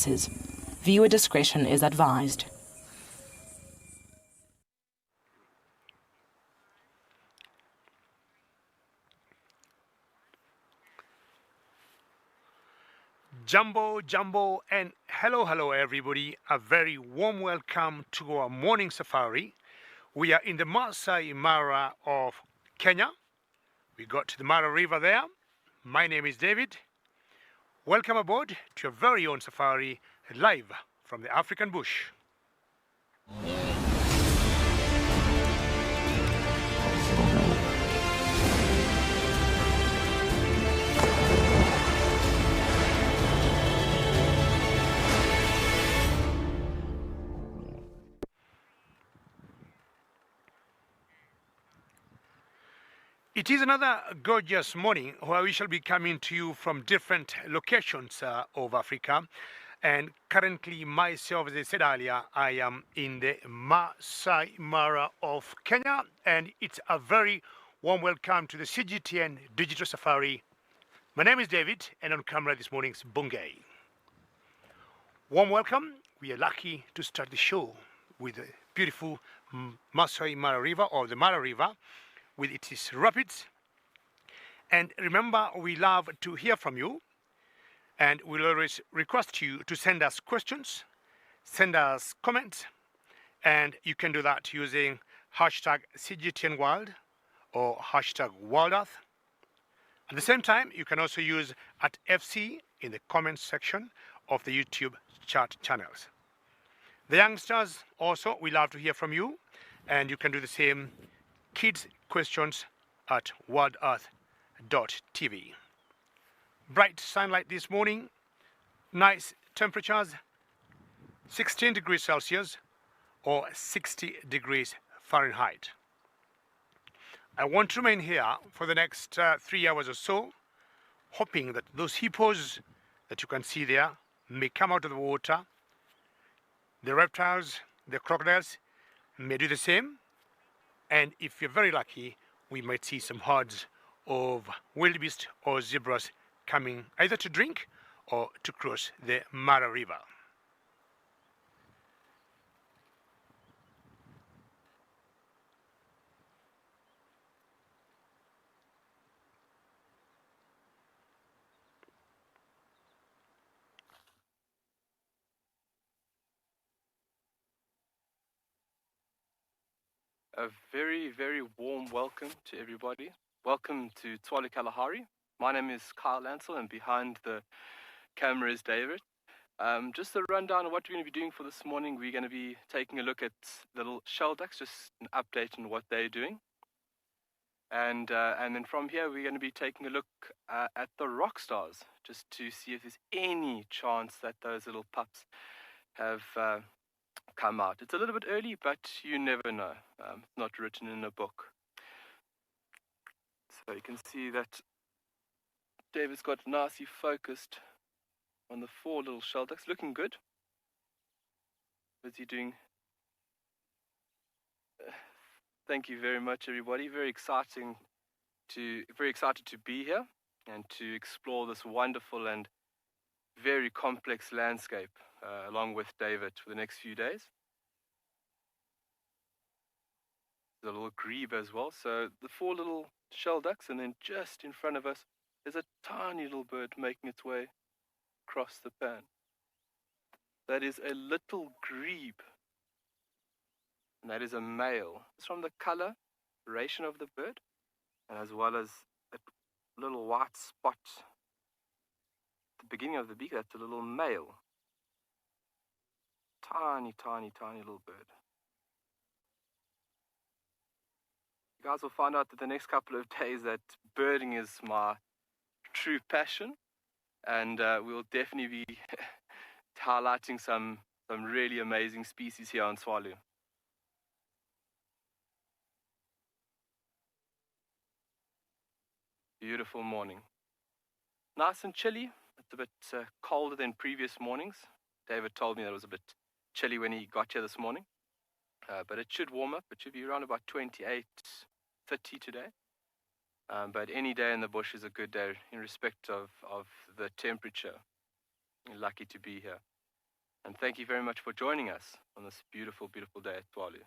Viewer discretion is advised. Jumbo, and hello everybody. A very warm welcome to our morning safari. We are in the Masai Mara of Kenya. We got to the Mara River there. My name is David. Welcome aboard to your very own safari, live from the African bush. It is another gorgeous morning where we shall be coming to you from different locations of Africa. And currently, myself, as I said earlier, I am in the Masai Mara of Kenya. And it's a very warm welcome to the CGTN Digital Safari. My name is David, and on camera this morning is Bungay. Warm welcome. We are lucky to start the show with the beautiful Masai Mara River, or the Mara River, with its rapids. And remember, we love to hear from you, and we'll always request you to send us questions, send us comments, and you can do that using hashtag CGTNWorld or hashtag WorldEarth. At the same time, you can also use @FC in the comments section of the YouTube chat channels. The youngsters also, we love to hear from you, and you can do the same. Kids questions at worldearth.tv. Bright sunlight this morning, nice temperatures, 16 degrees Celsius or 60 degrees Fahrenheit. I want to remain here for the next 3 hours or so, hoping that those hippos that you can see there may come out of the water. The reptiles, the crocodiles may do the same. And if you're very lucky, we might see some herds of wildebeest or zebras coming either to drink or to cross the Mara River. A very, very warm welcome to everybody. Welcome to Twali Kalahari. My name is Kyle Ansel, and behind the camera is David. Just a rundown of what we're going to be doing for this morning. We're going to be taking a look at the little shell ducks, just an update on what they're doing. And then from here, we're going to be taking a look at the rock stars, just to see if there's any chance that those little pups have come out. It's a little bit early, but you never know. It's not written in a book. So you can see that David's got nicely focused on the 4 little shell ducks, looking good. What's he doing? Thank you very much, everybody. Very excited to be here and to explore this wonderful and very complex landscape along with David for the next few days. There's a little grebe as well. So the 4 little shell ducks, and then just in front of us there's a tiny little bird making its way across the pan. That is a little grebe, and that is a male. It's from the coloration of the bird, and as well as a little white spot at the beginning of the beak. That's a little male. Tiny little bird. You guys will find out that the next couple of days that birding is my true passion, and we'll definitely be highlighting some really amazing species here on Swalu. Beautiful morning. Nice and chilly. It's a bit colder than previous mornings. David told me that it was a bit chilly when he got here this morning. But it should warm up. It should be around about 28, 30 today. But any day in the bush is a good day in respect of the temperature. You're lucky to be here. And thank you very much for joining us on this beautiful, beautiful day at Tuvalu.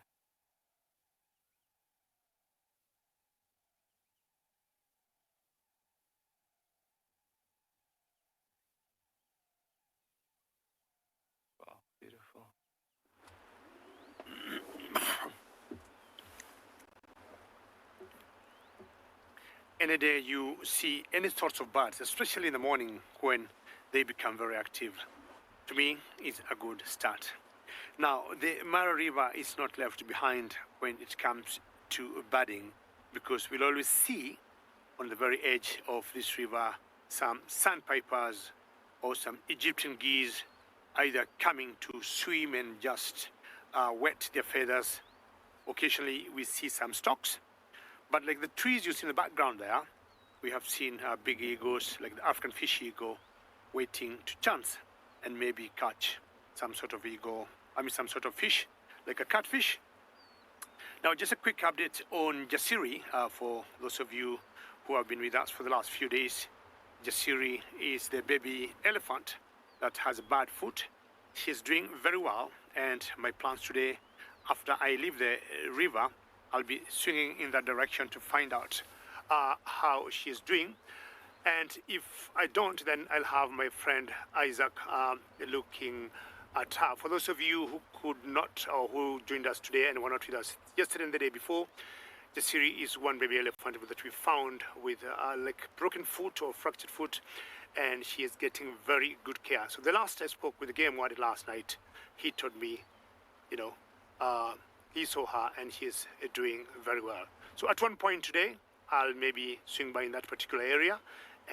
Wow, beautiful. Any day you see any sorts of birds, especially in the morning when they become very active, to me is a good start. Now, the Mara River is not left behind when it comes to birding, because we'll always see on the very edge of this river some sandpipers or some Egyptian geese either coming to swim and just wet their feathers. Occasionally we see some storks, but like the trees you see in the background there, we have seen big eagles like the African fish eagle waiting to chance and maybe catch some sort of some sort of fish, like a catfish. Now, just a quick update on Jasiri for those of you who have been with us for the last few days. Jasiri is the baby elephant that has a bad foot. She's doing very well, and my plans today, after I leave the river, I'll be swinging in that direction to find out how she's doing. And if I don't, then I'll have my friend Isaac looking at her. For those of you who could not, or who joined us today and were not with us yesterday and the day before, Jasiri is one baby elephant that we found with like broken foot or fractured foot, and she is getting very good care. So the last I spoke with the game warden last night, he told me, he saw her and she is doing very well. So at one point today, I'll maybe swing by in that particular area,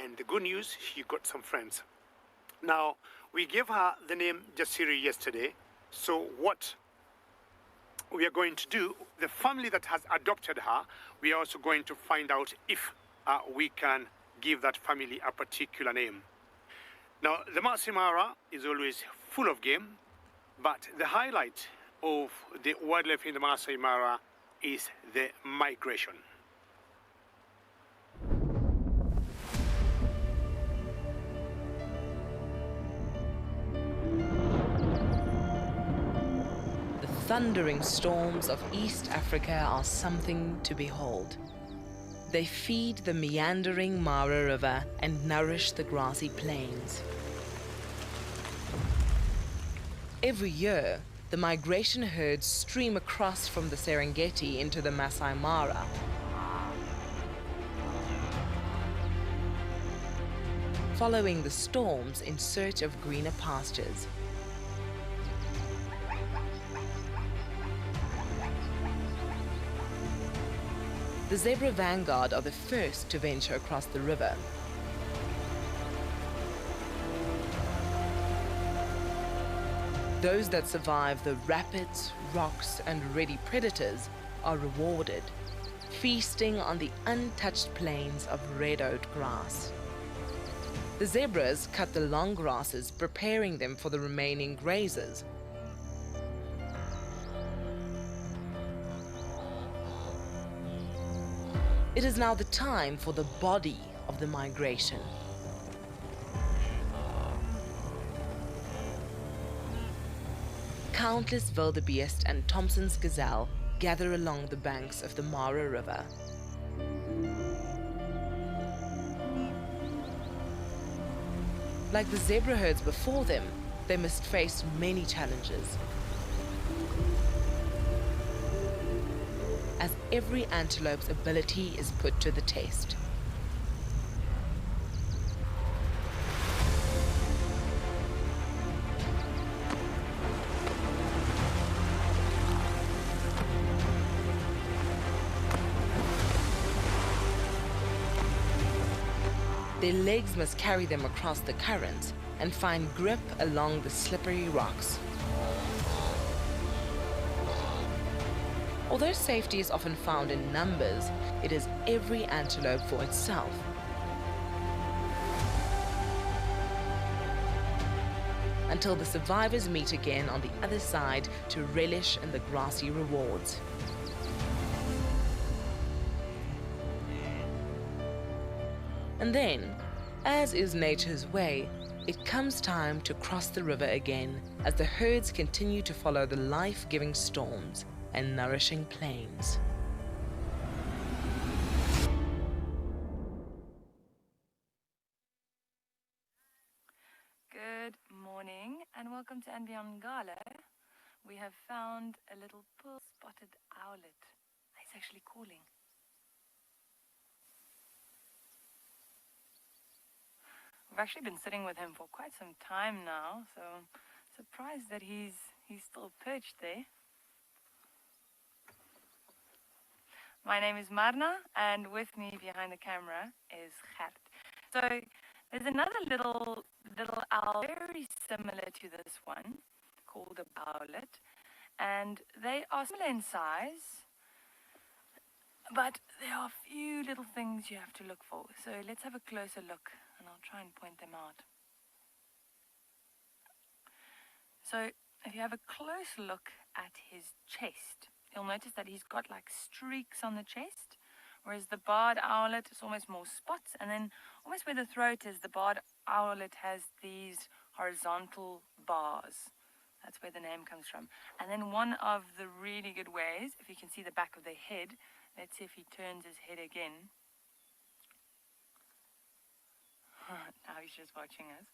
and the good news, she got some friends. Now, we gave her the name Jasiri yesterday, so what we are going to do, the family that has adopted her, we are also going to find out if we can give that family a particular name. Now, the Masai Mara is always full of game, but the highlight of the wildlife in the Masai Mara is the migration. The thundering storms of East Africa are something to behold. They feed the meandering Mara River and nourish the grassy plains. Every year, the migration herds stream across from the Serengeti into the Masai Mara. Following the storms in search of greener pastures. The zebra vanguard are the first to venture across the river. Those that survive the rapids, rocks, and ready predators are rewarded, feasting on the untouched plains of red-oat grass. The zebras cut the long grasses, preparing them for the remaining grazers. It is now the time for the body of the migration. Countless wildebeest and Thompson's gazelle gather along the banks of the Mara River. Like the zebra herds before them, they must face many challenges. As every antelope's ability is put to the test. Their legs must carry them across the currents and find grip along the slippery rocks. Although safety is often found in numbers, it is every antelope for itself. Until the survivors meet again on the other side to relish in the grassy rewards. And then, as is nature's way, it comes time to cross the river again as the herds continue to follow the life-giving storms and nourishing plains. Good morning and welcome to Anbiangalo. We have found a little pearl-spotted owlet. He's actually calling. We've actually been sitting with him for quite some time now, so I'm surprised that he's still perched there. My name is Marna, and with me behind the camera is Gert. So there's another little owl very similar to this one called a owlet, and they are similar in size, but there are a few little things you have to look for. So let's have a closer look and I'll try and point them out. So if you have a close look at his chest, you'll notice that he's got like streaks on the chest, whereas the barred owlet is almost more spots, and then almost where the throat is, the barred owlet has these horizontal bars. That's where the name comes from. And then one of the really good ways, if you can see the back of the head, let's see if he turns his head again. Now he's just watching us.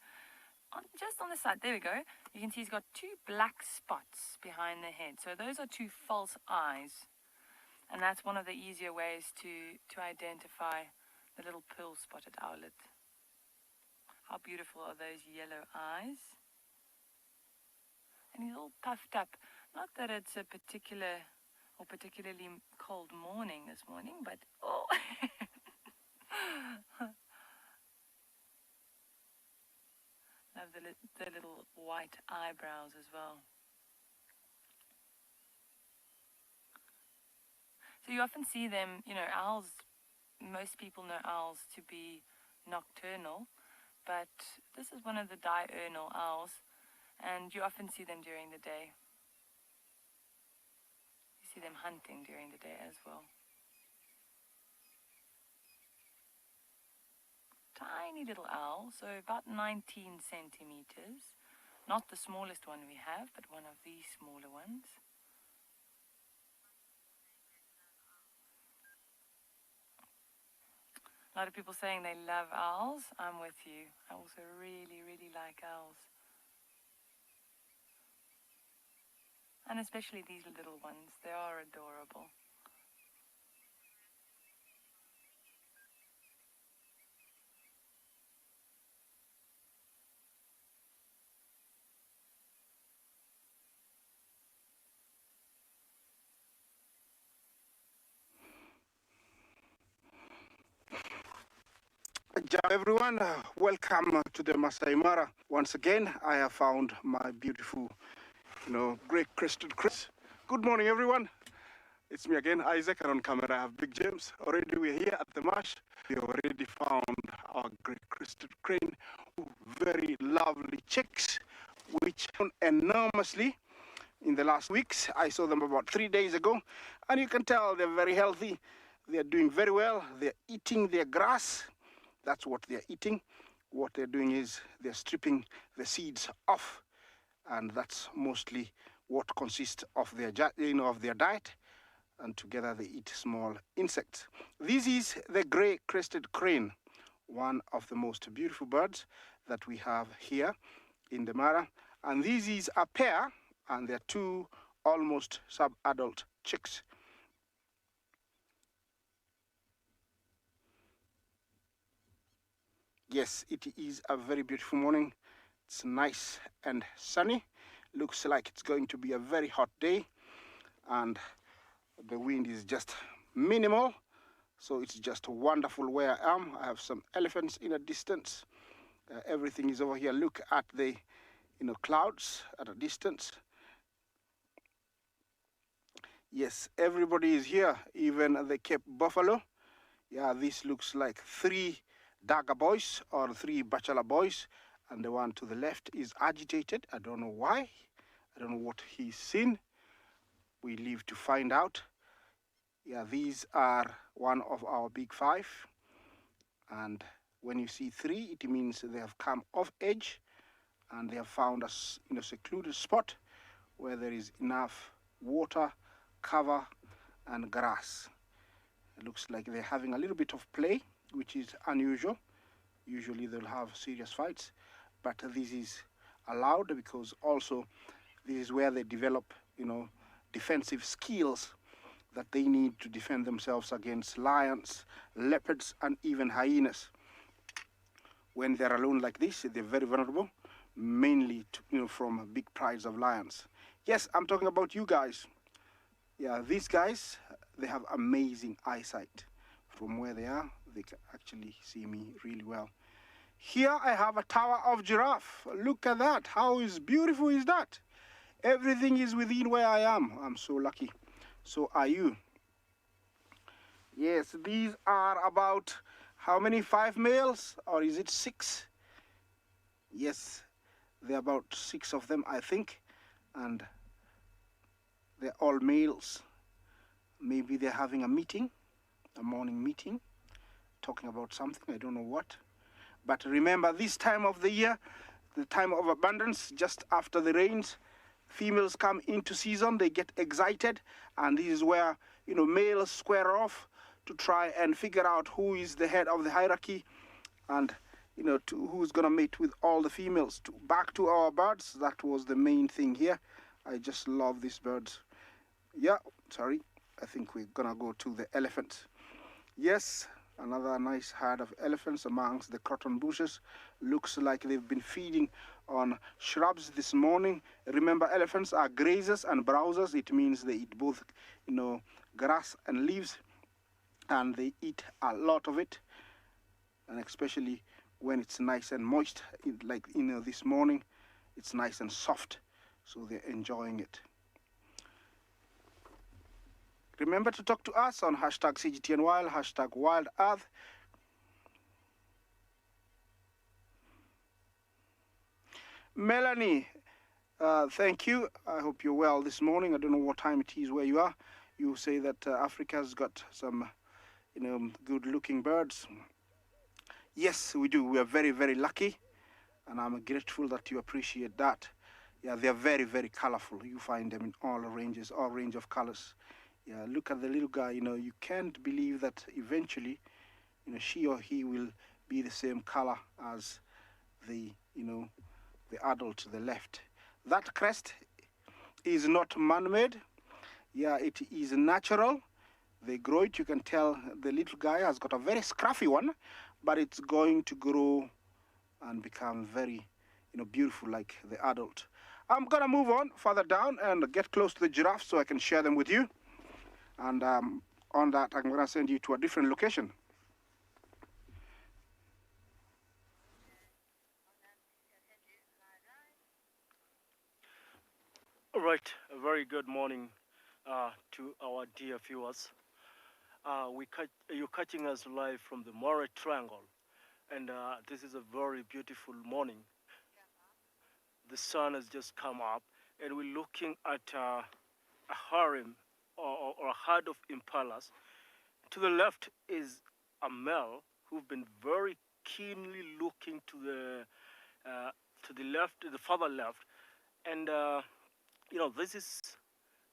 Just on the side, there we go. You can see he's got two black spots behind the head. So those are two false eyes. And that's one of the easier ways to identify the little pearl-spotted owlet. How beautiful are those yellow eyes? And he's all puffed up. Not that it's a particularly cold morning this morning, but oh. Love the little white eyebrows as well. So you often see them, owls, most people know owls to be nocturnal, but this is one of the diurnal owls, and you often see them during the day. You see them hunting during the day as well. Tiny little owl, so about 19 centimeters. Not the smallest one we have, but one of these smaller ones. A lot of people saying they love owls. I'm with you. I also really, really like owls. And especially these little ones. They are adorable. Everyone, welcome to the Masai Mara. Once again, I have found my beautiful, great crested crane. Good morning, everyone. It's me again, Isaac, and on camera I have Big James. Already we're here at the marsh. We already found our great crested crane, very lovely chicks, which enormously in the last weeks. I saw them about 3 days ago, and you can tell they're very healthy. They're doing very well. They're eating their grass. That's what they're eating. What they're doing is they're stripping the seeds off, and that's mostly what consists of their diet. And together they eat small insects. This is the gray-crested crane, one of the most beautiful birds that we have here in the Mara. And this is a pair, and they're two almost sub-adult chicks. Yes, it is a very beautiful morning. It's nice and sunny. Looks like it's going to be a very hot day, and the wind is just minimal, so it's just wonderful where I am. I have some elephants in a distance. Everything is over here. Look at the clouds at a distance. Yes, everybody is here, even the Cape Buffalo. Yeah, this looks like 3 Daga boys or 3 bachelor boys, and the one to the left is agitated. I don't know why. I don't know what he's seen. We live to find out. Yeah, these are one of our big 5, and when you see 3, it means they have come off edge, and they have found a secluded spot where there is enough water, cover, and grass. It looks like they're having a little bit of play, which is unusual. Usually they'll have serious fights, but this is allowed because also this is where they develop, defensive skills that they need to defend themselves against lions, leopards, and even hyenas. When they're alone like this, they're very vulnerable, mainly from big prides of lions. Yes, I'm talking about you guys. Yeah, these guys, they have amazing eyesight. From where they are, they can actually see me really well. Here I have a tower of giraffe. Look at that. How beautiful is that? Everything is within where I am. I'm so lucky. So are you. Yes, these are about how many? 5 males? Or is it 6? Yes, there are about 6 of them, I think. And they're all males. Maybe they're having a meeting, a morning meeting, talking about something, I don't know what. But remember, this time of the year, the time of abundance, just after the rains, females come into season, they get excited, and this is where, males square off to try and figure out who is the head of the hierarchy, and, who's gonna mate with all the females. Back to our birds, that was the main thing here. I just love these birds. Yeah, sorry. I think we're gonna go to the elephants. Yes, another nice herd of elephants amongst the cotton bushes. Looks like they've been feeding on shrubs this morning. Remember, elephants are grazers and browsers. It means they eat both, grass and leaves, and they eat a lot of it, and especially when it's nice and moist, like this morning, it's nice and soft, so they're enjoying it. Remember to talk to us on hashtag CGTN Wild, hashtag Wild Earth. Melanie, thank you. I hope you're well this morning. I don't know what time it is where you are. You say that Africa's got some, good-looking birds. Yes, we do. We are very, very lucky, and I'm grateful that you appreciate that. Yeah, they're very, very colorful. You find them in all ranges, all range of colors. Yeah, look at the little guy, you can't believe that eventually, she or he will be the same color as the adult to the left. That crest is not man-made. Yeah, it is natural. They grow it. You can tell the little guy has got a very scruffy one, but it's going to grow and become very, beautiful like the adult. I'm gonna move on further down and get close to the giraffe so I can share them with you. And on that, I'm going to send you to a different location. All right, a very good morning to our dear viewers. You're catching us live from the Moray Triangle, and this is a very beautiful morning. The sun has just come up, and we're looking at a harem or a herd of impalas. To the left is a male who've been very keenly looking to the left, the further left, and this is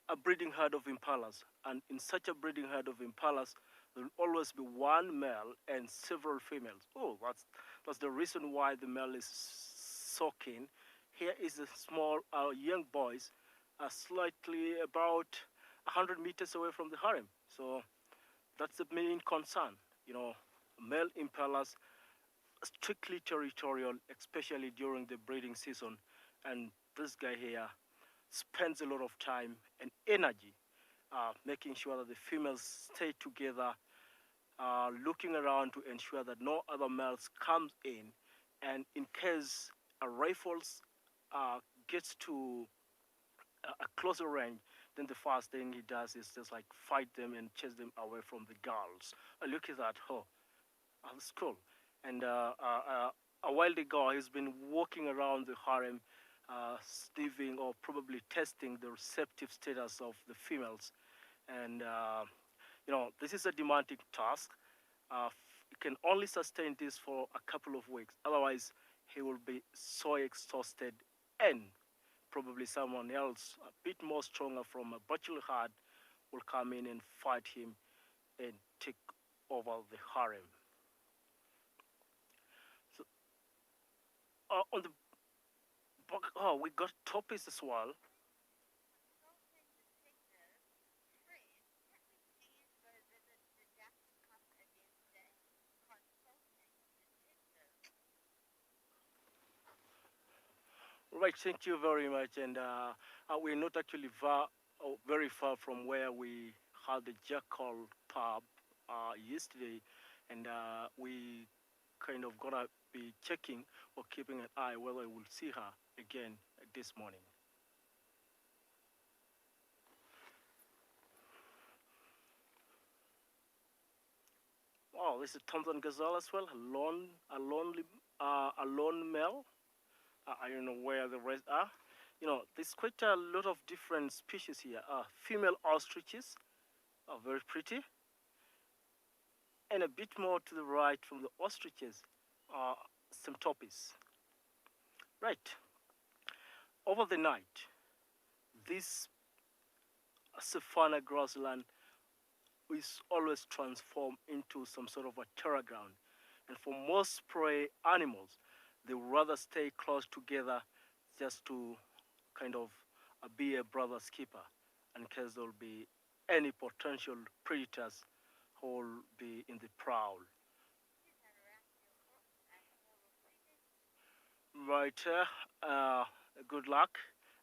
a breeding herd of impalas, and in such a breeding herd of impalas, there will always be one male and several females. Oh, that's the reason why the male is so keen. Here is a small young boys, slightly about 100 meters away from the harem. So that's the main concern. Male impalas strictly territorial, especially during the breeding season, and this guy here spends a lot of time and energy making sure that the females stay together, looking around to ensure that no other males comes in, and in case a rifles gets to a closer range, then the first thing he does is just like fight them and chase them away from the girls. Look at that, that's cool. And a while ago, he's been walking around the harem, sniffing or probably testing the receptive status of the females. And this is a demanding task. He can only sustain this for a couple of weeks. Otherwise, he will be so exhausted, and probably someone else a bit more stronger from a bachelor heart will come in and fight him and take over the harem. So, on the back, we got topics as well. Right, thank you very much. And we're not actually very far from where we had the Jackal pub yesterday, and we kind of gonna be checking or keeping an eye whether we'll see her again this morning. Oh, this is Thompson Gazelle as well, a lone male. I don't know where the rest are. You know, there's quite a lot of different species here. Female ostriches are very pretty. And a bit more to the right from the ostriches are some toppies. Right. Over the night, this savanna grassland is always transformed into some sort of a terror ground. And for most prey animals, they would rather stay close together just to kind of be a brother's keeper in case there will be any potential predators who will be in the prowl. Right, good luck.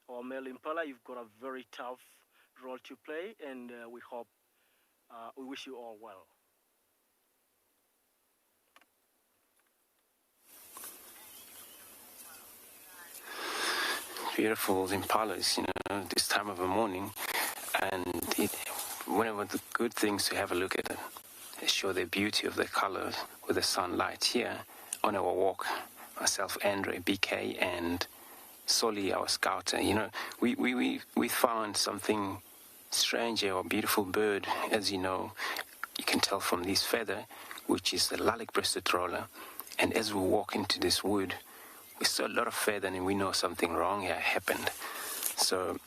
Our male impala, you've got a very tough role to play, and we wish you all well. Beautiful impalas, this time of the morning, and one of the good things to have a look at it, show the beauty of the colors with the sunlight here on our walk. Myself, Andre, BK, and Soli, our scouter. We found something strange here, a beautiful bird, as you know. You can tell from this feather, which is the lilac-breasted roller. And as we walk into this wood, we saw a lot of feather, and we know something wrong here happened. So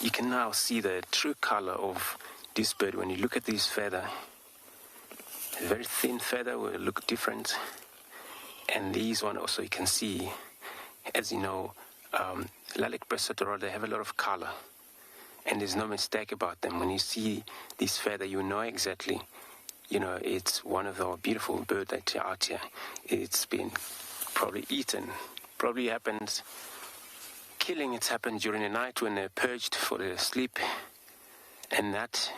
you can now see the true color of this bird. When you look at this feather, a very thin feather will look different. And these one also you can see, as you know, lilac-breasted roller, they have a lot of color. And there's no mistake about them. When you see this feather, you know exactly, it's one of our beautiful birds that are out here. It's been probably eaten. Probably happens, it's happened during the night when they're purged for their sleep. And that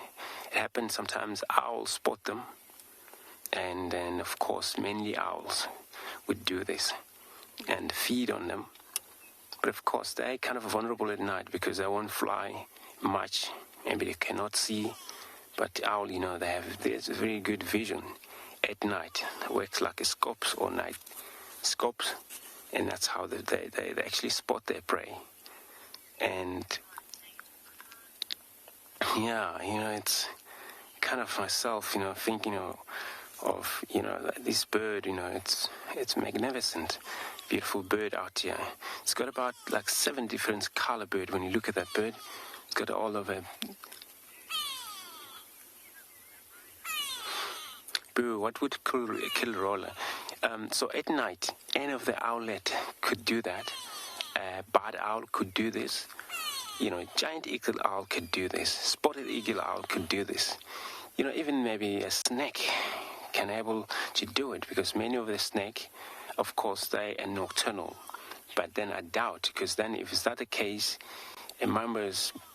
happens sometimes. Owls spot them. And then, of course, mainly owls would do this and feed on them. But of course, they're kind of vulnerable at night because they won't fly much. Maybe they cannot see. But owl, there's a very good vision at night. It works like a scopes or night scopes, and that's how they actually spot their prey. And it's kind of myself, thinking of this bird, it's magnificent, beautiful bird out here. It's got about like 7 different color bird. When you look at that bird, it's got all of a boo. What would kill roller? So at night, any of the owlet could do that. Barred owl could do this. Giant eagle owl could do this. Spotted eagle owl could do this. Even maybe a snake can able to do it, because many of the snake, of course, they are nocturnal. But then I doubt, because then if it's not the case, a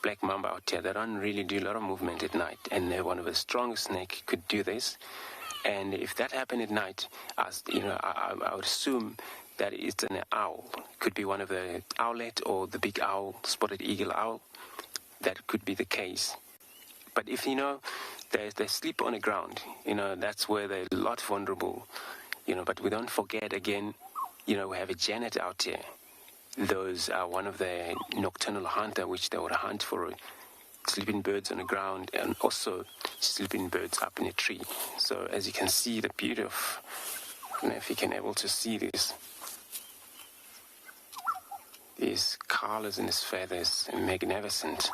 black mamba out here, they don't really do a lot of movement at night, and one of the strongest snake could do this. And if that happened at night, I would assume that it's an owl. Could be one of the owlet or the big owl, spotted eagle owl. That could be the case. But if they sleep on the ground, that's where they're a lot vulnerable. But we don't forget again, we have a Janet out here. Those are one of the nocturnal hunter, which they would hunt for sleeping birds on the ground and also sleeping birds up in a tree. So as you can see, the beauty of I don't know if you can able to see these colors in his feathers, magnificent.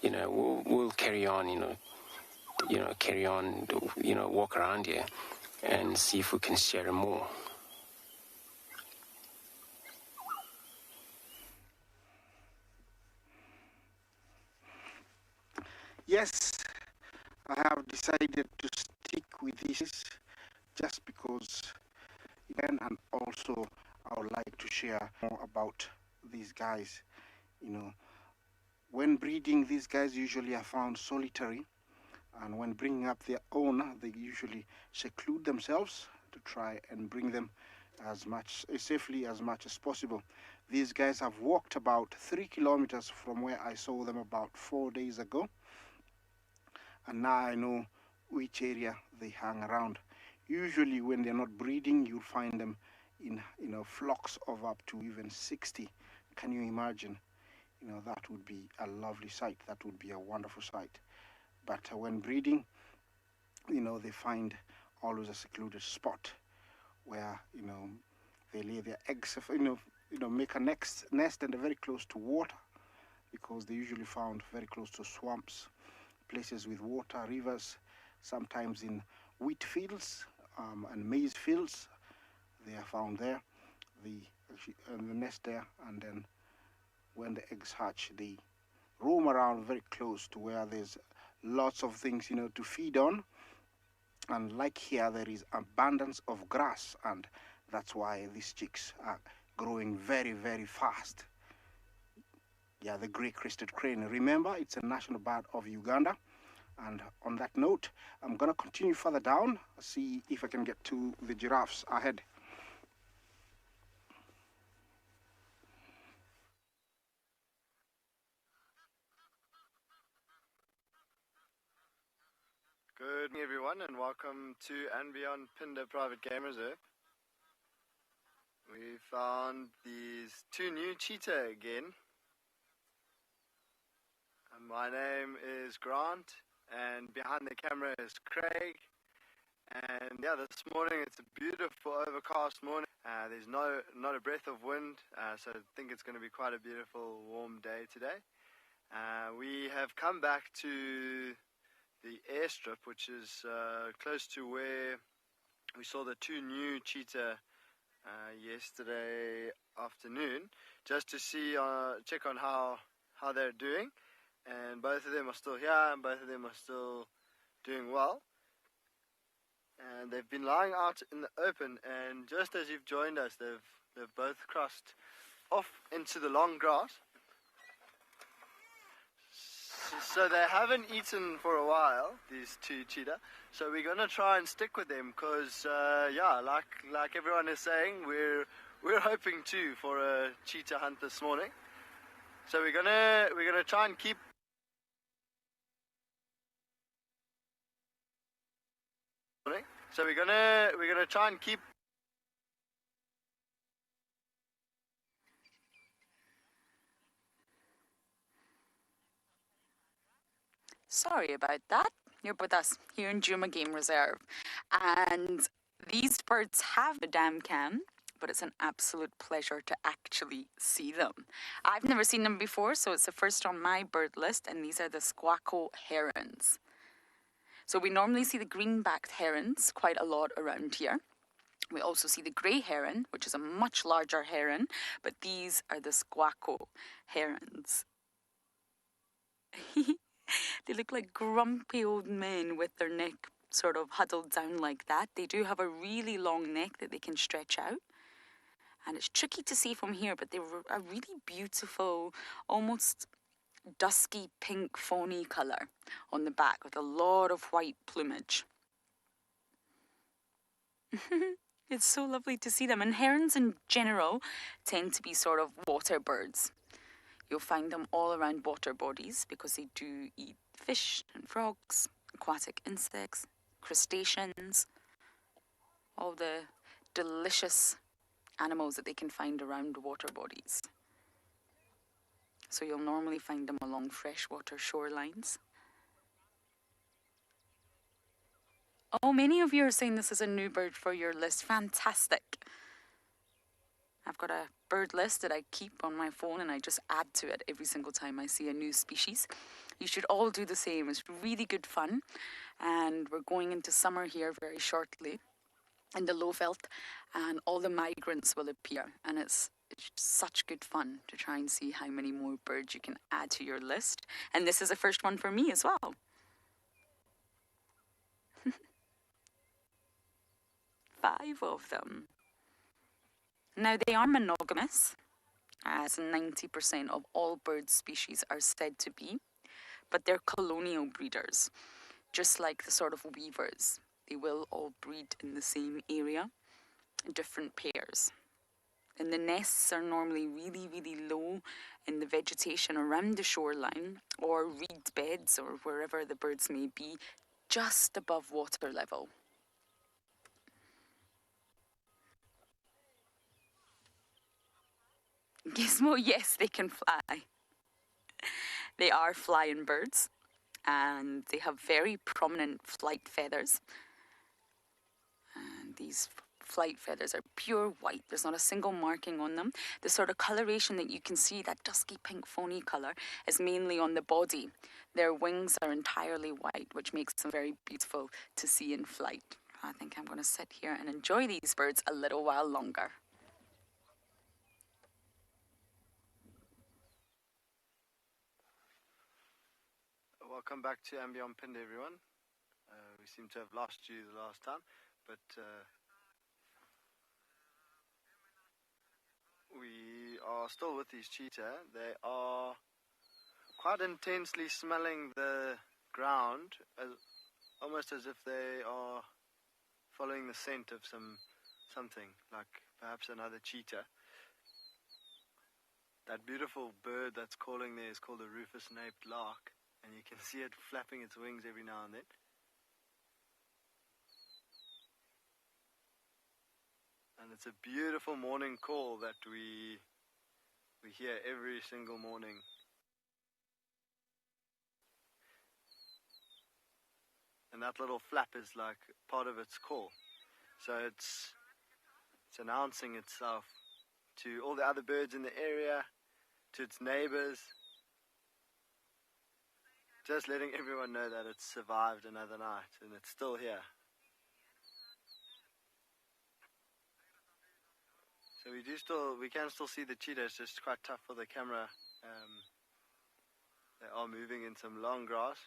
We'll carry on, walk around here and see if we can share more. Yes, I have decided to stick with this just because, and also I would like to share more about these guys. When breeding, these guys usually are found solitary, and when bringing up their own, they usually seclude themselves to try and bring them as safely as much as possible. These guys have walked about 3 kilometers from where I saw them about 4 days ago, and now I know which area they hang around. Usually when they're not breeding, you'll find them in flocks of up to even 60. Can you imagine? That would be a lovely sight. That would be a wonderful sight. But when breeding, they find always a secluded spot where they lay their eggs, make a nest and they're very close to water, because they're usually found very close to swamps, places with water, rivers, sometimes in wheat fields and maize fields. They are found there, the nest there, and then when the eggs hatch, they roam around very close to where there's lots of things to feed on. And like here, there is abundance of grass, and that's why these chicks are growing very, very fast. Yeah, the grey-crested crane. Remember, it's a national bird of Uganda. And on that note, I'm going to continue further down, see if I can get to the giraffes ahead. Good morning, everyone, and welcome to and beyond Pinder Private Game Reserve. We found these 2 new cheetah again. My name is Grant, and behind the camera is Craig. And yeah, this morning it's a beautiful overcast morning. There's not a breath of wind, so I think it's going to be quite a beautiful warm day today. We have come back to the airstrip, which is close to where we saw the 2 new cheetah yesterday afternoon, just to see, check on how they're doing. And both of them are still here, and both of them are still doing well. And they've been lying out in the open, and just as you've joined us, they've both crossed off into the long grass. So they haven't eaten for a while, these 2 cheetah. So we're gonna try and stick with them, because like everyone is saying, we're hoping too for a cheetah hunt this morning. So we're gonna try and keep. So we're gonna try and keep. Sorry about that. You're with us here in Juma Game Reserve. And these birds have a dam cam, but it's an absolute pleasure to actually see them. I've never seen them before, so it's the first on my bird list, and these are the squacco herons. So we normally see the green-backed herons quite a lot around here. We also see the grey heron, which is a much larger heron, but these are the squacco herons. They look like grumpy old men with their neck sort of huddled down like that. They do have a really long neck that they can stretch out. And it's tricky to see from here, but they're a really beautiful, almost dusky pink fawny colour on the back with a lot of white plumage. It's so lovely to see them. And herons in general tend to be sort of water birds. You'll find them all around water bodies because they do eat fish and frogs, aquatic insects, crustaceans, all the delicious animals that they can find around water bodies. So you'll normally find them along freshwater shorelines. Oh, many of you are saying this is a new bird for your list. Fantastic. I've got a bird list that I keep on my phone and I just add to it every single time I see a new species. You should all do the same. It's really good fun. And we're going into summer here very shortly in the low veld, and all the migrants will appear. And it's such good fun to try and see how many more birds you can add to your list. And this is the first one for me as well. 5 of them. Now, they are monogamous, as 90% of all bird species are said to be, but they're colonial breeders, just like the sort of weavers. They will all breed in the same area, in different pairs. And the nests are normally really, really low in the vegetation around the shoreline, or reed beds, or wherever the birds may be, just above water level. Gizmo, yes, they can fly. They are flying birds, and they have very prominent flight feathers. And these flight feathers are pure white. There's not a single marking on them. The sort of coloration that you can see, that dusky pink phony color, is mainly on the body. Their wings are entirely white, which makes them very beautiful to see in flight. I think I'm going to sit here and enjoy these birds a little while longer. Welcome back to Ambion Pind, everyone. We seem to have lost you the last time, but we are still with these cheetah. They are quite intensely smelling the ground, almost as if they are following the scent of something, like perhaps another cheetah. That beautiful bird that's calling there is called a rufous-naped lark, and you can see it flapping its wings every now and then. And it's a beautiful morning call that we hear every single morning. And that little flap is like part of its call. So it's announcing itself to all the other birds in the area, to its neighbors, just letting everyone know that it's survived another night and it's still here. So we can still see the cheetah. It's just quite tough for the camera. They are moving in some long grass.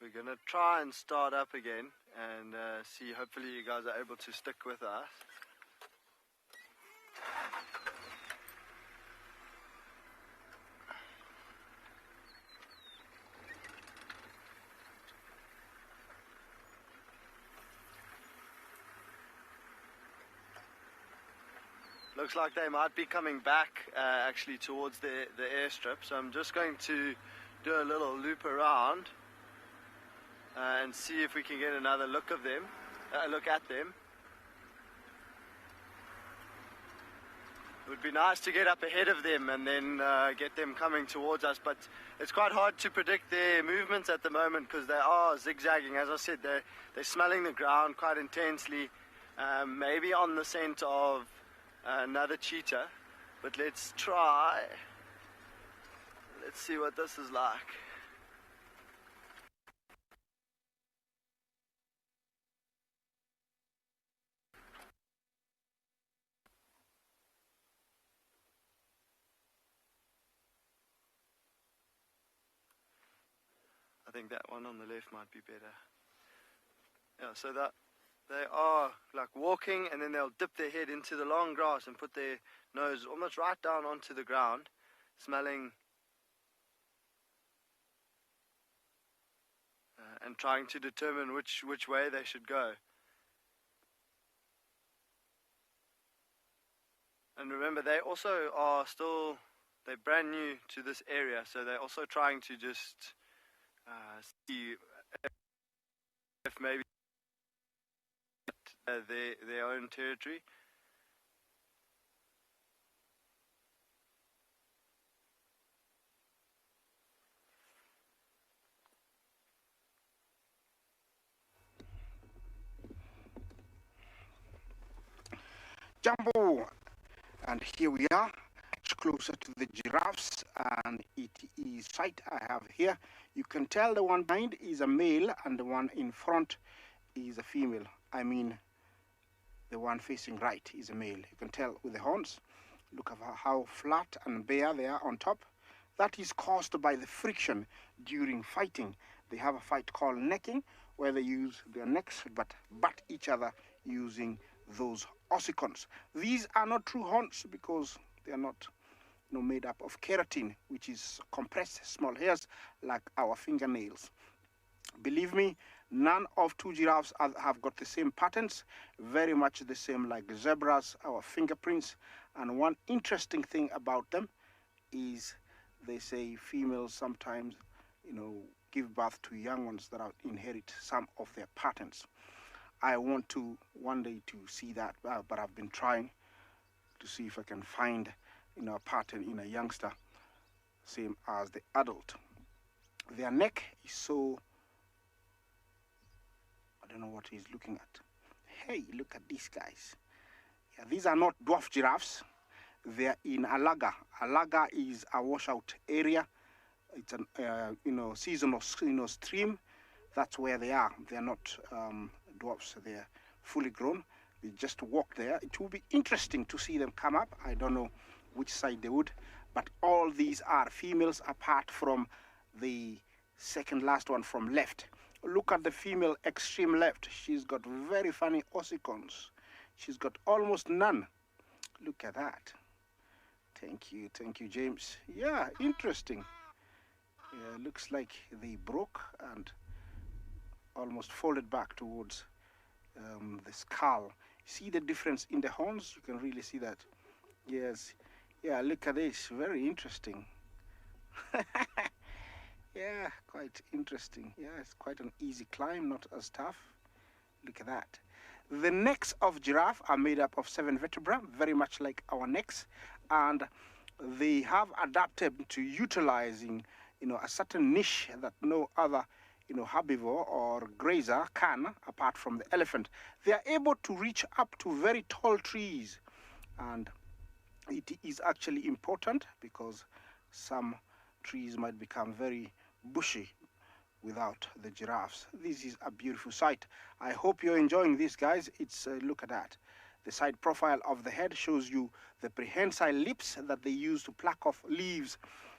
We're going to try and start up again and see, hopefully you guys are able to stick with us. Looks like they might be coming back actually towards the airstrip, so I'm just going to do a little loop around and see if we can get another look at them. It would be nice to get up ahead of them and then get them coming towards us, but it's quite hard to predict their movements at the moment because they are zigzagging. As I said, they're smelling the ground quite intensely, maybe on the scent of another cheetah, but let's try. Let's see what this is like. I think that one on the left might be better. Yeah, so that they are like walking and then they'll dip their head into the long grass and put their nose almost right down onto the ground, smelling and trying to determine which way they should go. And remember, they also are they're brand new to this area, so they're also trying to just see if maybe their own territory. Jumbo. And here we are, much closer to the giraffes, and it is sight I have here. You can tell the one behind is a male and the one in front is a female. I mean, the one facing right is a male. You can tell with the horns. Look at how flat and bare they are on top. That is caused by the friction during fighting. They have a fight called necking, where they use their necks but butt each other using those ossicons. These are not true horns because they are not made up of keratin, which is compressed small hairs like our fingernails. Believe me, none of two giraffes have got the same patterns, very much the same like zebras, our fingerprints. And one interesting thing about them is they say females sometimes, give birth to young ones that inherit some of their patterns. I want to one day to see that, but I've been trying to see if I can find, a pattern in a youngster, same as the adult. Their neck is so, I don't know what he's looking at. Hey, look at these guys. Yeah, these are not dwarf giraffes. They're in a laga. A laga is a washout area. It's a seasonal stream. That's where they are. They're not dwarfs. They're fully grown. They just walk there. It will be interesting to see them come up. I don't know which side they would, but all these are females apart from the second last one from left. Look at the female extreme left. She's got very funny ossicons. She's got almost none. Look at that. Thank you, James. Yeah, interesting. Yeah, looks like they broke and almost folded back towards the skull. See the difference in the horns? You can really see that. Yes. Yeah, look at this. Very interesting. Yeah, quite interesting. Yeah, it's quite an easy climb, not as tough. Look at that. The necks of giraffe are made up of 7 vertebrae, very much like our necks, and they have adapted to utilizing, a certain niche that no other, herbivore or grazer can, apart from the elephant. They are able to reach up to very tall trees, and it is actually important because some trees might become very bushy without the giraffes. This is a beautiful sight. I hope you're enjoying this, guys. It's look at that. The side profile of the head shows you the prehensile lips that they use to pluck off leaves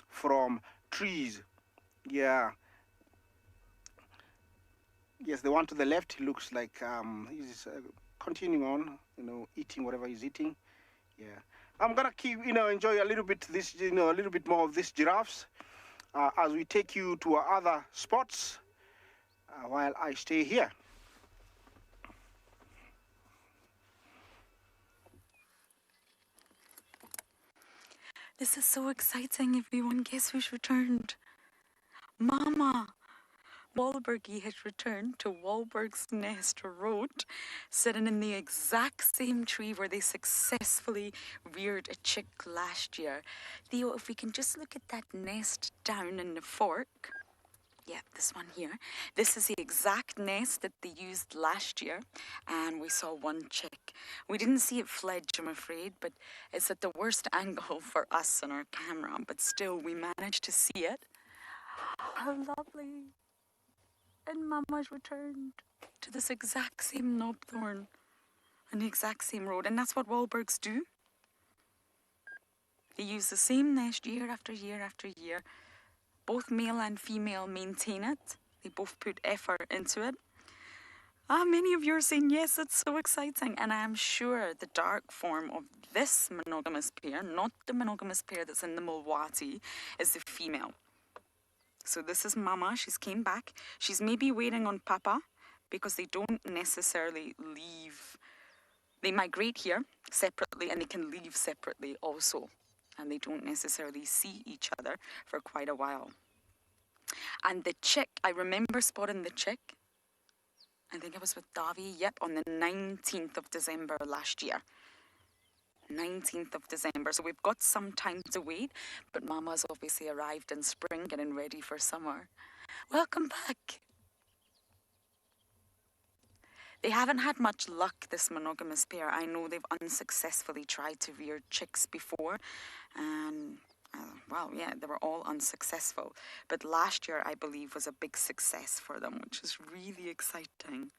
from trees. Yeah. Yes, the one to the left looks like he's continuing on, eating whatever he's eating. Yeah. I'm gonna keep, enjoy a little bit this, a little bit more of these giraffes as we take you to our other spots while I stay here. This is so exciting, everyone. Guess who's returned? Mama! Wahlbergie has returned to Wahlberg's Nest Road, sitting in the exact same tree where they successfully reared a chick last year. Theo, if we can just look at that nest down in the fork. Yeah, this one here. This is the exact nest that they used last year, and we saw one chick. We didn't see it fledge, I'm afraid, but it's at the worst angle for us on our camera, but still we managed to see it. How lovely. And Mama's returned to this exact same knobthorn on the exact same road, and that's what Wahlbergs do. They use the same nest year after year after year. Both male and female maintain it. They both put effort into it. Many of you are saying, yes, it's so exciting. And I am sure the dark form of this monogamous pair, not the monogamous pair that's in the Mulwati, is the female. So this is Mama. She's came back. She's maybe waiting on Papa because they don't necessarily leave. They migrate here separately and they can leave separately also. And they don't necessarily see each other for quite a while. And the chick, I remember spotting the chick. I think I was with Davi, on the 19th of December last year. 19th of December. So we've got some time to wait, but Mama's obviously arrived in spring, getting ready for summer. Welcome back. They haven't had much luck, this monogamous pair. I know they've unsuccessfully tried to rear chicks before, and well, yeah, they were all unsuccessful. But last year, I believe, was a big success for them, which is really exciting.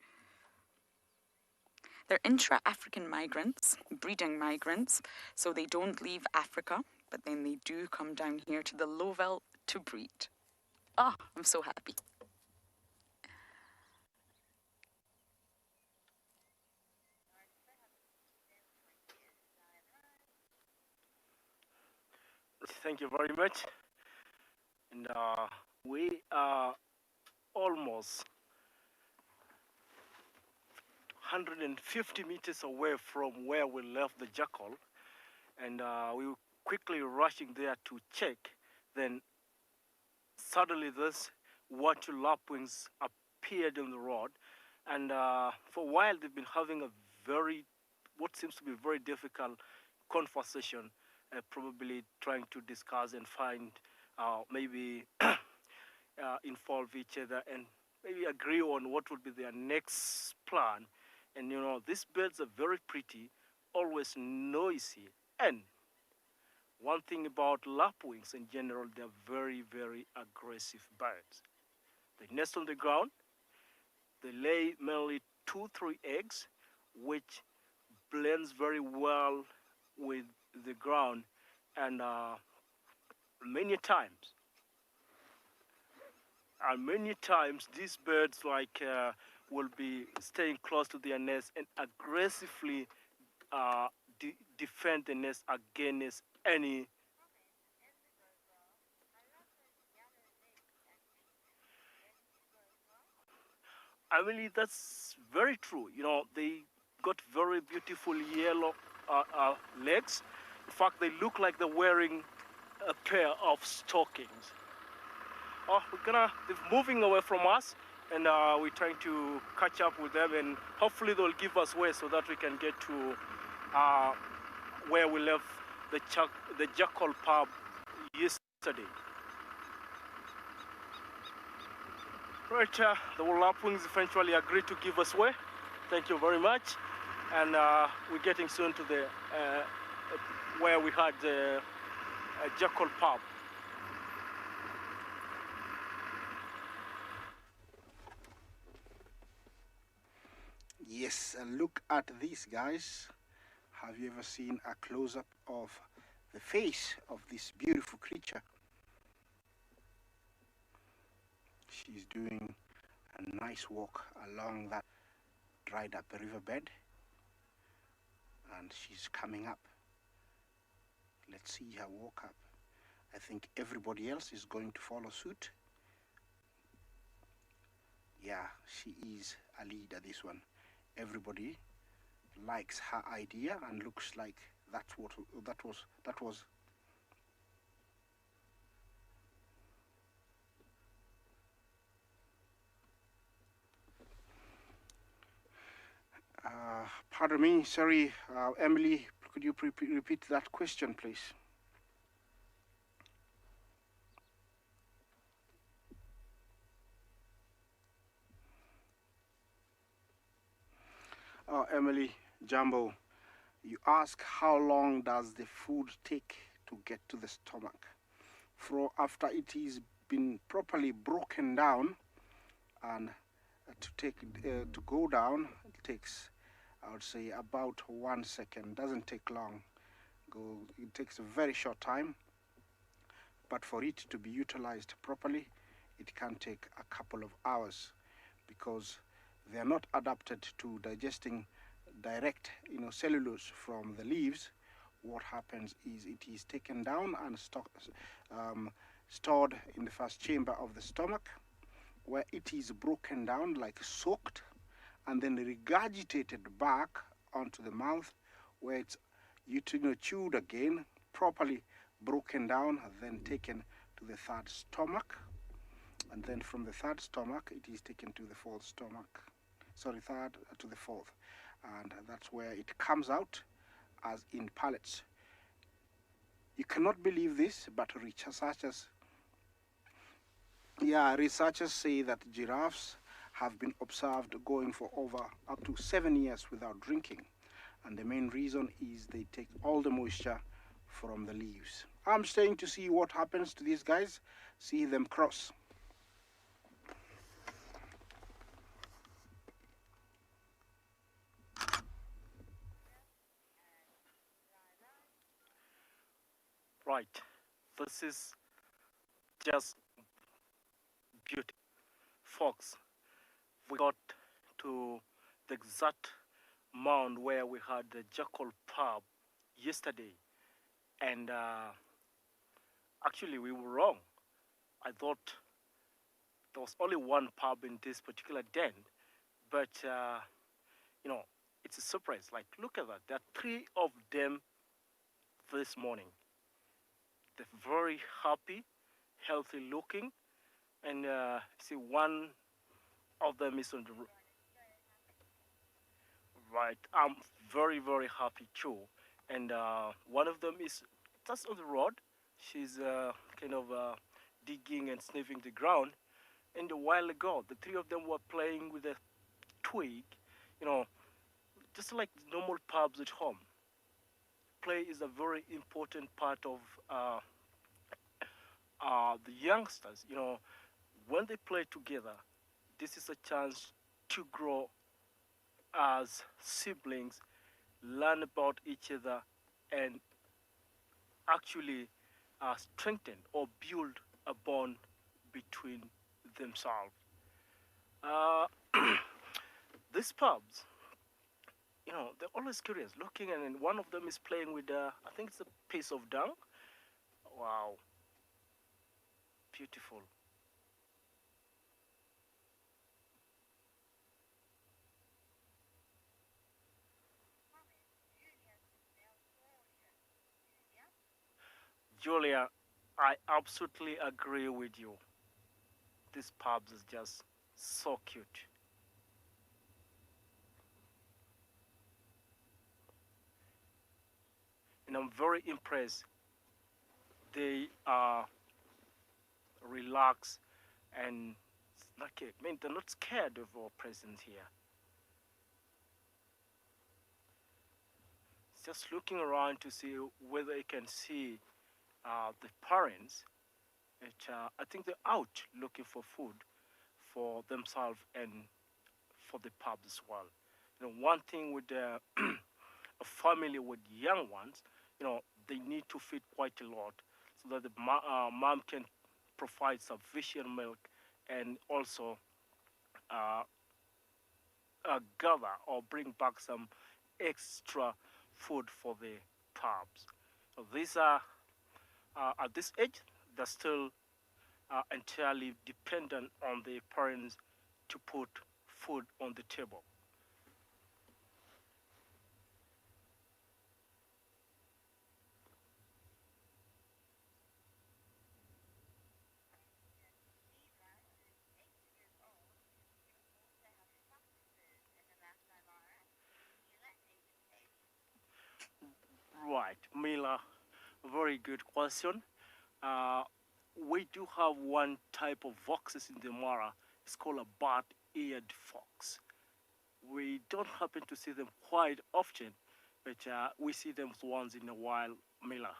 They're intra-African migrants, breeding migrants, so they don't leave Africa, but then they do come down here to the Lowveld to breed. Oh, I'm so happy. Thank you very much. And we are almost 150 meters away from where we left the jackal, and we were quickly rushing there to check. Then suddenly this two lapwings appeared on the road, and for a while they've been having a what seems to be very difficult conversation, probably trying to discuss and find maybe involve each other and maybe agree on what would be their next plan. And you know, these birds are very pretty, always noisy, and one thing about lapwings in general, they're very, very aggressive birds. They nest on the ground. They lay mainly 2-3 eggs, which blends very well with the ground. And many times these birds will be staying close to their nest and aggressively defend the nest against any. I mean, that's very true. You know, they got very beautiful yellow legs. In fact, they look like they're wearing a pair of stockings. Oh, they're moving away from us, and we're trying to catch up with them, and hopefully they'll give us way so that we can get to where we left the jackal pub yesterday. Right, the lapwings eventually agreed to give us way. Thank you very much, and we're getting soon to the where we had the jackal pub. Yes, and look at these guys. Have you ever seen a close-up of the face of this beautiful creature? She's doing a nice walk along that dried up riverbed, and she's coming up. Let's see her walk up. I think everybody else is going to follow suit. Yeah, she is a leader, this one. Everybody likes her idea and looks like that was. Pardon me, sorry, Emily, could you repeat that question, please? Emily, Jumbo, you ask how long does the food take to get to the stomach? After it is been properly broken down, and to go down, it takes, I would say, about 1 second. Doesn't take long. It takes a very short time, but for it to be utilized properly, it can take a couple of hours, because they are not adapted to digesting direct, cellulose from the leaves. What happens is it is taken down and stored in the first chamber of the stomach, where it is broken down, like soaked, and then regurgitated back onto the mouth, where it's chewed again, properly broken down, then taken to the third stomach, and then from the third stomach it is taken to the fourth stomach. Sorry, third to the fourth, and that's where it comes out as in pellets. You cannot believe this, but researchers say that giraffes have been observed going for over up to 7 years without drinking. And the main reason is they take all the moisture from the leaves. I'm staying to see what happens to these guys, see them cross. Right. This is just beauty. Folks, we got to the exact mound where we had the jackal pub yesterday. And actually, we were wrong. I thought there was only one pub in this particular den. But, you know, it's a surprise. Like, look at that. There are 3 of them this morning. They're very happy, healthy looking. And see, one of them is on the right. I'm very, very happy too. And one of them is just on the road. She's kind of digging and sniffing the ground. And a while ago, the 3 of them were playing with a twig, you know, just like normal pubs at home. Play is a very important part of the youngsters. You know, when they play together, this is a chance to grow as siblings, learn about each other, and actually strengthen or build a bond between themselves. Uh, these pubs, you know, they're always curious, looking, and one of them is playing with, I think it's a piece of dung. Wow, beautiful. Julia, I absolutely agree with you. This pubs is just so cute. And I'm very impressed. They are relaxed and like, I mean, they're not scared of our presence here. It's just looking around to see whether they can see the parents. I think they're out looking for food for themselves and for the pub as well. You know, one thing with a family with young ones, you know, they need to feed quite a lot so that the mom can provide sufficient milk and also uh, gather or bring back some extra food for the pups. So these are, at this age, they're still entirely dependent on the parents to put food on the table. Right, Mila, very good question. Uh, we do have one type of foxes in the Mara. It's called a bat-eared fox. We don't happen to see them quite often, but we see them once in a while, Mila.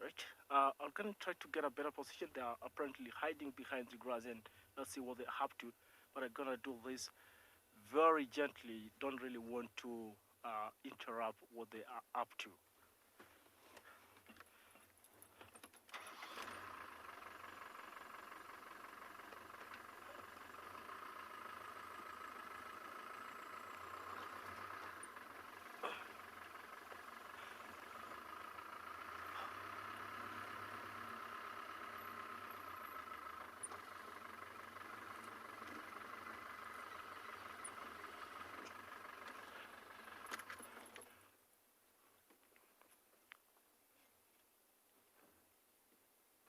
Right. I'm gonna try to get a better position. They are apparently hiding behind the grass, and let's see what they're up to. But I'm gonna do this very gently. Don't really want to interrupt what they are up to.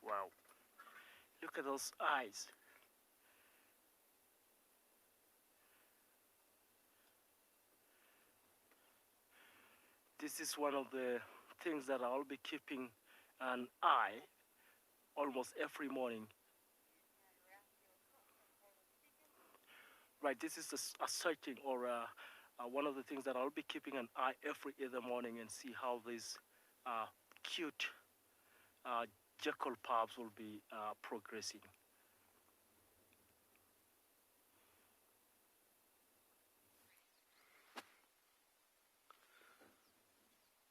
Wow. Look at those eyes. this is one of the things that I'll be keeping an eye almost every morning. Right, this is a sighting or one of the things that I'll be keeping an eye every other morning and see how these cute jackal pups will be progressing.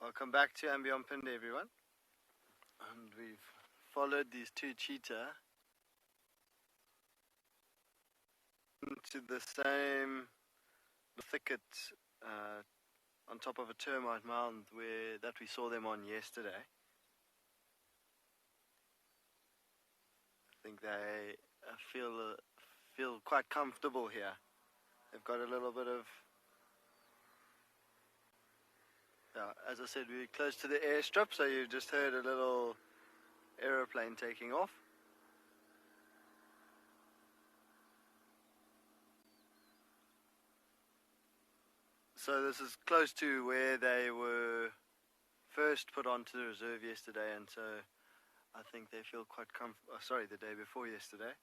Welcome back to Ambient Pinde, everyone. And we've followed these two cheetah into the same thicket on top of a termite mound that we saw them on yesterday. I think they feel quite comfortable here. They've got a little bit of, as I said, we're close to the airstrip, so you just heard a little aeroplane taking off. So this is close to where they were first put onto the reserve yesterday, and so I think they feel quite the day before yesterday,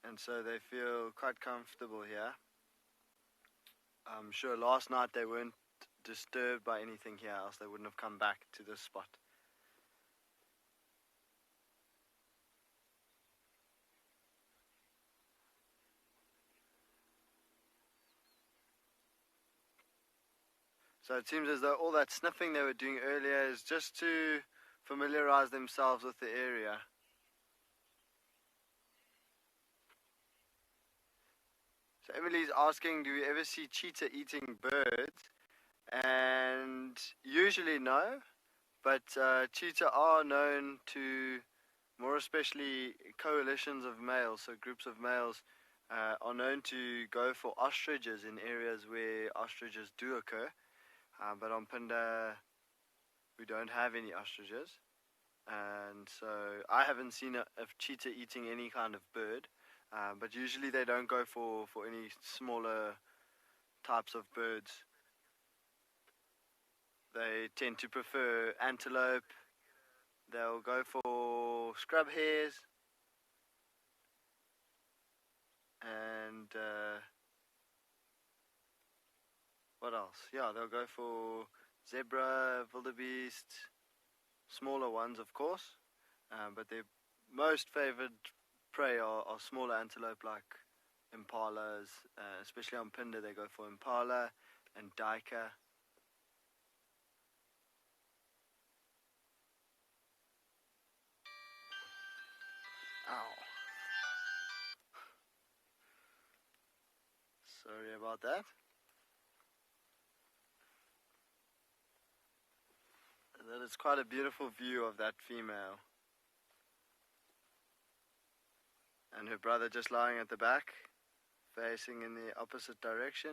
and so they feel quite comfortable here. I'm sure last night they weren't disturbed by anything here, else they wouldn't have come back to this spot. So it seems as though all that sniffing they were doing earlier is just to familiarize themselves with the area. So Emily's asking, do we ever see cheetah eating birds? And usually no, but cheetah are known to, more especially coalitions of males, so groups of males are known to go for ostriches in areas where ostriches do occur. But on Pinde, we don't have any ostriches, and so I haven't seen a cheetah eating any kind of bird, but usually they don't go for any smaller types of birds. They tend to prefer antelope, they'll go for scrub hares, and what else? Yeah, they'll go for zebra, wildebeest, smaller ones, of course. But their most favored prey are smaller antelope like impalas. Especially on Pinde, they go for impala and duiker. Ow. Sorry about that. That is quite a beautiful view of that female. And her brother just lying at the back, facing in the opposite direction.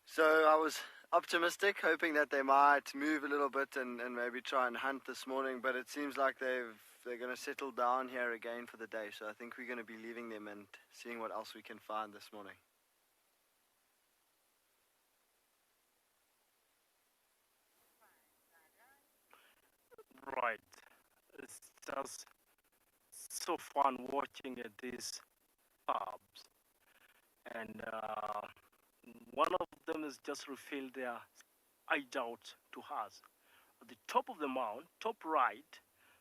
So I was optimistic, hoping that they might move a little bit and maybe try and hunt this morning, but it seems like they're going to settle down here again for the day. So I think we're going to be leaving them and seeing what else we can find this morning. Right. It's just so fun watching at these pubs. And one of them has just revealed their hideout to us. At the top of the mound, top right,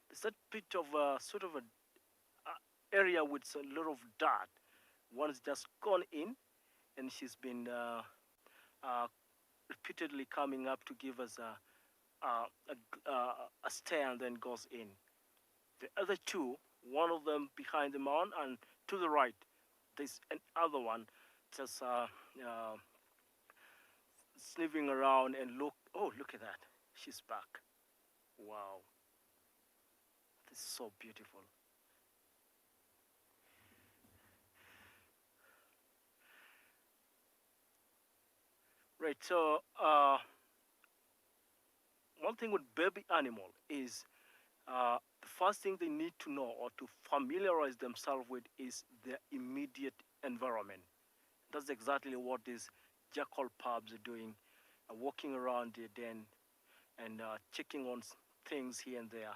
there's that bit of a sort of a area with a lot of dirt. One's just gone in, and she's been repeatedly coming up to give us a stare and then goes in. The other two, one of them behind the mound, and to the right, there's another one just sniffing around and look. Oh, look at that. She's back. Wow. This is so beautiful. Right, so one thing with baby animal is the first thing they need to know or to familiarize themselves with is their immediate environment. That's exactly what these jackal pups are doing. walking around the den and checking on things here and there,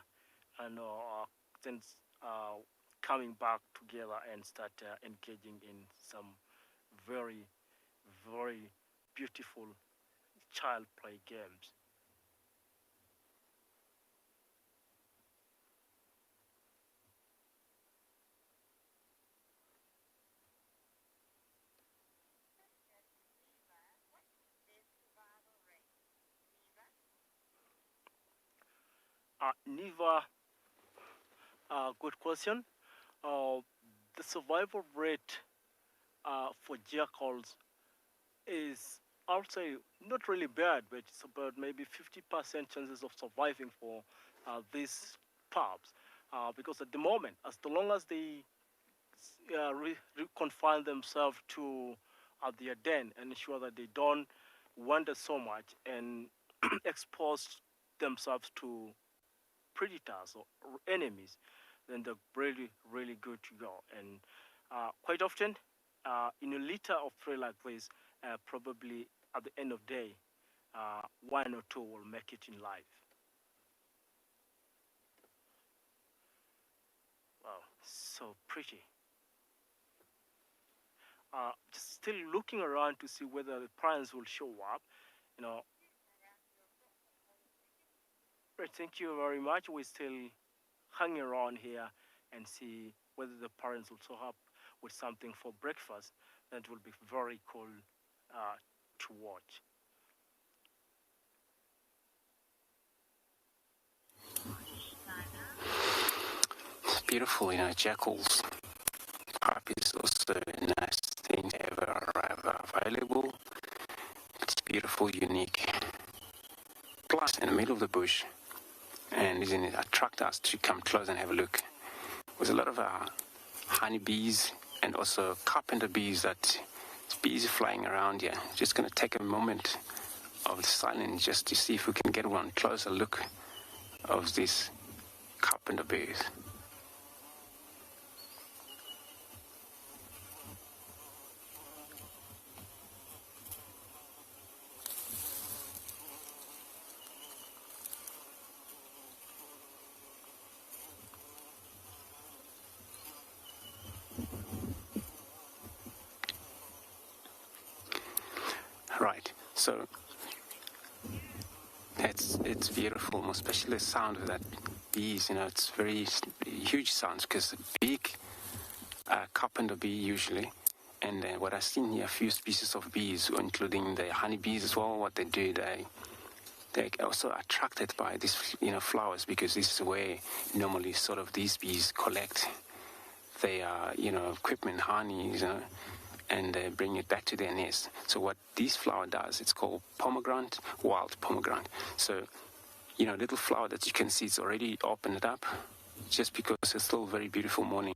and then coming back together and start engaging in some very, very beautiful child play games. Niva, good question. Uh, the survival rate for jackals is, I would say, not really bad, but it's about maybe 50% chances of surviving for these pups. Because at the moment, as long as they confine themselves to their den and ensure that they don't wander so much and expose themselves to predators or enemies, then they're really, really good to go. And quite often, in a litter of prey like this, probably at the end of the day, one or two will make it in life. Wow, so pretty. Just still looking around to see whether the parents will show up. You know. Right, thank you very much. We're still hanging around here and see whether the parents will show up with something for breakfast. That will be very cool to watch. It's beautiful, jackals. Puppies also a nice thing to have available. It's beautiful, unique. Plus, in the middle of the bush, and it attract us to come close and have a look. There's a lot of honeybees and also carpenter bees bees flying around here. Just going to take a moment of the silence just to see if we can get one closer look of these carpenter bees. Right, so it's beautiful, especially the sound of that bees. It's very huge sounds because big carpenter bee usually, and what I've seen here, a few species of bees, including the honeybees as well. What they do, they're also attracted by these flowers, because this is where normally sort of these bees collect their equipment, honey, and bring it back to their nest. So what this flower does, it's called pomegranate, wild pomegranate. So, little flower that you can see, it's already opened up, just because it's still a very beautiful morning.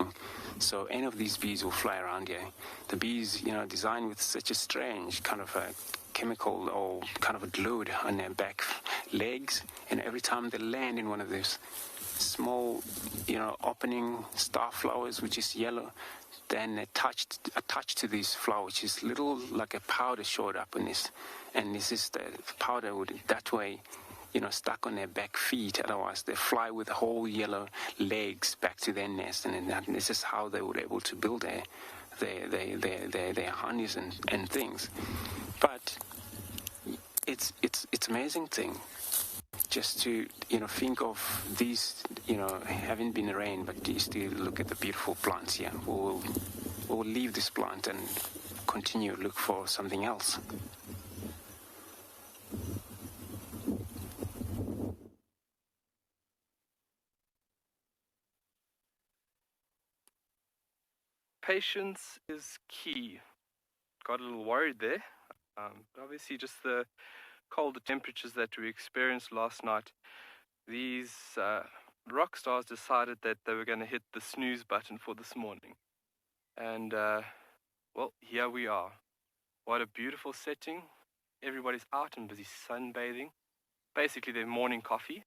So any of these bees will fly around here. The bees, designed with such a strange kind of a chemical or kind of a glued on their back legs, and every time they land in one of these small, opening star flowers, which is yellow, then attached to this flower, which is little like a powder showed up on this, and this is the powder would that way, stuck on their back feet. Otherwise, they fly with whole yellow legs back to their nest, and this is how they were able to build their honeys and things. But it's amazing thing. Just to think of these having been rain, but you still look at the beautiful plants here. We'll leave this plant and continue to look for something else. Patience is key. Got a little worried there. Obviously, just the colder temperatures that we experienced last night, these rock stars decided that they were going to hit the snooze button for this morning. And, well, here we are. What a beautiful setting. Everybody's out and busy sunbathing. Basically, their morning coffee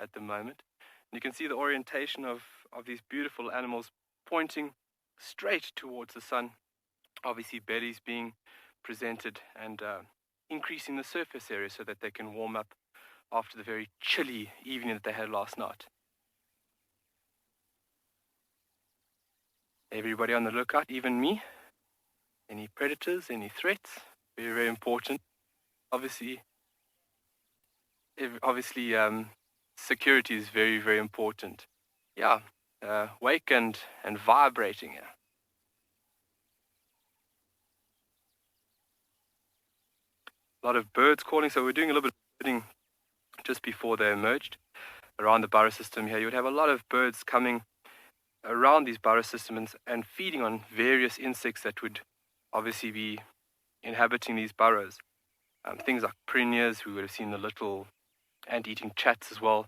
at the moment. And you can see the orientation of these beautiful animals pointing straight towards the sun. Obviously, bellies being presented and increasing the surface area so that they can warm up after the very chilly evening that they had last night. Everybody on the lookout, even me. Any predators, any threats? Very, very important. Obviously, security is very, very important. Yeah, wake and vibrating. Yeah. A lot of birds calling, so we're doing a little bit of birding just before they emerged around the burrow system here. You would have a lot of birds coming around these burrow systems and feeding on various insects that would obviously be inhabiting these burrows. Things like prunias, we would have seen the little ant-eating chats as well.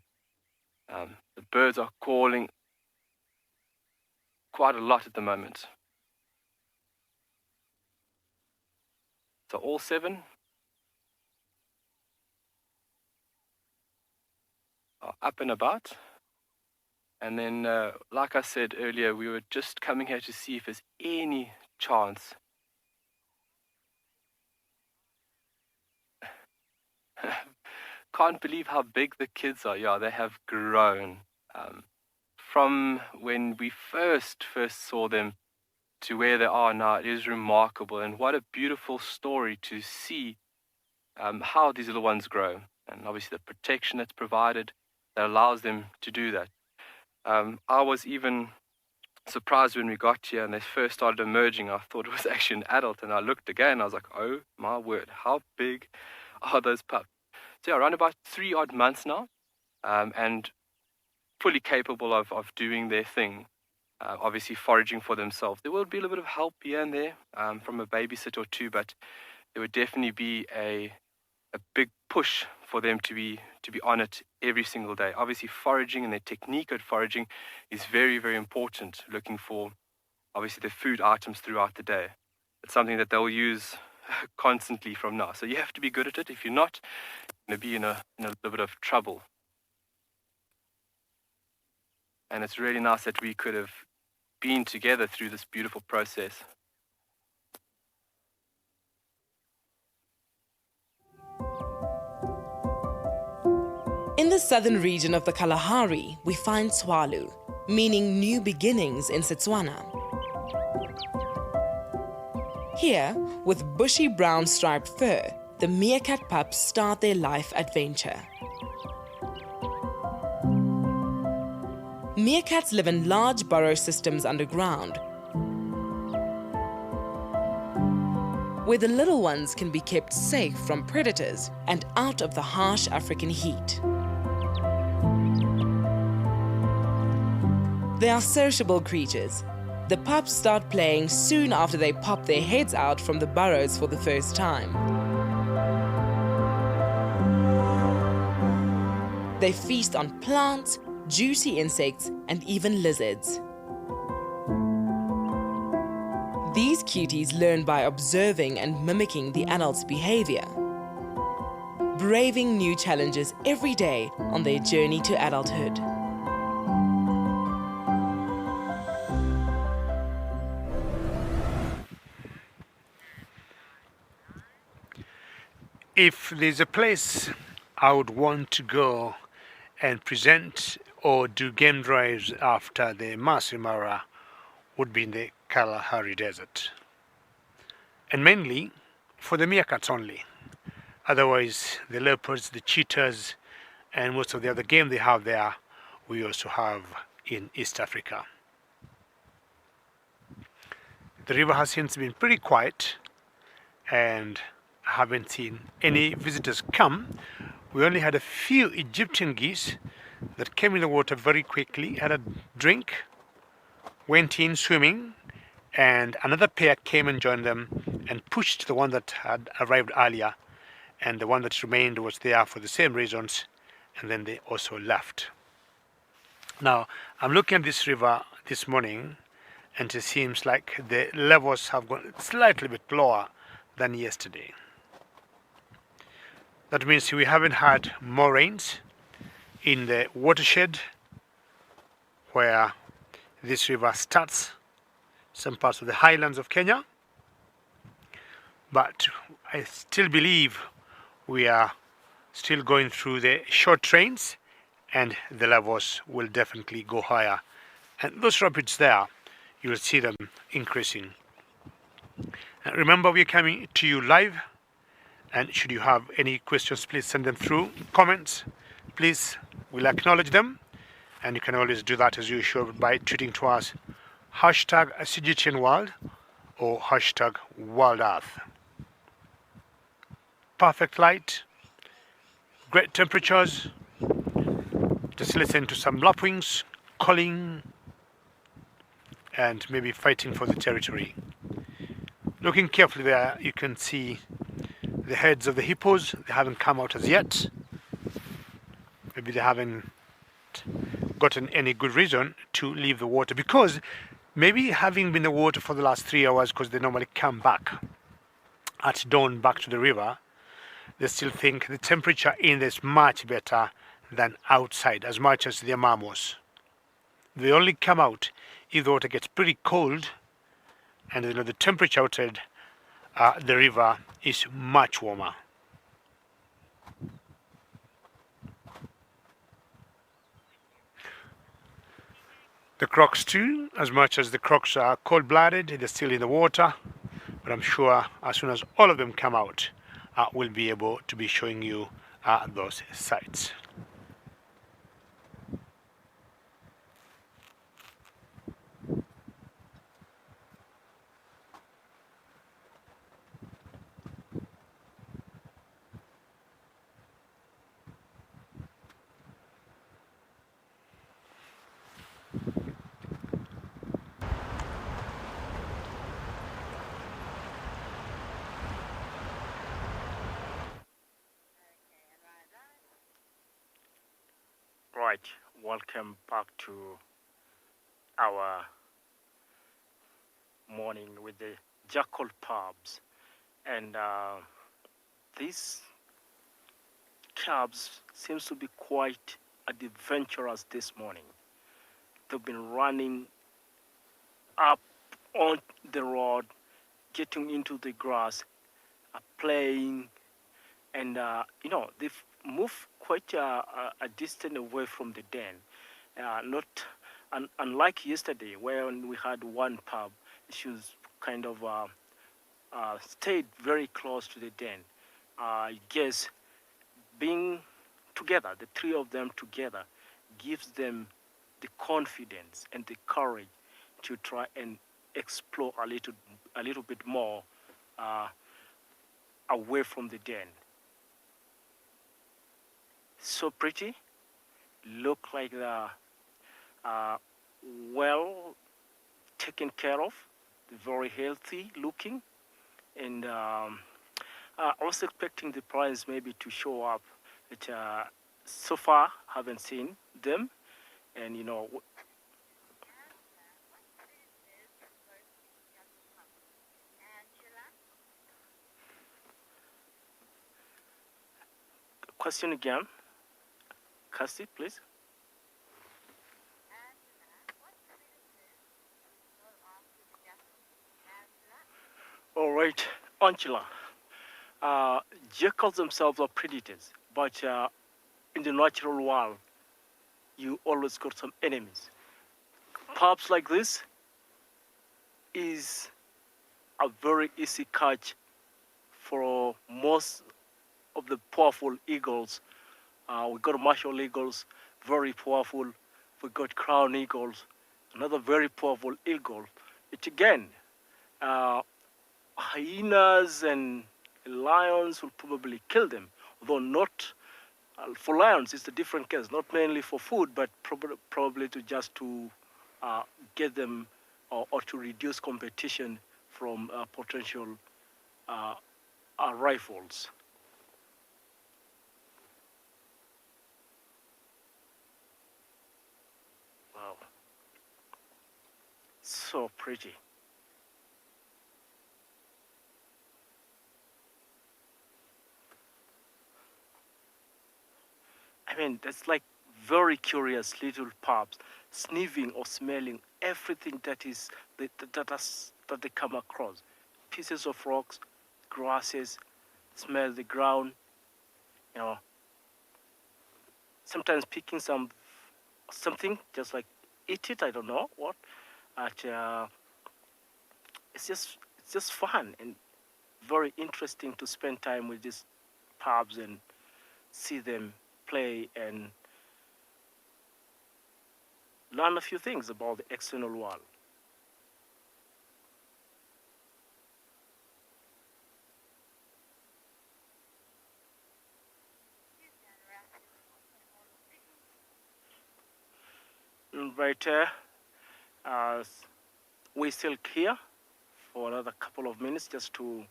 The birds are calling quite a lot at the moment. So all 7 are up and about. And then, like I said earlier, we were just coming here to see if there's any chance. Can't believe how big the kids are. Yeah, they have grown. From when we first saw them to where they are now, it is remarkable. And what a beautiful story to see how these little ones grow. And obviously the protection that's provided that allows them to do that. I was even surprised when we got here and they first started emerging. I thought it was actually an adult, and I looked again. I was like, oh my word, how big are those pups? So yeah, around about 3 odd months now, and fully capable of doing their thing. Obviously foraging for themselves. There will be a little bit of help here and there from a babysitter or two, but there would definitely be a big push for them to be on it every single day. Obviously foraging and their technique at foraging is very, very important, looking for obviously the food items throughout the day. It's something that they'll use constantly from now. So you have to be good at it. If you're not, you're going to be in a little bit of trouble. And it's really nice that we could have been together through this beautiful process. In the southern region of the Kalahari, we find Swalu, meaning new beginnings in Setswana. Here, with bushy brown striped fur, the meerkat pups start their life adventure. Meerkats live in large burrow systems underground, where the little ones can be kept safe from predators and out of the harsh African heat. They are sociable creatures. The pups start playing soon after they pop their heads out from the burrows for the first time. They feast on plants, juicy insects, and even lizards. These cuties learn by observing and mimicking the adult's behavior, braving new challenges every day on their journey to adulthood. If there's a place I would want to go and present or do game drives after the Masai Mara, would be in the Kalahari Desert. And mainly for the meerkats only. Otherwise, the leopards, the cheetahs, and most of the other game they have there, we also have in East Africa. The river has since been pretty quiet, and I haven't seen any visitors come. We only had a few Egyptian geese that came in the water very quickly, had a drink, went in swimming, and another pair came and joined them and pushed the one that had arrived earlier, and the one that remained was there for the same reasons, and then they also left. Now, I'm looking at this river this morning, and it seems like the levels have gone slightly bit lower than yesterday. That means we haven't had more rains in the watershed where this river starts, some parts of the highlands of Kenya. but I still believe we are still going through the short trains, and the levels will definitely go higher. And those rapids there, you will see them increasing. And remember, we're coming to you live, and should you have any questions, please send them through comments. Please, we'll acknowledge them, and you can always do that as usual by tweeting to us hashtag CGTN World or hashtag World Earth. Perfect light, great temperatures. Just listen to some lapwings calling and maybe fighting for the territory. Looking carefully there, you can see the heads of the hippos. They haven't come out as yet. Maybe they haven't gotten any good reason to leave the water, because maybe having been in the water for the last 3 hours, because they normally come back at dawn back to the river, they still think the temperature in there is much better than outside, as much as the mamos. They only come out if the water gets pretty cold, and the temperature outside the river is much warmer. The crocs too, as much as the crocs are cold-blooded, they're still in the water, but I'm sure as soon as all of them come out, we'll be able to be showing you those sites. Right, welcome back to our morning with the jackal pubs. And these cabs seems to be quite adventurous this morning. They've been running up on the road, getting into the grass, playing, and they've moved quite a distance away from the den. Not unlike yesterday, when we had one pub, she was kind of stayed very close to the den. I guess being together, the three of them together, gives them the confidence and the courage to try and explore a little bit more away from the den. So pretty, look like they're well taken care of, very healthy looking, and I was expecting the prize maybe to show up, but so far haven't seen them, and question again, Cassie, please. All right, Angela. Jackals themselves are predators, but in the natural world, you always got some enemies. Pups like this is a very easy catch for most of the powerful eagles. We got martial eagles, very powerful. We got crown eagles, another very powerful eagle. It again, hyenas and lions will probably kill them, although not for lions. It's a different case, not mainly for food, but probably to just to get them or to reduce competition from potential rifles. Wow, so pretty. I mean, that's like very curious little pups, sniffing or smelling everything that they come across. Pieces of rocks, grasses, smell the ground, you know. Sometimes picking something, just like eat it, I don't know what. But it's just fun and very interesting to spend time with these pups and see them play and learn a few things about the external world. Right there, we're still here for another couple of minutes just to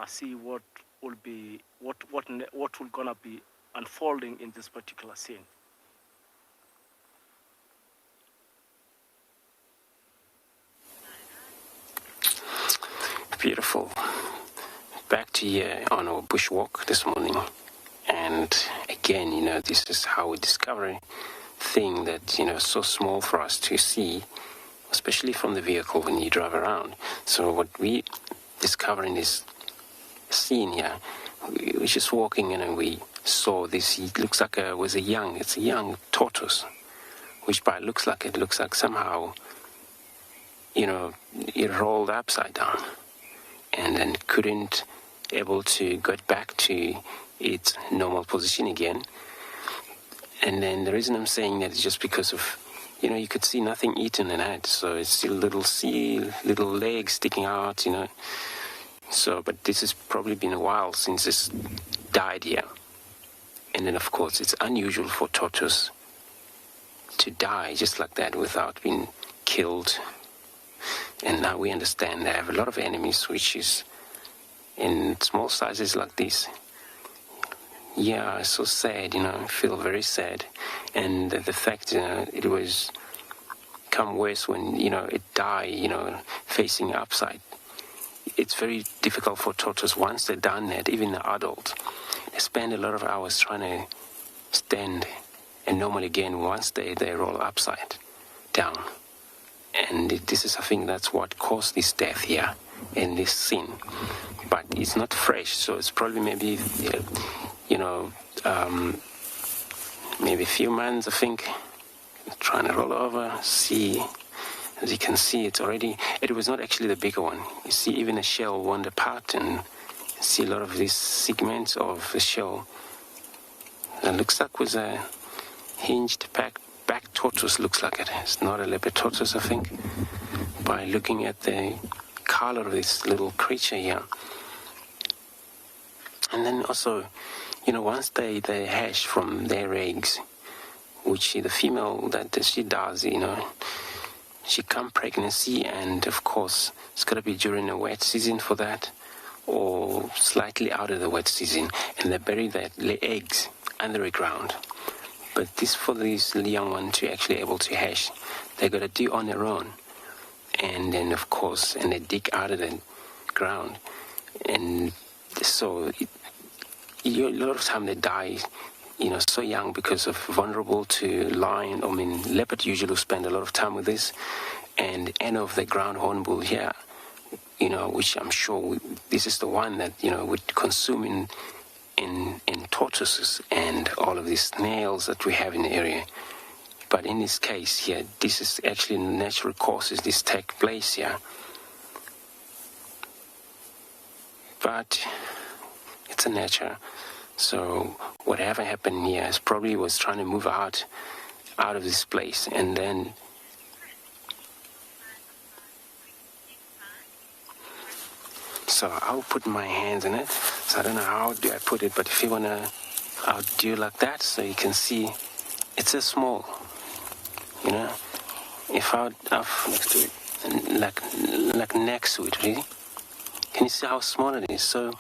see what will gonna be unfolding in this particular scene. Beautiful. Back to here on our bushwalk this morning, and again, this is how we discover a thing that so small for us to see, especially from the vehicle when you drive around. So what we discover in this scene here, we were just walking and we saw this. It looks like it's a young tortoise, which by it looks like somehow it rolled upside down and then couldn't able to get back to its normal position again. And then the reason I'm saying that is just because of you could see nothing eaten in it, so it's still little legs sticking out, So, but this has probably been a while since it's died here. And then, of course, it's unusual for tortoise to die just like that without being killed. And now we understand they have a lot of enemies, which is in small sizes like this. Yeah, it's so sad, I feel very sad. And the fact, it was come worse when, it died, facing upside. It's very difficult for tortoise once they're done that, even the adult. They spend a lot of hours trying to stand and normal again once they roll upside down. And this is, I think, that's what caused this death here in this scene. But it's not fresh, so it's probably maybe, maybe a few months, I think. Trying to roll over, see. As you can see, it was not actually the bigger one. You see even a shell wound apart and see a lot of these segments of the shell. It looks like it was a hinged back tortoise, looks like it. It's not a leopard tortoise, I think, by looking at the color of this little creature here. And then also, once they hatch from their eggs, which the female that she does, she come pregnancy, and of course it's got to be during the wet season for that, or slightly out of the wet season, and they bury their eggs under the ground. But this, for this young one to actually able to hatch, they got to do on their own. And then of course, and they dig out of the ground, and so a lot of time they die, so young because of vulnerable to lion. Leopard usually spend a lot of time with this, and end of the ground hornbill here, which I'm sure this is the one that would consume in tortoises and all of these snails that we have in the area. But in this case here, this is actually natural causes this take place here. But it's a nature. So whatever happened here is probably was trying to move out of this place, and then so I'll put my hands in it. So I don't know how do I put it, but if you wanna, I'll do like that so you can see it's a small, if I'll next to it, like next to it, really. Can you see how small it is? So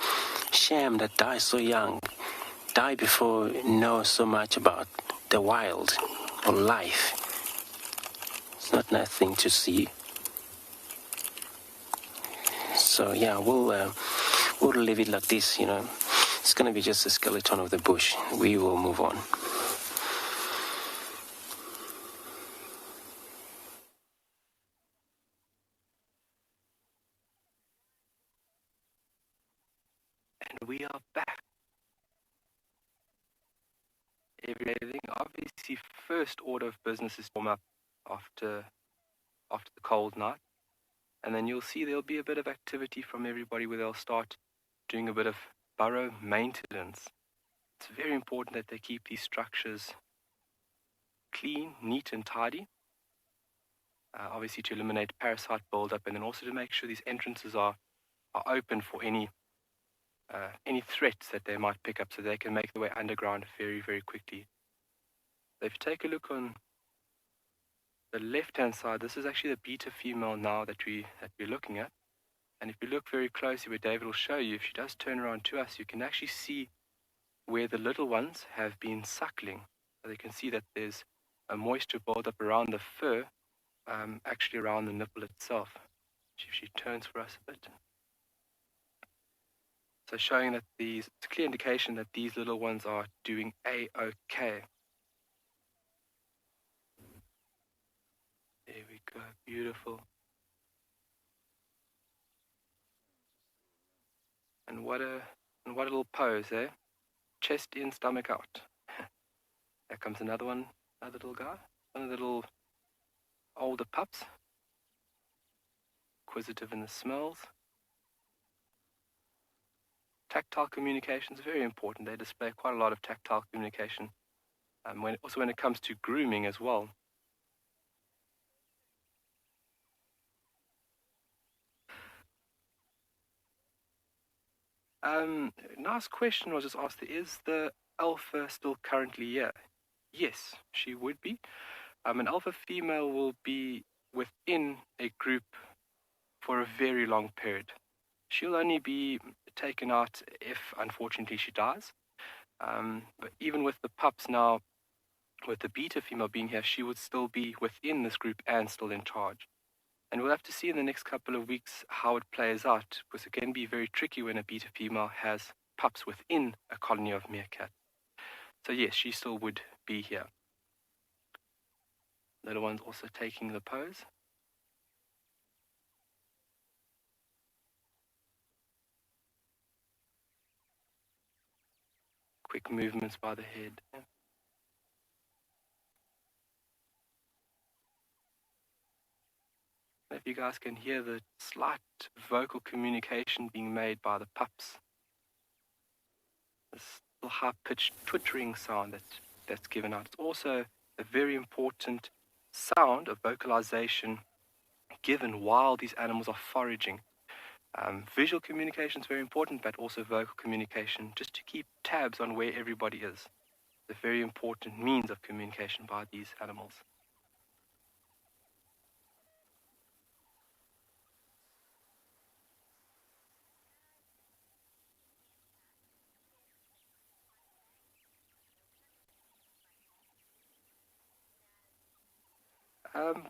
shame that dies so young, die before know so much about the wild or life. It's not nothing to see. So yeah, we'll leave it like this. It's gonna be just a skeleton of the bush. We will move on. We are back. Everything, obviously, first order of business is to warm up after the cold night. And then you'll see there'll be a bit of activity from everybody where they'll start doing a bit of burrow maintenance. It's very important that they keep these structures clean, neat and tidy. Obviously to eliminate parasite buildup, and then also to make sure these entrances are open for any threats that they might pick up, so they can make their way underground very, very quickly. So if you take a look on the left-hand side, this is actually the beta female now that we're looking at. And if you look very closely, where David will show you, if she does turn around to us, you can actually see where the little ones have been suckling. So you can see that there's a moisture buildup around the fur, actually around the nipple itself. If she turns for us a bit. So showing that it's a clear indication that these little ones are doing A-OK. There we go, beautiful. And what a little pose, eh? Chest in, stomach out. There comes another one, another little guy. One of the little older pups. Inquisitive in the smells. Tactile communication is very important. They display quite a lot of tactile communication. Also when it comes to grooming as well. Nice question was just asked. Is the alpha still currently here? Yes, she would be. An alpha female will be within a group for a very long period. She'll only be taken out if, unfortunately, she dies. But even with the pups now, with the beta female being here, she would still be within this group and still in charge. And we'll have to see in the next couple of weeks how it plays out, because it can be very tricky when a beta female has pups within a colony of meerkat. So yes, she still would be here. Little one's also taking the pose. Quick movements by the head. If you guys can hear the slight vocal communication being made by the pups. This little high-pitched twittering sound that's given out. It's also a very important sound of vocalization given while these animals are foraging. Visual communication is very important, but also vocal communication, just to keep tabs on where everybody is. It's a very important means of communication by these animals.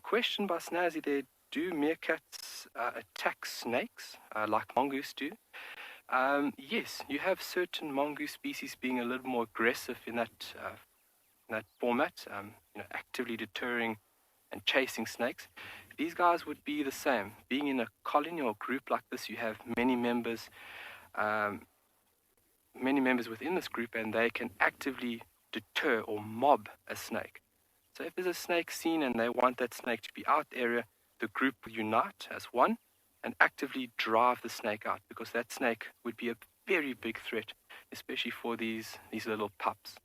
Question by Snazzy there. Do meerkats attack snakes like mongoose do? Yes, you have certain mongoose species being a little more aggressive in that format, actively deterring and chasing snakes. These guys would be the same. Being in a colony or group like this, you have many members within this group, and they can actively deter or mob a snake. So if there's a snake seen and they want that snake to be out the area, the group will unite as one and actively drive the snake out, because that snake would be a very big threat, especially for these little pups.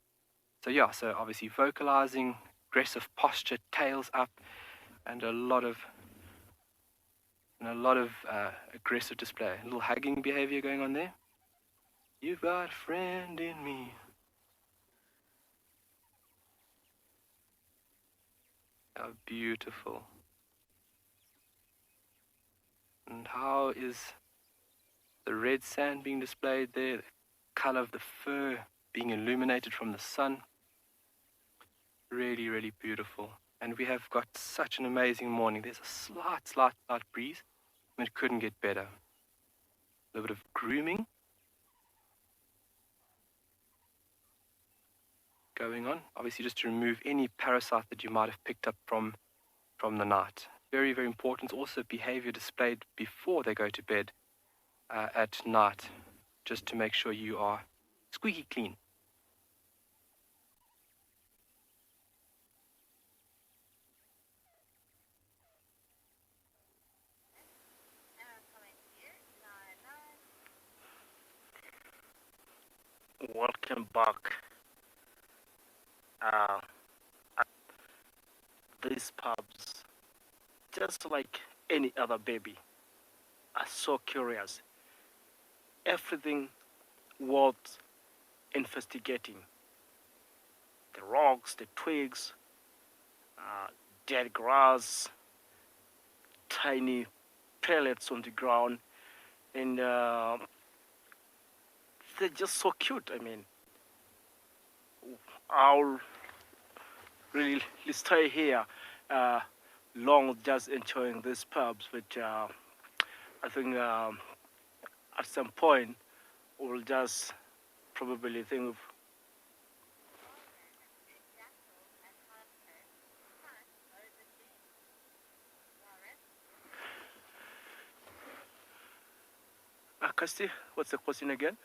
So yeah, so obviously vocalizing, aggressive posture, tails up, and a lot of aggressive display. A little hugging behavior going on there. You've got a friend in me. How beautiful. And how is the red sand being displayed there, the color of the fur being illuminated from the sun. Really, really beautiful. And we have got such an amazing morning. There's a slight breeze, and it couldn't get better. A little bit of grooming going on, obviously just to remove any parasite that you might have picked up from the night. Very, very important. Also behavior displayed before they go to bed at night. just to make sure you are squeaky clean. Welcome back. Uh, these pups, just like any other baby, are so curious. Everything worth investigating. The rocks, the twigs, dead grass, tiny pellets on the ground, and they're just so cute. I mean, I'll really stay here long just enjoying these pubs, but I think at some point we'll just probably think of Kirsty, what's the question again?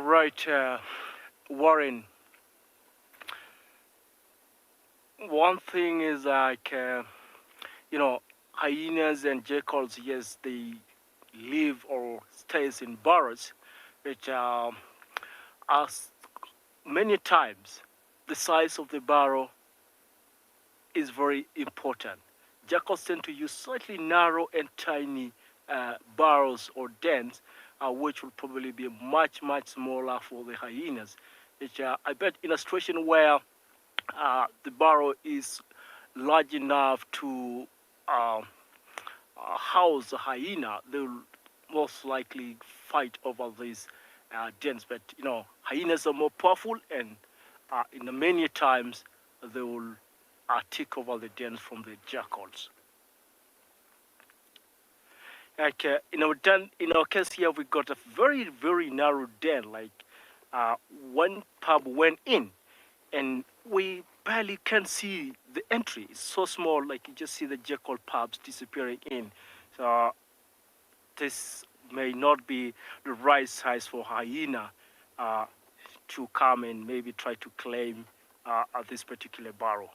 Right, Warren. One thing is like, you know, hyenas and jackals, yes, they live or stays in burrows, which as many times the size of the burrow is very important. Jackals tend to use slightly narrow and tiny burrows or dens, which will probably be much smaller for the hyenas. Which I bet in a situation where the burrow is large enough to house a hyena, they will most likely fight over these dens. But you know, hyenas are more powerful, and in the many times they will take over the dens from the jackals. Like in our case here, we got a very narrow den. Like one pub went in, and we barely can see the entry. It's so small, like you just see the jackal pubs disappearing in. So this may not be the right size for hyena to come and maybe try to claim this particular burrow.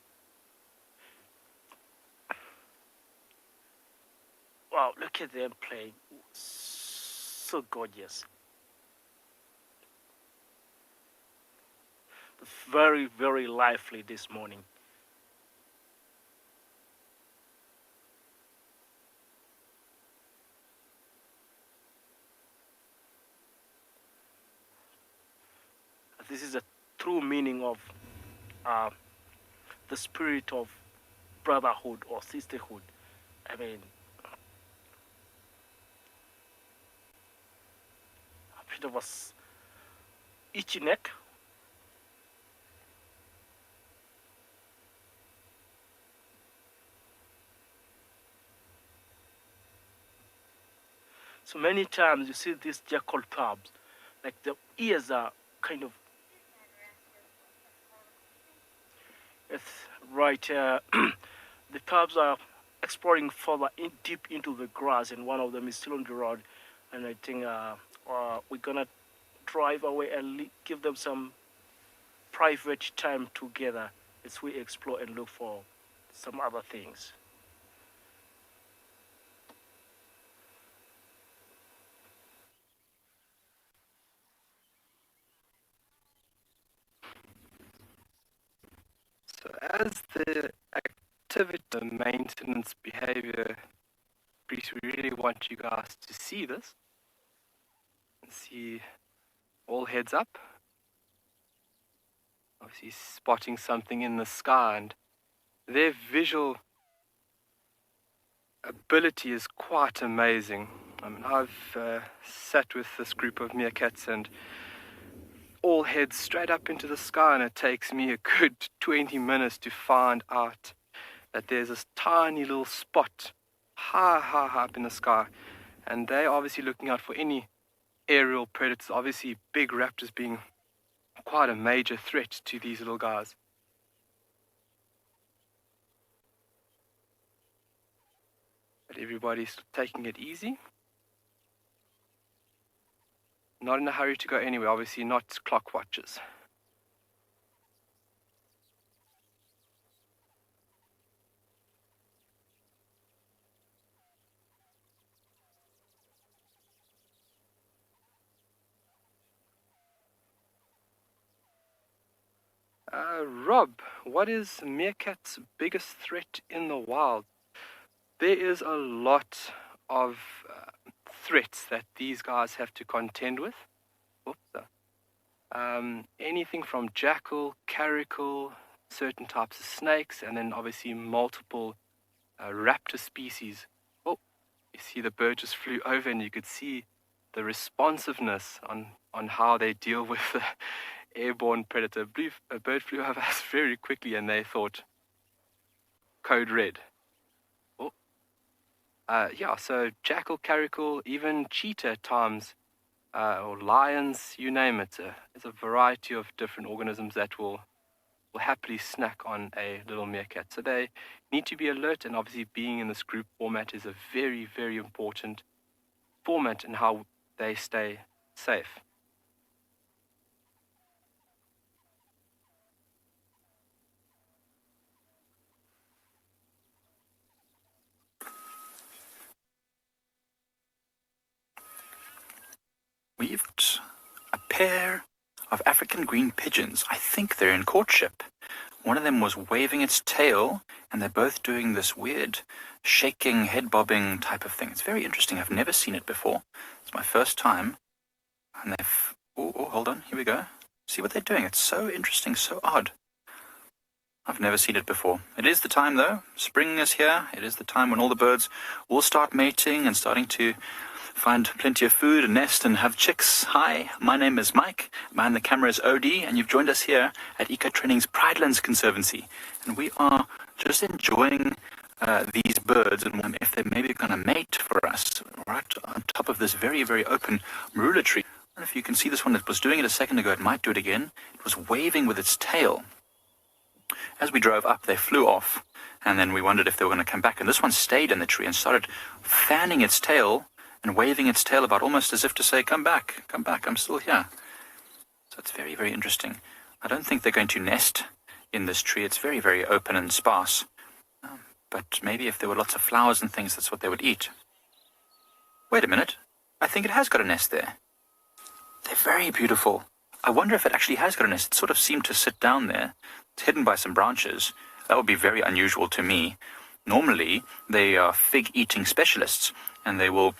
Wow, look at them playing. So gorgeous. Very lively this morning. This is a true meaning of the spirit of brotherhood or sisterhood. I mean, a bit of a itchy neck. So many times you see these jackal pubs, like the ears are kind of. It's right. The pubs are exploring further deep into the grass, and one of them is still on the road. And I think we're gonna drive away and give them some private time together as we explore and look for some other things. So as the activity, the maintenance behavior, we really want you guys to see this. See all heads up. Obviously spotting something in the sky, and their visual ability is quite amazing. I mean, I've sat with this group of meerkats and all heads straight up into the sky, and it takes me a good 20 minutes to find out that there's this tiny little spot high up in the sky, and they're obviously looking out for any aerial predators. Obviously big raptors being quite a major threat to these little guys. But everybody's taking it easy. Not in a hurry to go anywhere, obviously not clock watchers. Rob, what is meerkat's biggest threat in the wild? There is a lot of threats that these guys have to contend with. Anything from jackal, caracal, certain types of snakes, and then obviously multiple raptor species. Oh, you see the bird just flew over, and you could see the responsiveness on how they deal with the airborne predator. A bird flew over us very quickly, and they thought, code red. Oh, yeah, so jackal, caracal, even cheetah at times, or lions, you name it. There's a variety of different organisms that will happily snack on a little meerkat. So they need to be alert, and obviously being in this group format is a very, very important format in how they stay safe. We've a pair of African green pigeons. I think they're in courtship. One of them was waving its tail, and they're both doing this weird shaking, head bobbing type of thing. It's very interesting. I've never seen it before. It's my first time. And they've... Oh, hold on. Here we go. See what they're doing. It's so interesting, so odd. I've never seen it before. It is the time, though. Spring is here. It is the time when all the birds will start mating and starting to find plenty of food and nest and have chicks. Hi, my name is Mike. Behind the camera is OD, and you've joined us here at Eco Training's Pridelands Conservancy. And we are just enjoying these birds, and wonder if they're maybe going to mate for us right on top of this very, very open marula tree. I don't know if you can see this one. It was doing it a second ago. It might do it again. It was waving with its tail. As we drove up, they flew off, and then we wondered if they were going to come back. And this one stayed in the tree and started fanning its tail and waving its tail about, almost as if to say, come back, I'm still here. So it's very, very interesting. I don't think they're going to nest in this tree. It's very, very open and sparse. But maybe if there were lots of flowers and things, that's what they would eat. Wait a minute. I think it has got a nest there. They're very beautiful. I wonder if it actually has got a nest. It sort of seemed to sit down there. It's hidden by some branches. That would be very unusual to me. Normally, they are fig-eating specialists, and they will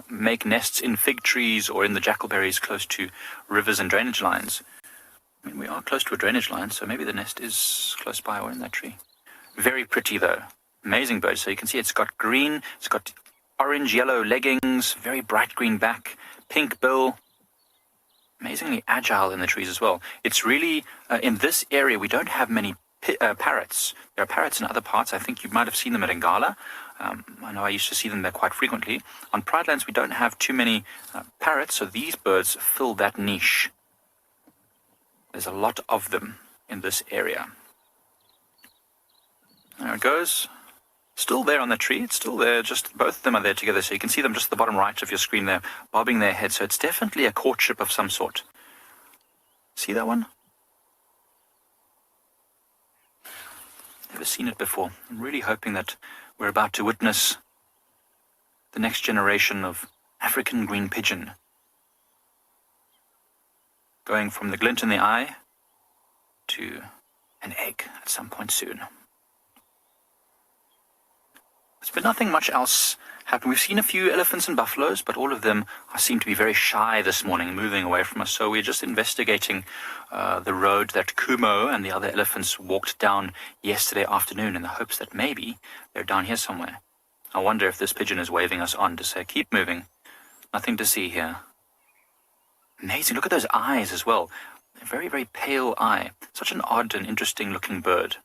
make nests in fig trees or in the jackalberries close to rivers and drainage lines. I mean, we are close to a drainage line, so maybe the nest is close by or in that tree. Very pretty, though. Amazing bird. So you can see it's got green, it's got orange-yellow leggings, very bright green back, pink bill. Amazingly agile in the trees as well. It's really, in this area, we don't have many parrots. There are parrots in other parts. I think you might have seen them at Ngala. I know I used to see them there quite frequently. On Pridelands, we don't have too many parrots, so these birds fill that niche. There's a lot of them in this area. There it goes. Still there on the tree. It's still there. Just both of them are there together, so you can see them just at the bottom right of your screen there, bobbing their heads. So it's definitely a courtship of some sort. See that one? Never seen it before. I'm really hoping that we're about to witness the next generation of African green pigeon going from the glint in the eye to an egg at some point soon. There's been nothing much else happen. We've seen a few elephants and buffaloes, but all of them seem to be very shy this morning, moving away from us. So we're just investigating the road that Kumo and the other elephants walked down yesterday afternoon in the hopes that maybe they're down here somewhere. I wonder if this pigeon is waving us on to say, keep moving. Nothing to see here. Amazing. Look at those eyes as well. A very, very pale eye. Such an odd and interesting looking bird.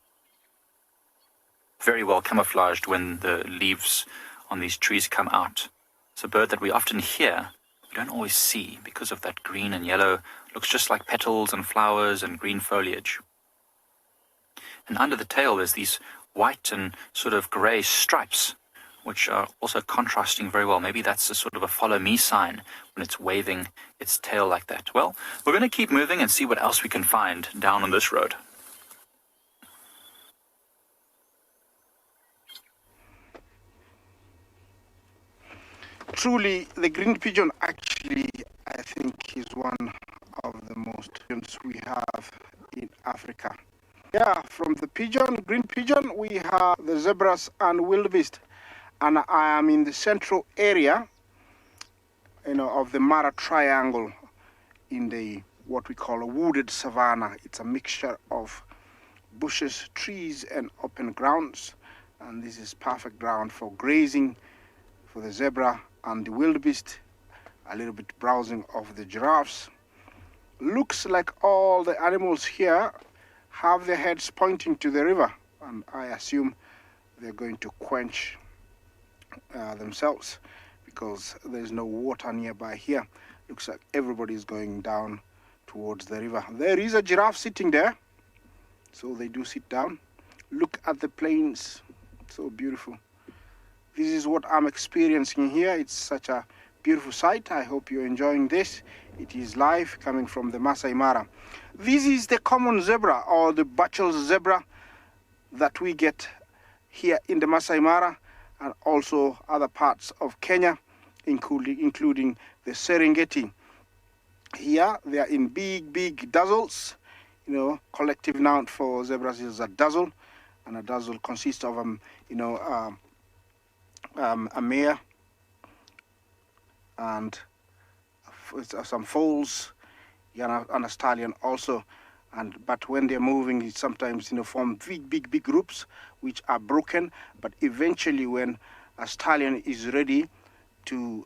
Very well camouflaged when the leaves on these trees come out. It's a bird that we often hear you don't always see because of that green and yellow. Looks just like petals and flowers and green foliage. And under the tail there's these white and sort of grey stripes, which are also contrasting very well. Maybe that's a sort of a follow me sign when it's waving its tail like that. Well, we're going to keep moving and see what else we can find down on this road. Truly, the green pigeon actually, I think, is one of the most pigeons we have in Africa. Yeah, from the green pigeon, we have the zebras and wildebeest. And I am in the central area, of the Mara Triangle in the what we call a wooded savanna. It's a mixture of bushes, trees, and open grounds. And this is perfect ground for grazing for the zebra and the wildebeest, a little bit browsing of the giraffes. Looks like all the animals here have their heads pointing to the river, and I assume they're going to quench themselves because there's no water nearby here. Looks like everybody's going down towards the river. There is a giraffe sitting there, so they do sit down. Look at the plains, so beautiful. This is what I'm experiencing here. It's such a beautiful sight. I hope you're enjoying this. It is live coming from the Masai Mara. This is the common zebra, or the Burchell's zebra, that we get here in the Masai Mara and also other parts of Kenya, including the Serengeti. Here they are in big dazzles. Collective noun for zebras is a dazzle, and a dazzle consists of a mare and some foals, and a stallion also. But when they're moving, it sometimes form big groups which are broken. But eventually, when a stallion is ready to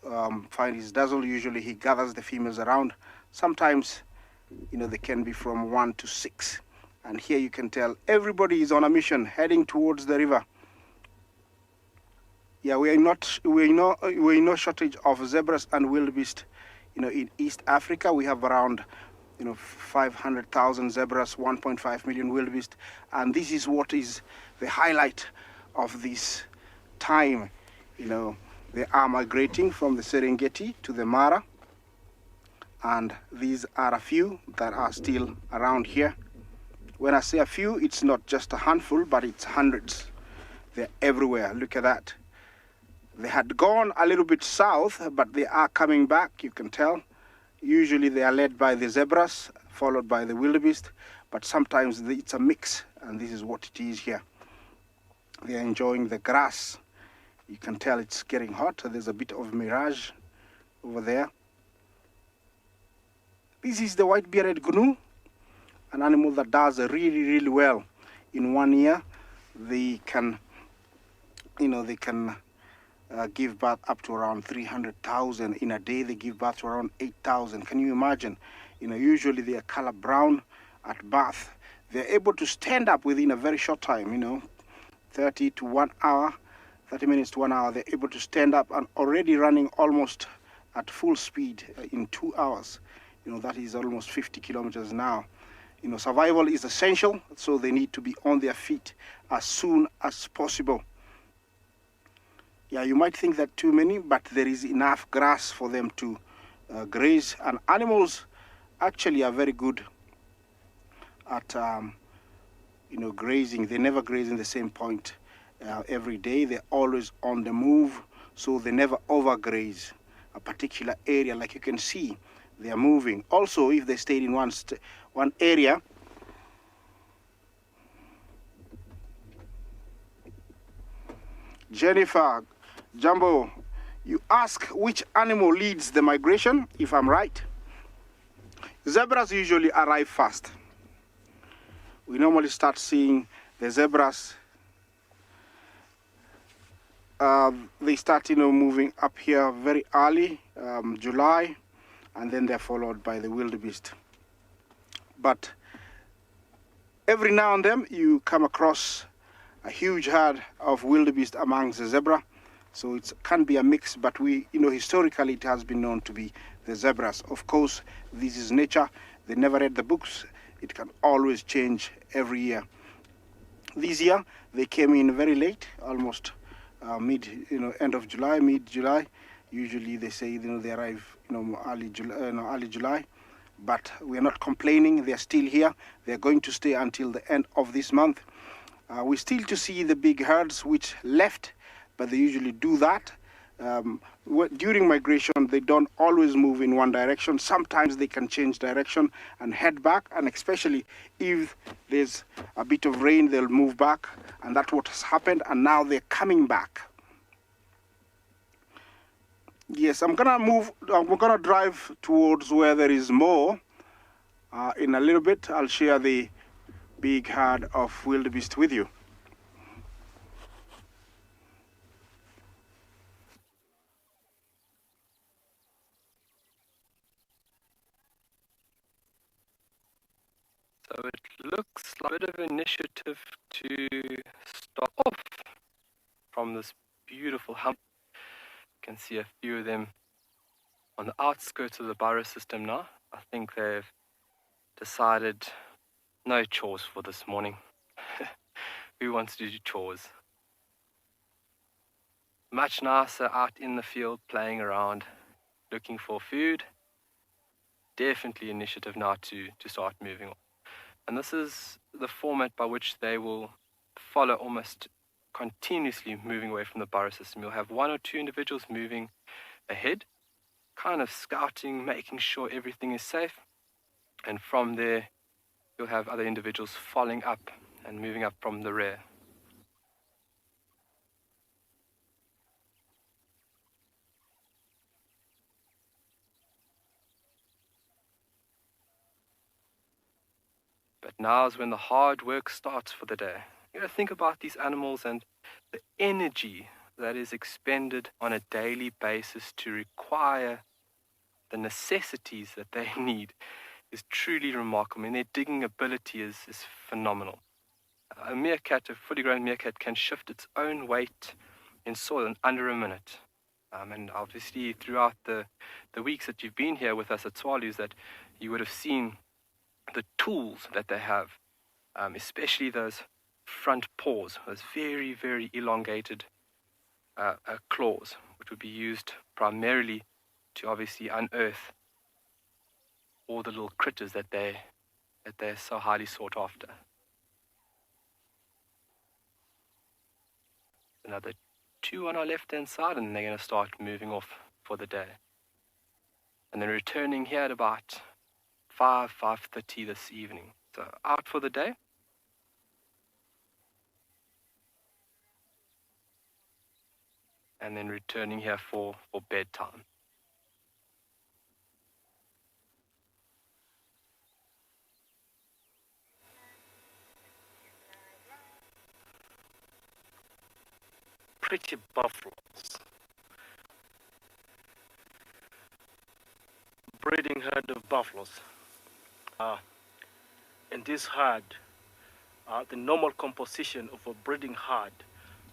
find his dazzle, usually he gathers the females around. Sometimes they can be from 1 to 6. And here you can tell everybody is on a mission heading towards the river. Yeah, we're no shortage of zebras and wildebeest. In East Africa, we have around 500,000 zebras, 1.5 million wildebeest, and this is what is the highlight of this time. They are migrating from the Serengeti to the Mara, and these are a few that are still around here. When I say a few, it's not just a handful, but it's hundreds. They're everywhere. Look at that. They had gone a little bit south, but they are coming back, you can tell. Usually they are led by the zebras, followed by the wildebeest, but sometimes it's a mix, and this is what it is here. They are enjoying the grass. You can tell it's getting hot. There's a bit of mirage over there. This is the white-bearded gnu, an animal that does really well. In 1 year, they can give birth up to around 300,000. In a day, they give birth to around 8,000. Can you imagine? Usually they are color brown at birth. They're able to stand up within a very short time, 30 to 1 hour, 30 minutes to 1 hour. They're able to stand up and already running almost at full speed in 2 hours. That is almost 50 kilometers now. Survival is essential, so they need to be on their feet as soon as possible. Yeah, you might think that too many, but there is enough grass for them to graze. And animals actually are very good at, grazing. They never graze in the same point every day. They're always on the move, so they never overgraze a particular area. Like you can see, they are moving. Also, if they stayed in one area, Jennifer, Jumbo, you ask which animal leads the migration, if I'm right. Zebras usually arrive first. We normally start seeing the zebras. They start, moving up here very early, July, and then they're followed by the wildebeest. But every now and then you come across a huge herd of wildebeest amongst the zebra, So it can be a mix, but historically it has been known to be the zebras. Of course, this is nature. They never read the books. It can always change every year. This year, they came in very late, almost end of July, mid-July. Usually they say, they arrive, early July. But we are not complaining. They are still here. They are going to stay until the end of this month. We still to see the big herds which left, but they usually do that. During migration, they don't always move in one direction. Sometimes they can change direction and head back, and especially if there's a bit of rain, they'll move back, and that's what has happened, and now they're coming back. Yes, we're gonna drive towards where there is more. In a little bit, I'll share the big herd of wildebeest with you. So it looks like a bit of initiative to start off from this beautiful hump. You can see a few of them on the outskirts of the burrow system now. I think they've decided no chores for this morning. Who wants to do chores? Much nicer out in the field playing around, looking for food. Definitely initiative now to start moving on. And this is the format by which they will follow, almost continuously moving away from the burrow system. You'll have one or two individuals moving ahead, kind of scouting, making sure everything is safe. And from there, you'll have other individuals following up and moving up from the rear. But now is when the hard work starts for the day. You got to think about these animals and the energy that is expended on a daily basis to require the necessities that they need is truly remarkable. I mean, their digging ability is phenomenal. A meerkat, a fully grown meerkat, can shift its own weight in soil in under a minute. And obviously throughout the weeks that you've been here with us at Tswalu's, that you would have seen the tools that they have, especially those front paws, those very, very elongated claws, which would be used primarily to obviously unearth all the little critters that they're so highly sought after. Another two on our left-hand side, and they're going to start moving off for the day. And then returning here at about 5:30 this evening. So out for the day. And then returning here for bedtime. Pretty buffaloes. Breeding herd of buffaloes. In this herd, the normal composition of a breeding herd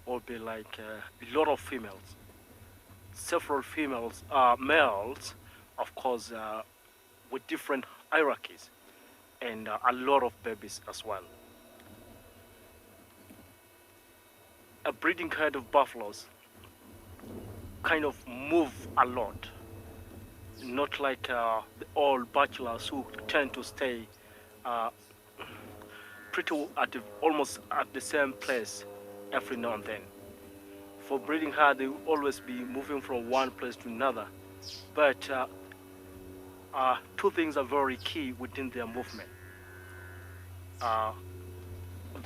will be like a lot of females. Several females are males, of course, with different hierarchies, and a lot of babies as well. A breeding herd of buffaloes kind of move a lot, not like the old bachelors who tend to stay almost at the same place every now and then. For breeding herd, they will always be moving from one place to another. But two things are very key within their movement.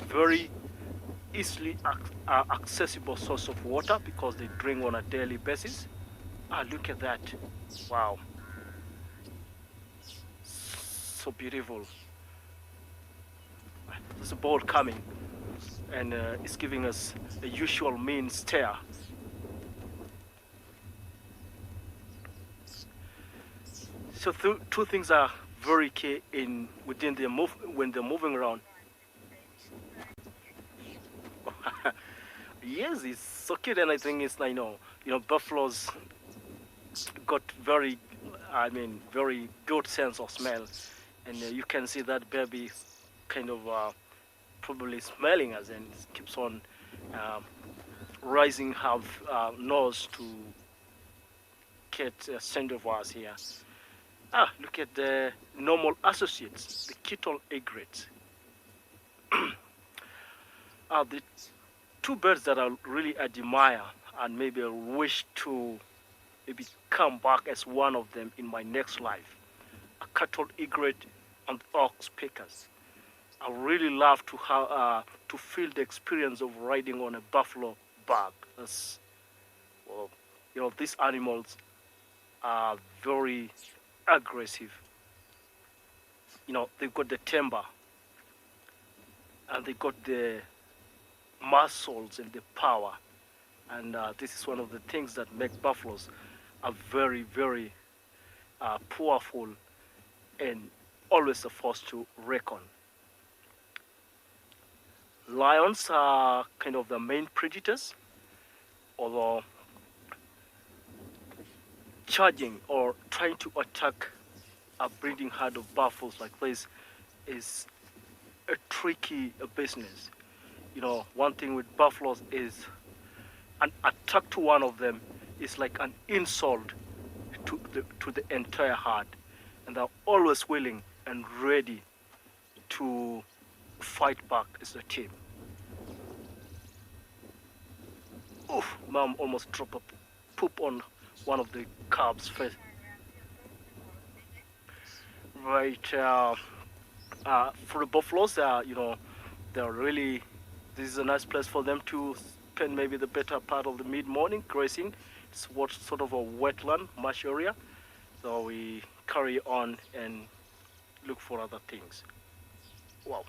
Very easily accessible source of water because they drink on a daily basis. Look at that. Wow. So beautiful. There's a boat coming, and it's giving us a usual mean stare. So two things are very key within their when they're moving around. Yes, it's so cute, and I think it's like, buffaloes got very, very good sense of smell, and you can see that baby kind of probably smelling us, and keeps on raising her nose to get a scent of us here. Look at the normal associates, the kettle egrets. The two birds that I really admire and maybe wish to maybe come back as one of them in my next life, a cattle egret and ox pickers. I really love to have to feel the experience of riding on a buffalo bug. As well, these animals are very aggressive. They've got the timber, and they got the muscles and the power, and this is one of the things that make buffaloes a very, very powerful and always a force to reckon. Lions are kind of the main predators, although charging or trying to attack a breeding herd of buffaloes like this is a tricky business. One thing with buffaloes is an attack to one of them is like an insult to the entire herd, and they're always willing and ready to fight back as a team. Oof, Mom almost dropped a poop on one of the calves' face. Right, for the buffaloes, they're really, this is a nice place for them to spend maybe the better part of the mid-morning grazing. It's what sort of a wetland, marsh area. So we carry on and look for other things. Wow.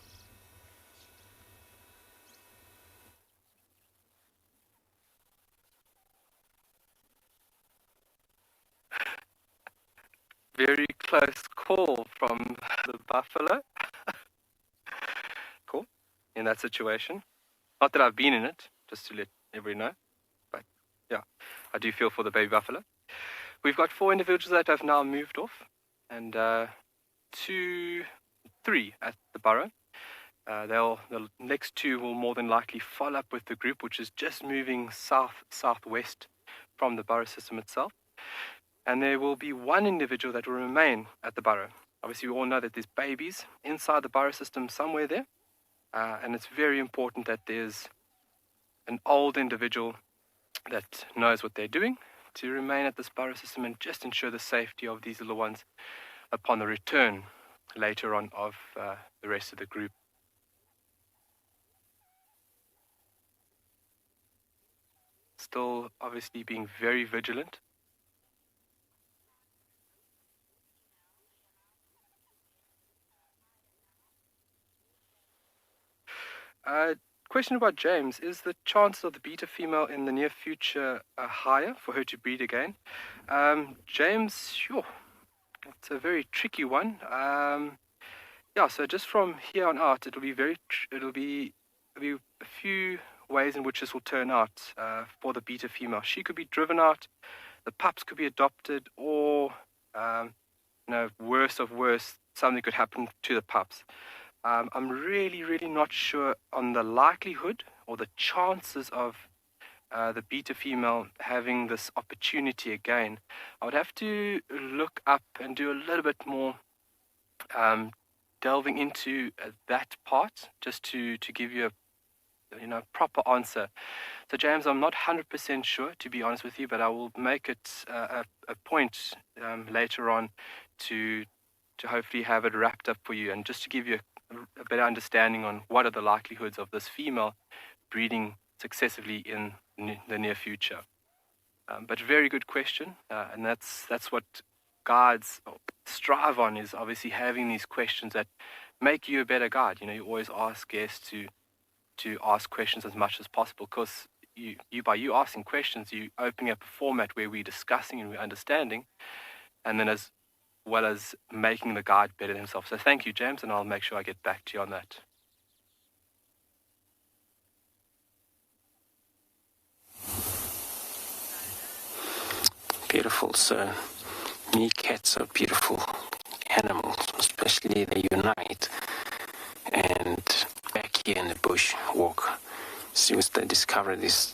Very close call from the buffalo. Cool. In that situation. Not that I've been in it, just to let everybody know. But yeah, I do feel for the baby buffalo. We've got 4 individuals that have now moved off, and 3 at the burrow. The next 2 will more than likely follow up with the group, which is just moving southwest from the burrow system itself. And there will be 1 individual that will remain at the burrow. Obviously, we all know that there's babies inside the burrow system somewhere there, and it's very important that there's an old individual that knows what they're doing to remain at this burrow system and just ensure the safety of these little ones upon the return later on of the rest of the group. Still obviously being very vigilant. Question about James. Is the chances of the beta female in the near future higher for her to breed again? James, sure. It's a very tricky one. Yeah, so just from here on out, it'll be a few ways in which this will turn out for the beta female. She could be driven out, the pups could be adopted, or worst of worst, something could happen to the pups. I'm really, really not sure on the likelihood or the chances of the beta female having this opportunity again. I would have to look up and do a little bit more delving into that part just to give you a proper answer. So James, I'm not 100% sure, to be honest with you, but I will make it a point later on to hopefully have it wrapped up for you, and just to give you a better understanding on what are the likelihoods of this female breeding successively in the near future. But very good question, and that's what guides strive on, is obviously having these questions that make you a better guide. You always ask guests to ask questions as much as possible, because by you asking questions, you opening up a format where we're discussing and we're understanding, and then as well as making the guide better himself. So thank you, James, and I'll make sure I get back to you on that. beautiful. So meerkats are beautiful animals, especially they unite. And back here in the bush walk, since they discovered this,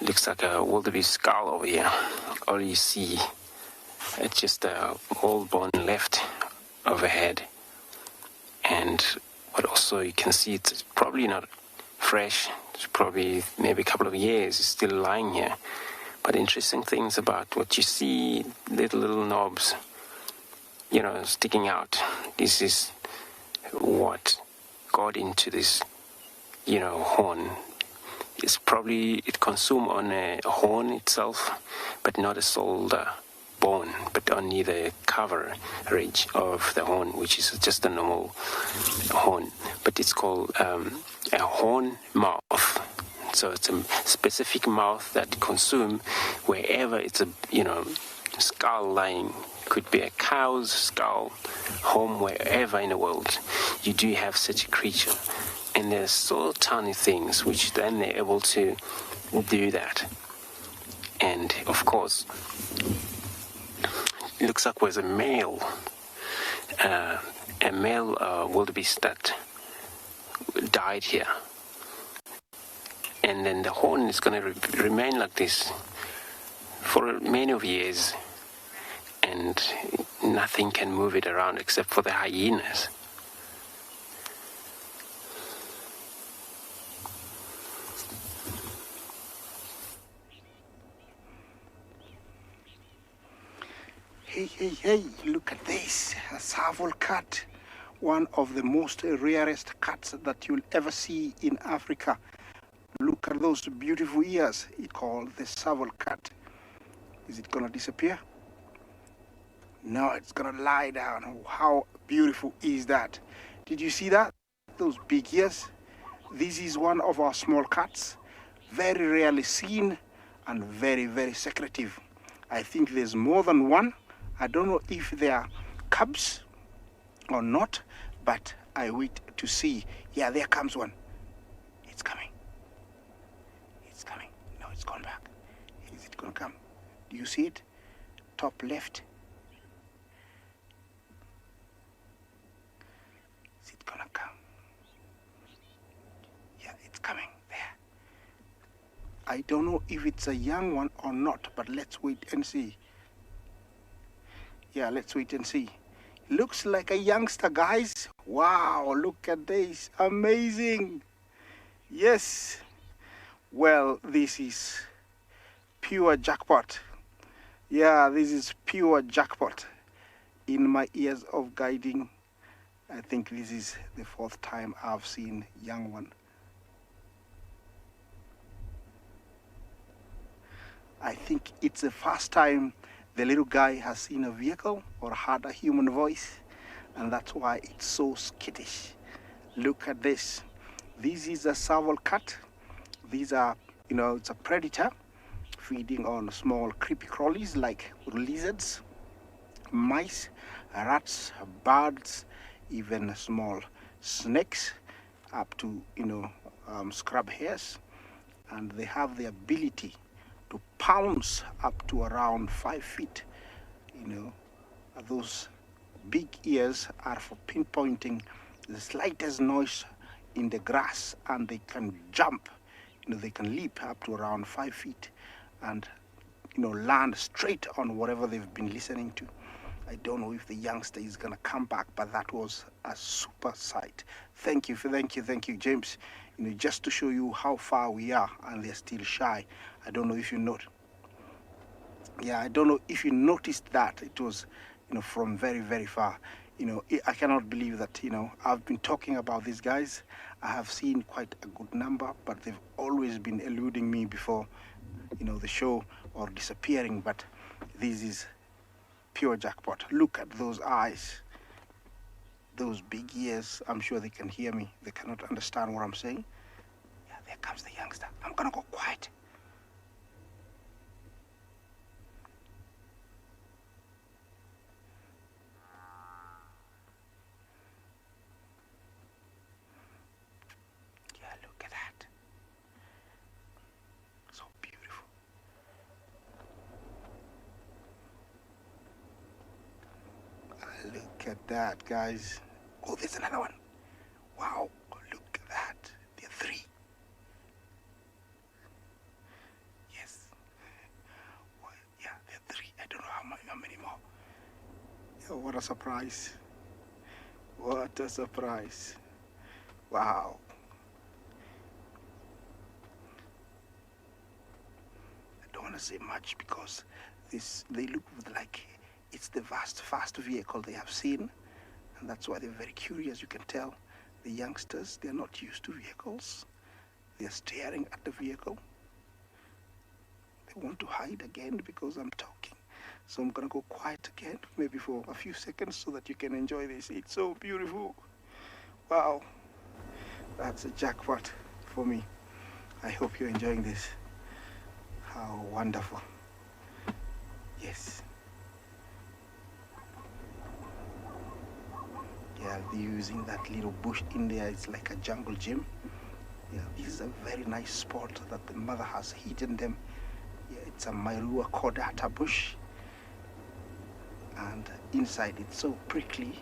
looks like a wildebeest skull over here. All you see, it's just a old bone left overhead. And what also you can see, it's probably not fresh. It's probably maybe a couple of years. It's still lying here. But interesting things about what you see, little knobs, sticking out. This is what got into this, horn. It's probably, it consumed on a horn itself, but not a solder bone, but only the coverage of the horn, which is just a normal horn. But it's called a horn mouth. So it's a specific mouth that consume wherever it's a, skull lying. Could be a cow's skull, home, wherever in the world. You do have such a creature. And there's so tiny things which then they're able to do that. And of course, it looks like there's a male wildebeest that died here. And then the horn is going to remain like this for many of years, and nothing can move it around except for the hyenas. Hey, look at this, a serval cat. One of the most rarest cats that you'll ever see in Africa. Look at those beautiful ears. It's called the serval cat. Is it gonna disappear? No, it's gonna lie down. How beautiful is that? Did you see that? Those big ears? This is one of our small cats. Very rarely seen and very, very secretive. I think there's more than one. I don't know if they are cubs or not, but I wait to see. Yeah, there comes one. It's coming. It's coming. No, it's gone back. Is it gonna come? Do you see it? Top left. Is it gonna come? Yeah, it's coming there. I don't know if it's a young one or not, but let's wait and see. Yeah, let's wait and see. Looks like a youngster, guys. Wow, look at this. Amazing. Yes. Well, this is pure jackpot. Yeah, this is pure jackpot. In my years of guiding, I think this is the 4th time I've seen young one. I think it's the first time the little guy has seen a vehicle or heard a human voice, and that's why it's so skittish. Look at this. This is a serval cat. These are, it's a predator feeding on small creepy crawlies like lizards, mice, rats, birds, even small snakes, up to, scrub hairs. And they have the ability to pounce up to around 5 feet. Those big ears are for pinpointing the slightest noise in the grass, and they can jump. They can leap up to around 5 feet and land straight on whatever they've been listening to. I don't know if the youngster is gonna come back, but that was a super sight. Thank you, James. Just to show you how far we are, and they're still shy. I don't know if you noticed. Yeah, I don't know if you noticed that it was, from very, very far. I cannot believe that, I've been talking about these guys. I have seen quite a good number, but they've always been eluding me before, the show, or disappearing. But this is pure jackpot. Look at those eyes, those big ears. I'm sure they can hear me. They cannot understand what I'm saying. Yeah, there comes the youngster. I'm gonna go quiet. Yeah, look at that. So beautiful. Look at that, guys. Oh, there's another one. Wow, look at that. There are three. Yes. Well, yeah, there are three. I don't know how many more. Oh, what a surprise. What a surprise. Wow. I don't want to say much because they look like it's the fast vehicle they have seen, and that's why they're very curious. You can tell the youngsters, they're not used to vehicles. They're staring at the vehicle. They want to hide again because I'm talking. So I'm gonna go quiet again, maybe for a few seconds so that you can enjoy this. It's so beautiful. Wow. That's a jackpot for me. I hope you're enjoying this. How wonderful. Yes. Yeah, they're using that little bush in there. It's like a jungle gym. Yeah, this is a very nice spot that the mother has hidden them. Yeah, it's a Mairua cordata bush. And inside it's so prickly.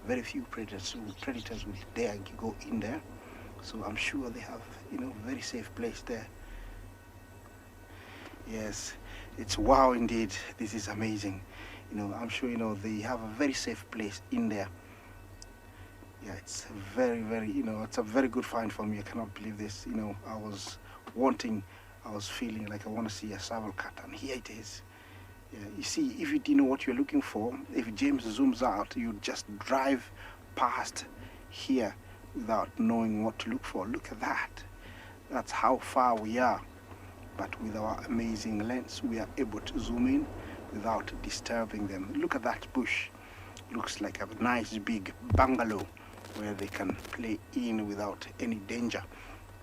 Very few predators would dare go in there. So I'm sure they have, very safe place there. Yes, it's wow indeed. This is amazing. I'm sure, they have a very safe place in there. Yeah, it's very, very, it's a very good find for me. I cannot believe this. I was feeling like I want to see a sable cat, and here it is. Yeah, you see, if you didn't know what you're looking for, if James zooms out, you just drive past here without knowing what to look for. Look at that. That's how far we are. But with our amazing lens, we are able to zoom in without disturbing them. Look at that bush. Looks like a nice big bungalow where they can play in without any danger.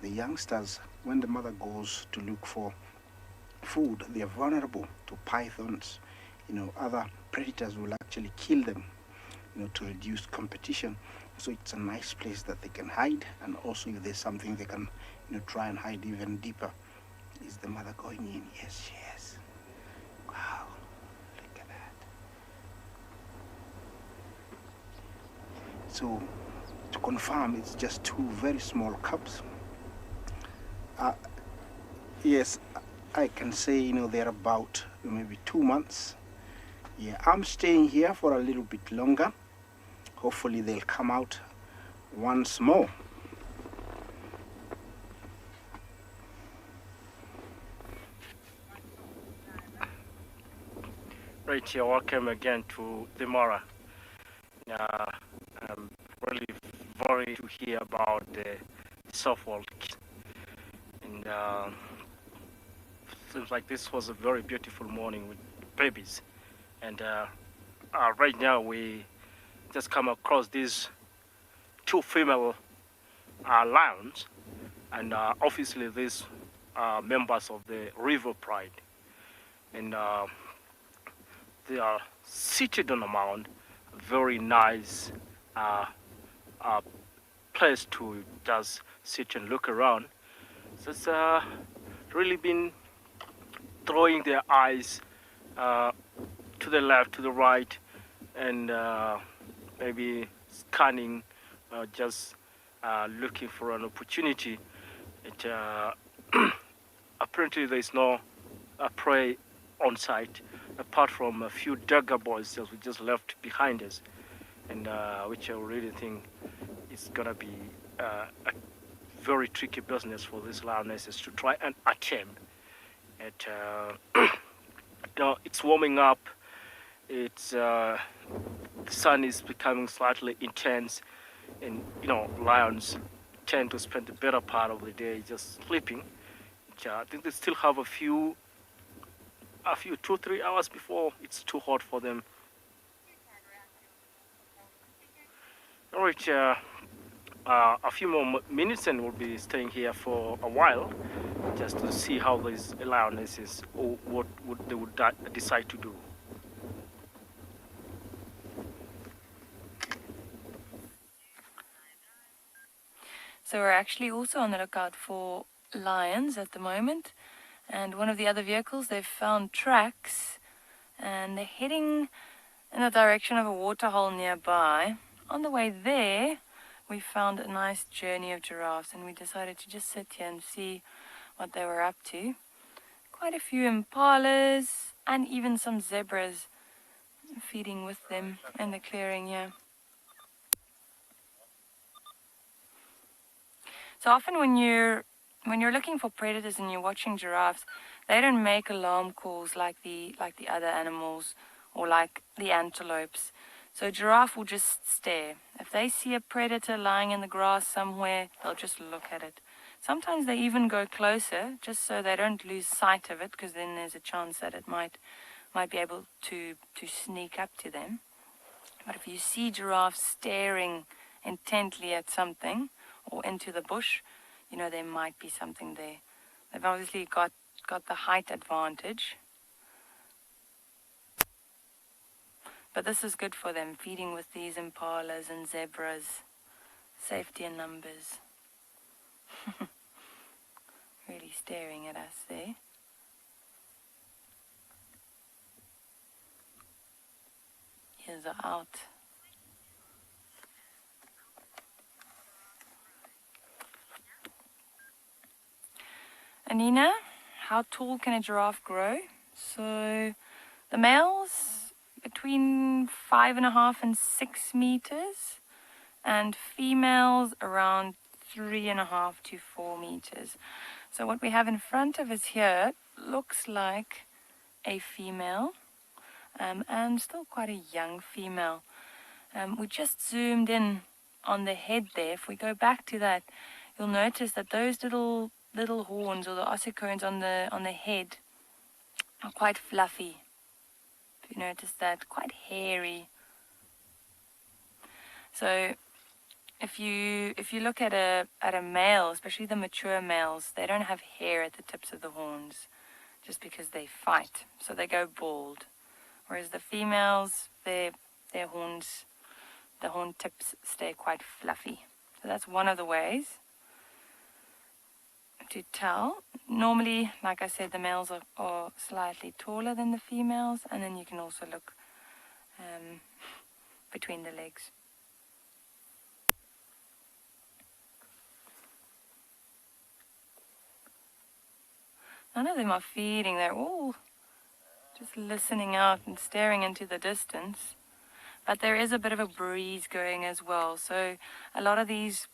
The youngsters, when the mother goes to look for food, they are vulnerable to pythons. Other predators will actually kill them, to reduce competition. So it's a nice place that they can hide, and also if there's something they can, try and hide even deeper. Is the mother going in? Yes, she is. Wow, look at that. So, to confirm, it's just two very small cubs. Yes, I can say, they're about maybe 2 months. Yeah, I'm staying here for a little bit longer. Hopefully they'll come out once more. Right here, welcome again to the Mara. I'm really worried to hear about the Southwold. And seems like this was a very beautiful morning with babies. And right now we just come across these two female lions, and obviously these are members of the River Pride. And they are seated on a mound, a very nice place to just sit and look around. So it's really been throwing their eyes to the left, to the right, and maybe scanning, just looking for an opportunity. Apparently there is no prey on site, apart from a few dagger boys that we just left behind us, and which I really think is gonna be a very tricky business for these lionesses to try and attempt. It's warming up. It's the sun is becoming slightly intense, and lions tend to spend the better part of the day just sleeping. I think they still have a few 2-3 hours before it's too hot for them. All right, a few more minutes and we'll be staying here for a while just to see how these lionesses, or what they would decide to do. So we're actually also on the lookout for lions at the moment. And one of the other vehicles, they've found tracks, and they're heading in the direction of a waterhole nearby. On the way there, we found a nice journey of giraffes, and we decided to just sit here and see what they were up to. Quite a few impalas and even some zebras feeding with them in the clearing here. So often when you're looking for predators and you're watching giraffes, they don't make alarm calls like the other animals or like the antelopes. So a giraffe will just stare. If they see a predator lying in the grass somewhere, they'll just look at it. Sometimes they even go closer just so they don't lose sight of it, because then there's a chance that it might be able to sneak up to them. But if you see giraffes staring intently at something or into the bush, you know there might be something there. They've obviously got the height advantage. But this is good for them, feeding with these impalas and zebras. Safety in numbers. Really staring at us there. Ears are out. Anina, how tall can a giraffe grow? So the males between 5.5 and 6 meters, and females around 3.5 to 4 meters. So what we have in front of us here looks like a female, and still quite a young female. We just zoomed in on the head there. If we go back to that, you'll notice that those little horns, or the ossicones on the head, are quite fluffy. If you notice that, quite hairy. So if you look at a male, especially the mature males, they don't have hair at the tips of the horns, just because they fight, so they go bald. Whereas the females, their horns, the horn tips stay quite fluffy. So that's one of the ways to tell. Normally, like I said, the males are slightly taller than the females, and then you can also look between the legs. None of them are feeding, they're all just listening out and staring into the distance. But there is a bit of a breeze going as well, so a lot of these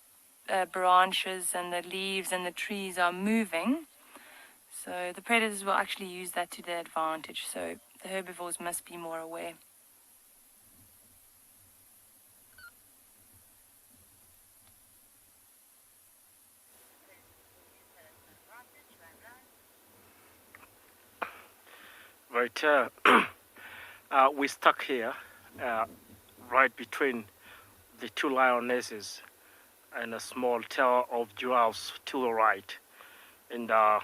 branches and the leaves and the trees are moving. So the predators will actually use that to their advantage, so the herbivores must be more aware. Right, we're stuck here, right between the two lionesses and a small tail of giraffes to the right. And the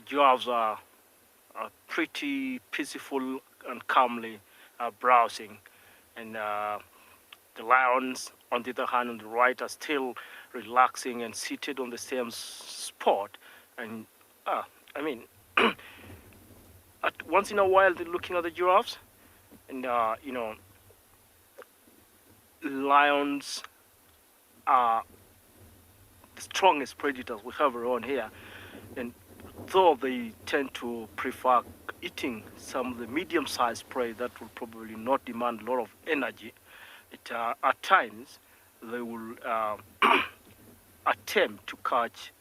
giraffes are pretty peaceful and calmly browsing. And the lions, on the other hand, on the right, are still relaxing and seated on the same spot. And, I mean, once in a while, they're looking at the giraffes. And, you know, lions are the strongest predators we have around here. And though they tend to prefer eating some of the medium-sized prey that will probably not demand a lot of energy, at times they will attempt to catch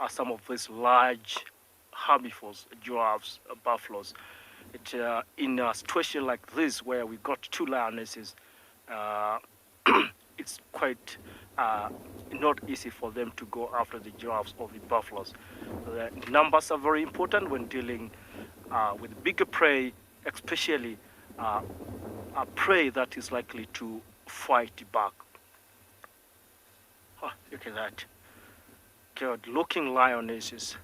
some of these large herbivores, giraffes, buffaloes. In a situation like this, where we got two lionesses, it's quite not easy for them to go after the giraffes or the buffaloes. The numbers are very important when dealing with bigger prey, especially a prey that is likely to fight back. Oh, look at that. Good-looking lionesses.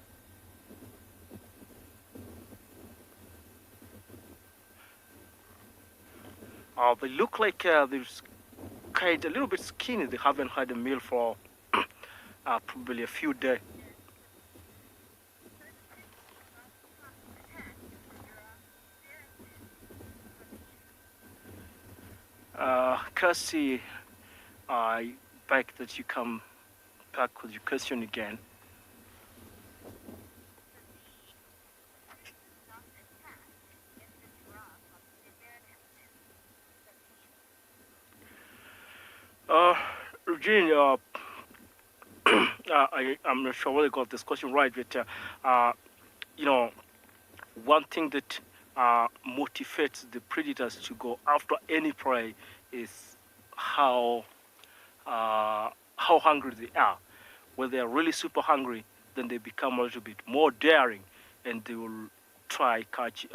They look like they're kind of a little bit skinny. They haven't had a meal for probably a few days. Cassie, I beg that you come back with your question again. Eugene, I'm not sure whether I got this question right, but you know, one thing that motivates the predators to go after any prey is how hungry they are. When they are really super hungry, then they become a little bit more daring, and they will try catch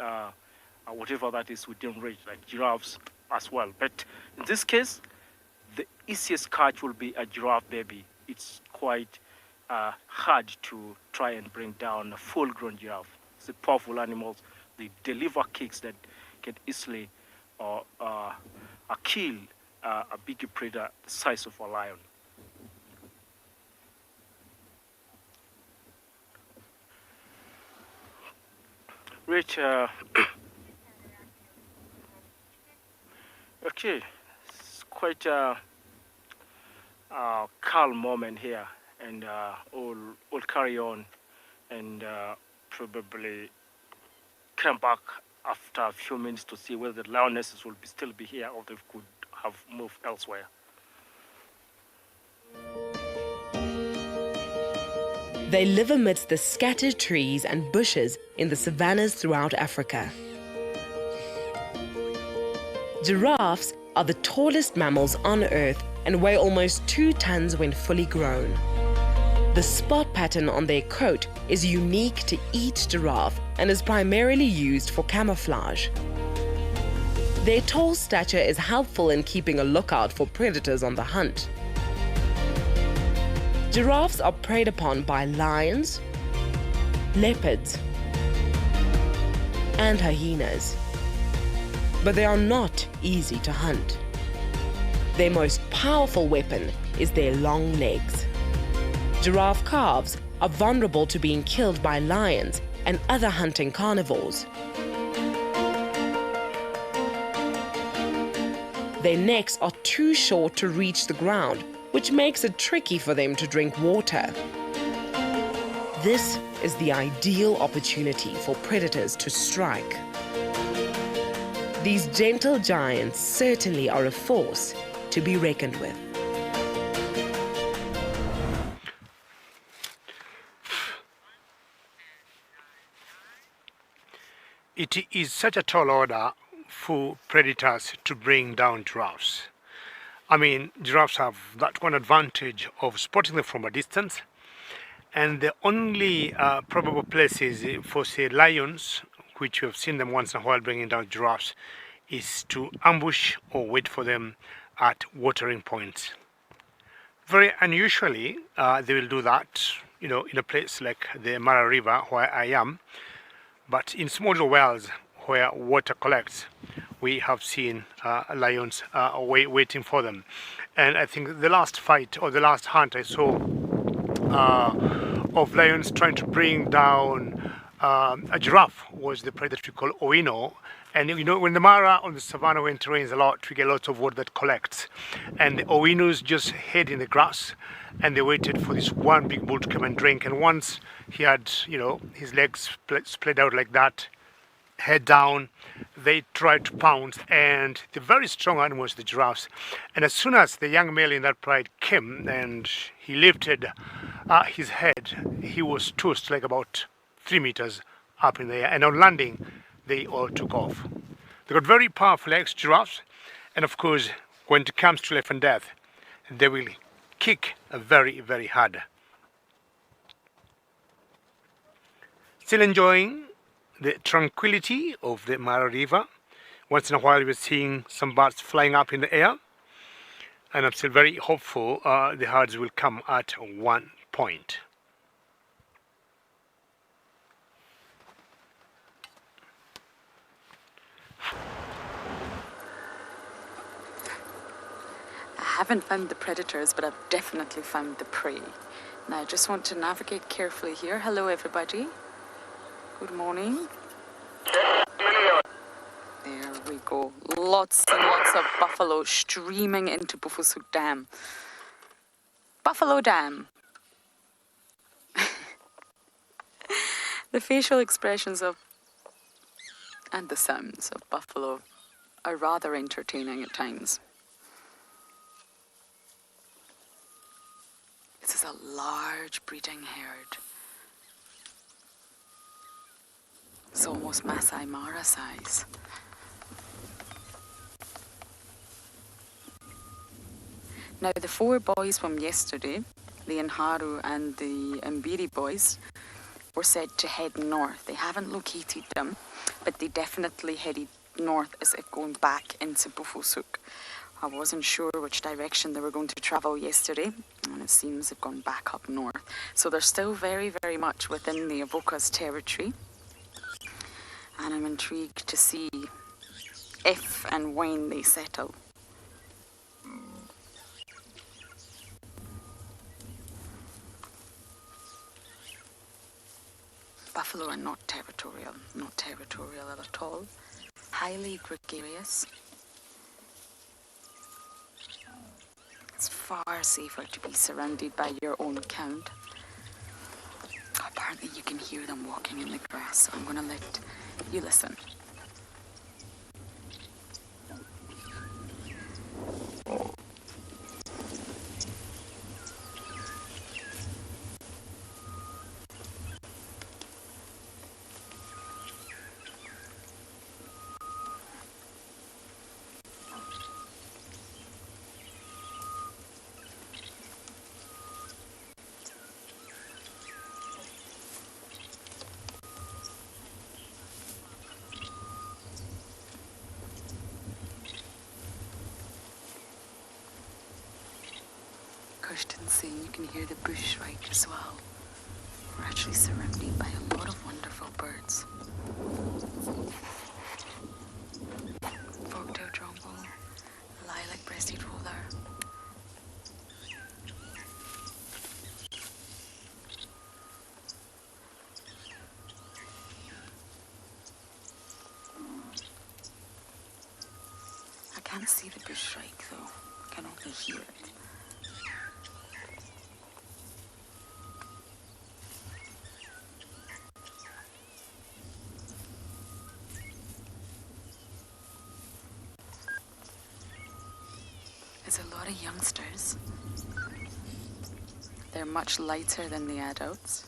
whatever that is within reach, like giraffes as well. But in this case, the easiest catch will be a giraffe baby. It's quite hard to try and bring down a full-grown giraffe. It's a powerful animals. They deliver kicks that can easily kill a bigger predator the size of a lion. Rich, okay, it's quite a calm moment here, and we'll carry on and probably come back after a few minutes to see whether the lionesses will still be here or they could have moved elsewhere. They live amidst the scattered trees and bushes in the savannas throughout Africa. Giraffes are the tallest mammals on Earth and weigh almost 2 tons when fully grown. The spot pattern on their coat is unique to each giraffe and is primarily used for camouflage. Their tall stature is helpful in keeping a lookout for predators on the hunt. Giraffes are preyed upon by lions, leopards, and hyenas. But they are not easy to hunt. Their most powerful weapon is their long legs. Giraffe calves are vulnerable to being killed by lions and other hunting carnivores. Their necks are too short to reach the ground, which makes it tricky for them to drink water. This is the ideal opportunity for predators to strike. These gentle giants certainly are a force to be reckoned with. It is such a tall order for predators to bring down giraffes. I mean, giraffes have that one advantage of spotting them from a distance, and the only probable places for, say, lions, which we have seen them once in a while bringing down giraffes, is to ambush or wait for them at watering points. Very unusually, they will do that, in a place like the Mara River, where I am, but in smaller wells where water collects, we have seen lions waiting for them. And I think the last fight or the last hunt I saw of lions trying to bring down a giraffe was the predator we call Oino. And when the Mara on the savannah, when it rains a lot, we get lots of water that collects. And the Oinos just hid in the grass and they waited for this one big bull to come and drink. And once he had, his legs splayed out like that, head down, they tried to pounce, and the very strong animals, the giraffes. And as soon as the young male in that pride came and he lifted his head, he was tossed like about 3 meters up in the air. And on landing, they all took off. They got very powerful legs, giraffes, and of course, when it comes to life and death, they will kick very, very hard. Still enjoying the tranquility of the Mara River. Once in a while we're seeing some birds flying up in the air, and I'm still very hopeful the herds will come at one point. I haven't found the predators, but I've definitely found the prey. Now I just want to navigate carefully here. Hello everybody. Good morning. There we beautiful. Lots and lots of buffalo streaming into Bufusuk Dam. Buffalo Dam. The facial expressions of and the sounds of buffalo are rather entertaining at times. This is a large breeding herd. It's almost Masai Mara size. Now the 4 boys from yesterday, the Inharu and the Mbiri boys, were said to head north. They haven't located them, but they definitely headed north as if going back into Bufusuk. I wasn't sure which direction they were going to travel yesterday, and it seems they've gone back up north. So they're still very, very much within the Avoca's territory. And I'm intrigued to see if and when they settle. Buffalo are not territorial at all. Highly gregarious. It's far safer to be surrounded by your own kind. Apparently you can hear them walking in the grass, so I'm going to let you listen. Kirsten saying you can hear the bush right as well. We're actually surrounded by a lot of wonderful birds. Forktail trombo, lilac breasted roller. I can't see the bush shrike though. I can only hear it. There's a lot of youngsters. They're much lighter than the adults.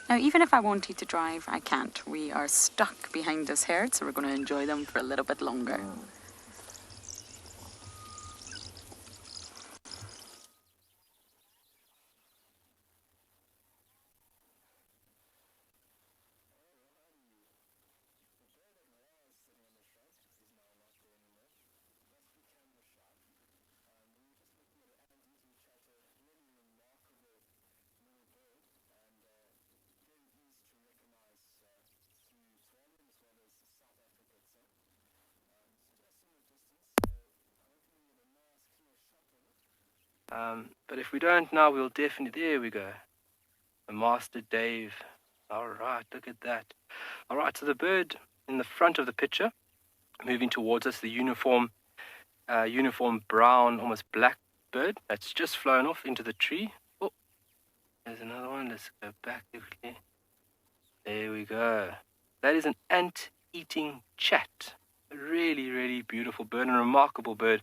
Now, even if I wanted to drive, I can't. We are stuck behind this herd, so we're going to enjoy them for a little bit longer. But if we don't now, we'll definitely... There we go. The Master Dave. All right, look at that. All right, so the bird in the front of the picture, moving towards us, the uniform brown, almost black bird that's just flown off into the tree. Oh, there's another one. Let's go back quickly. There we go. That is an ant-eating chat. A really, really beautiful bird and a remarkable bird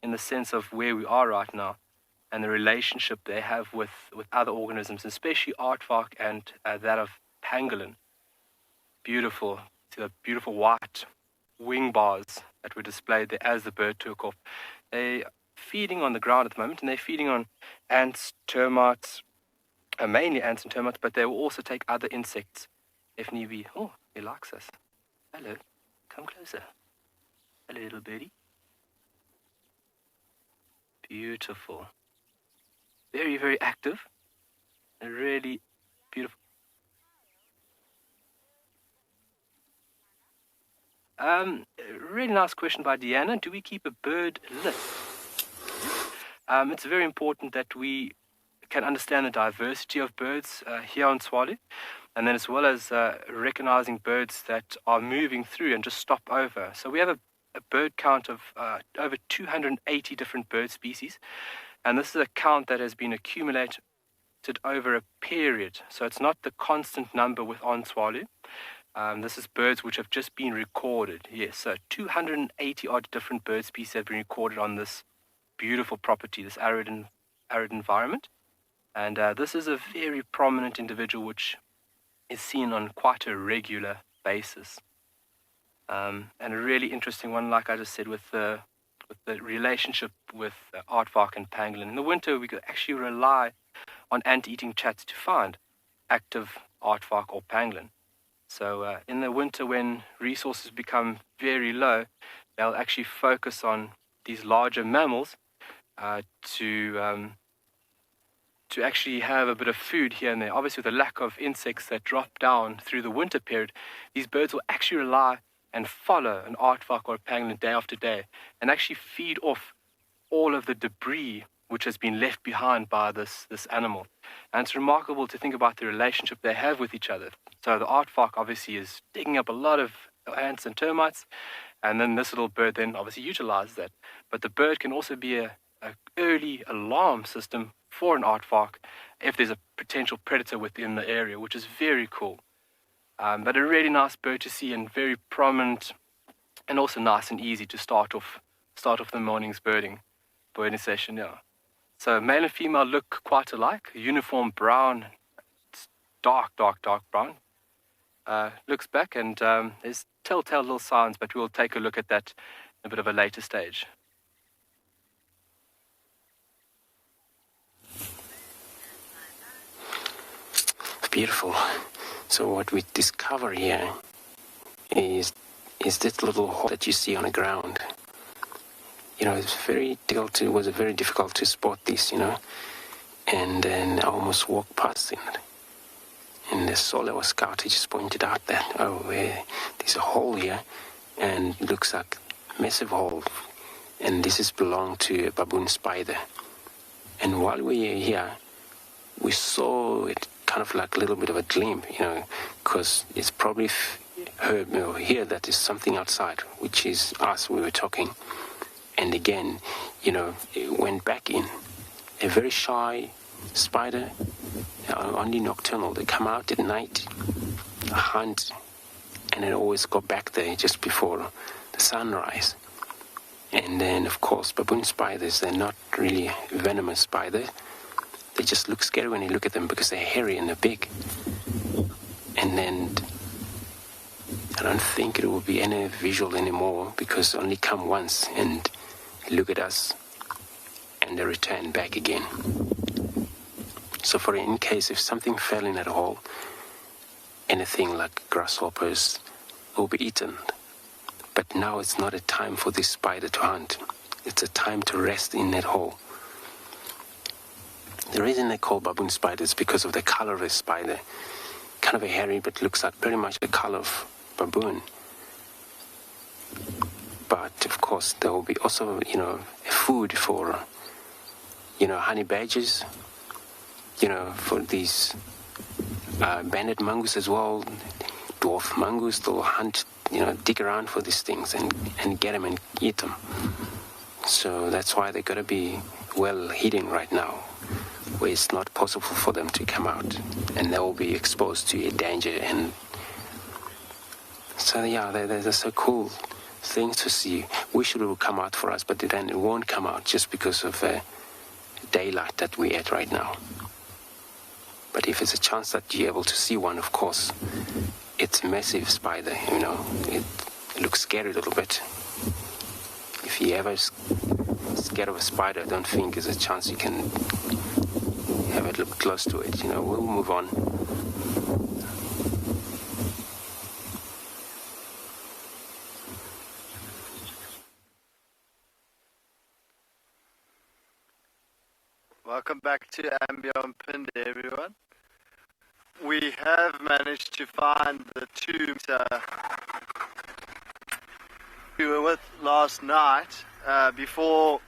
in the sense of where we are right now and the relationship they have with other organisms, especially aardvark and that of pangolin. Beautiful. See the beautiful white wing bars that were displayed there as the bird took off. They're feeding on the ground at the moment, and they're feeding on ants, termites, mainly ants and termites, but they will also take other insects if need be. Oh, he likes us. Hello. Come closer. Hello, little birdie. Beautiful. Very, very active. Really beautiful. Really nice question by Deanna. Do we keep a bird list? It's very important that we can understand the diversity of birds here on Tswali, and then as well as recognizing birds that are moving through and just stop over. So we have a a bird count of over 280 different bird species. And this is a count that has been accumulated over a period. So it's not the constant number with Onswalu. This is birds which have just been recorded. Yes, so 280 odd different bird species have been recorded on this beautiful property, this arid environment. And this is a very prominent individual which is seen on quite a regular basis. And a really interesting one, like I just said, with the relationship with aardvark and pangolin. In the winter, we could actually rely on ant-eating chats to find active aardvark or pangolin. So in the winter, when resources become very low, they'll actually focus on these larger mammals to actually have a bit of food here and there. Obviously, with the lack of insects that drop down through the winter period, these birds will actually rely and follow an aardvark or a pangolin day after day and actually feed off all of the debris which has been left behind by this animal. And it's remarkable to think about the relationship they have with each other. So the aardvark obviously is digging up a lot of ants and termites, and then this little bird then obviously utilizes that. But the bird can also be an early alarm system for an aardvark if there's a potential predator within the area, which is very cool. But a really nice bird to see and very prominent, and also nice and easy to start off the morning's birding session. Yeah. So male and female look quite alike. Uniform brown, it's dark brown. Looks back and there's telltale little signs, but we'll take a look at that in a bit of a later stage. Beautiful. So what we discover here is this little hole that you see on the ground. You know, it was very difficult to spot this, you know, and then I almost walked past it. And the solar scout just pointed out that, there's a hole here, and it looks like a massive hole, and this belonged to a baboon spider. And while we were here, we saw it kind of like a little bit of a glimpse, you know, because it's probably heard or hear that there's something outside, which is us, we were talking. And again, you know, it went back in. A very shy spider, only nocturnal. They come out at night, hunt, and then always go back there just before the sunrise. And then, of course, baboon spiders, they're not really venomous spiders. They just look scary when you look at them because they're hairy and they're big. And then I don't think it will be any visual anymore because they only come once and look at us and they return back again. So in case if something fell in that hole, anything like grasshoppers will be eaten. But now it's not a time for this spider to hunt. It's a time to rest in that hole. The reason they call baboon spiders is because of the color of the spider. Kind of a hairy, but looks like pretty much the color of baboon. But of course, there will be also, you know, food for, you know, honey badgers, you know, for these banded mongoose as well, dwarf mongoose. They'll hunt, you know, dig around for these things and get them and eat them. So that's why they're going to be well hidden right now, where it's not possible for them to come out, and they will be exposed to a danger. And so yeah, they're so cool things to see. Wish it would come out for us, but then it won't come out just because of daylight that we're at right now. But if it's a chance that you're able to see one, of course, it's a massive spider, you know. It looks scary a little bit. If you ever scared of a spider, I don't think there's a chance you can have it look close to it. You know, we'll move on. Welcome back to Ambion Pinde, everyone. We have managed to find the two we were with last night before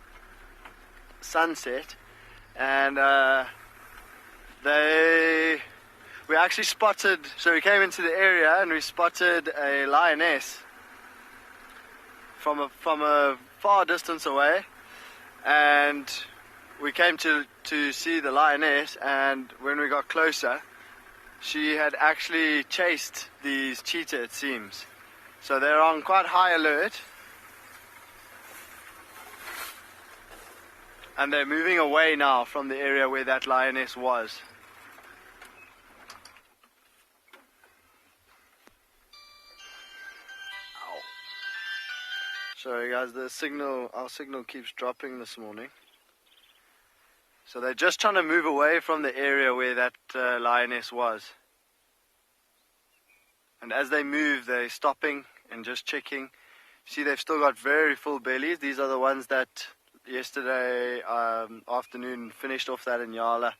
sunset, and we actually spotted, so we came into the area and we spotted a lioness from a far distance away, and we came to see the lioness, and when we got closer, she had actually chased these cheetah, it seems. So they're on quite high alert, and they're moving away now from the area where that lioness was. Ow. Sorry guys, our signal keeps dropping this morning. So they're just trying to move away from the area where that lioness was. And as they move, they're stopping and just checking. See, they've still got very full bellies. These are the ones that yesterday afternoon finished off that Inyala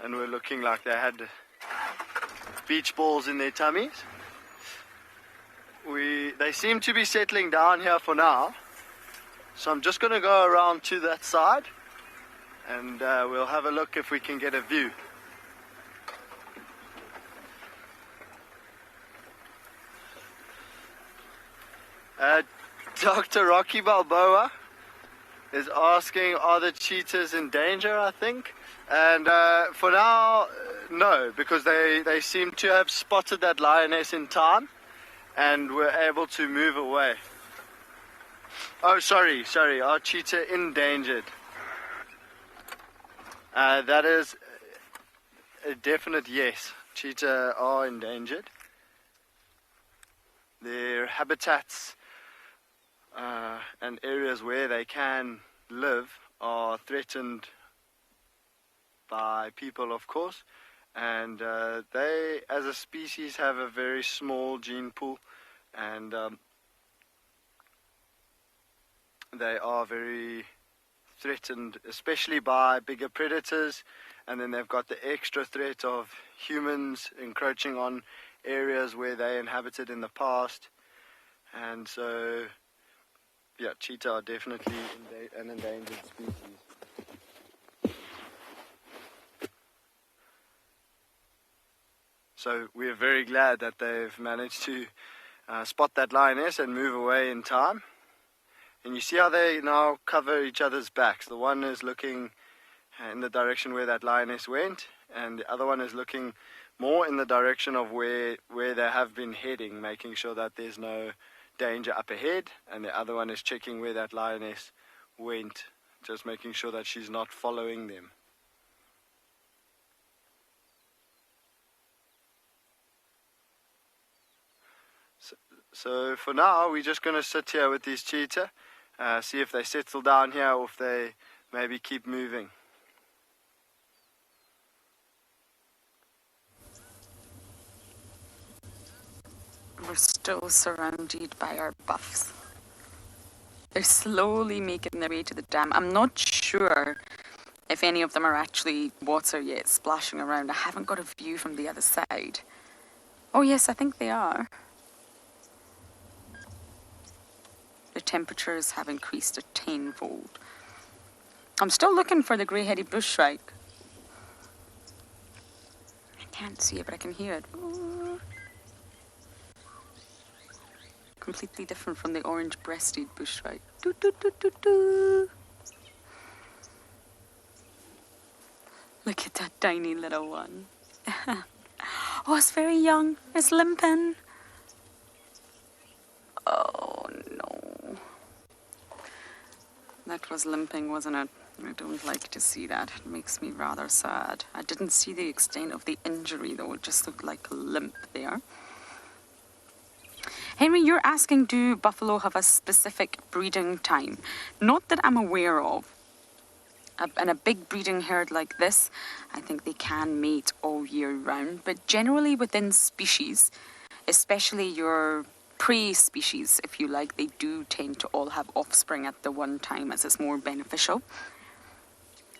and were looking like they had beach balls in their tummies. They seem to be settling down here for now. So I'm just going to go around to that side, and we'll have a look if we can get a view. Dr. Rocky Balboa is asking, are the cheetahs in danger, I think? And for now, no, because they seem to have spotted that lioness in time and were able to move away. Oh, sorry, are cheetah endangered? That is a definite yes. Cheetah are endangered. Their habitats and areas where they can live are threatened by people, of course, and they, as a species, have a very small gene pool, and they are very threatened, especially by bigger predators. And then they've got the extra threat of humans encroaching on areas where they inhabited in the past. And so, yeah, cheetah are definitely an endangered species. So we're very glad that they've managed to spot that lioness and move away in time. And you see how they now cover each other's backs. The one is looking in the direction where that lioness went, and the other one is looking more in the direction of where they have been heading, making sure that there's no danger up ahead, and the other one is checking where that lioness went, just making sure that she's not following them. So for now, we're just going to sit here with these cheetah, see if they settle down here or if they maybe keep moving. We're still surrounded by our buffs. They're slowly making their way to the dam. I'm not sure if any of them are actually water yet, splashing around. I haven't got a view from the other side. Oh yes, I think they are. The temperatures have increased 10-fold. I'm still looking for the grey-headed bushshrike. I can't see it, but I can hear it. Ooh. Completely different from the orange-breasted bushshrike. Doo, doo, doo, doo, doo. Look at that tiny little one. Oh, it's very young. It's limping. Oh, no. That was limping, wasn't it? I don't like to see that. It makes me rather sad. I didn't see the extent of the injury, though. It just looked like a limp there. Henry, you're asking, do buffalo have a specific breeding time? Not that I'm aware of. And a big breeding herd like this, I think they can mate all year round. But generally within species, especially your prey species, if you like, they do tend to all have offspring at the one time, as it's more beneficial.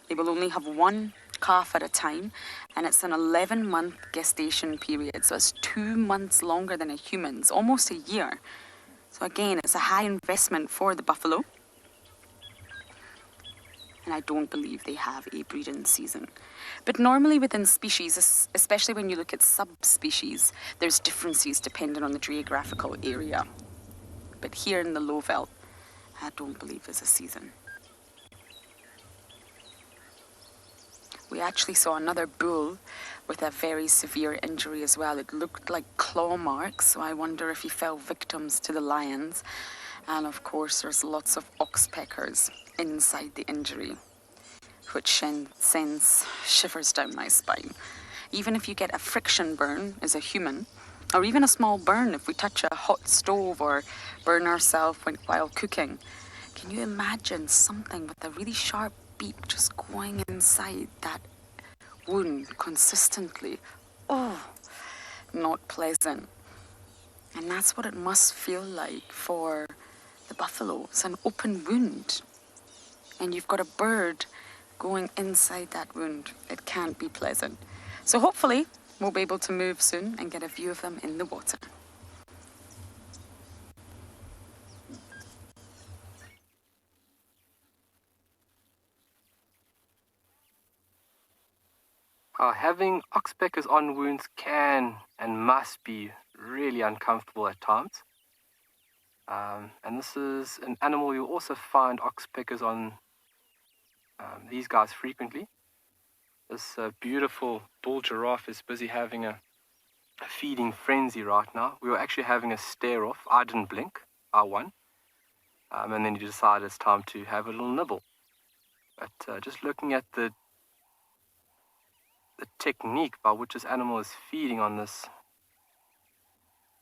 They will only have one calf at a time, and it's an 11-month gestation period, so it's 2 months longer than a human's, almost a year. So again, it's a high investment for the buffalo, and I don't believe they have a breeding season. But normally within species, especially when you look at subspecies, there's differences depending on the geographical area. but here in the low veld, I don't believe there's a season. We actually saw another bull with a very severe injury as well. It looked like claw marks, so I wonder if he fell victims to the lions. And of course, there's lots of oxpeckers inside the injury, which sends shivers down my spine. Even if you get a friction burn as a human, or even a small burn if we touch a hot stove or burn ourselves while cooking, can you imagine something with a really sharp beak just going inside that wound consistently? Oh, not pleasant. And that's what it must feel like for the buffalo. It's an open wound. And you've got a bird going inside that wound. It can't be pleasant. So hopefully we'll be able to move soon and get a view of them in the water. Having oxpeckers on wounds can and must be really uncomfortable at times. And this is an animal you'll also find oxpeckers on these guys frequently. This beautiful bull giraffe is busy having a feeding frenzy right now. We were actually having a stare off. I didn't blink. I won. And then he decided it's time to have a little nibble. But just looking at the technique by which this animal is feeding on this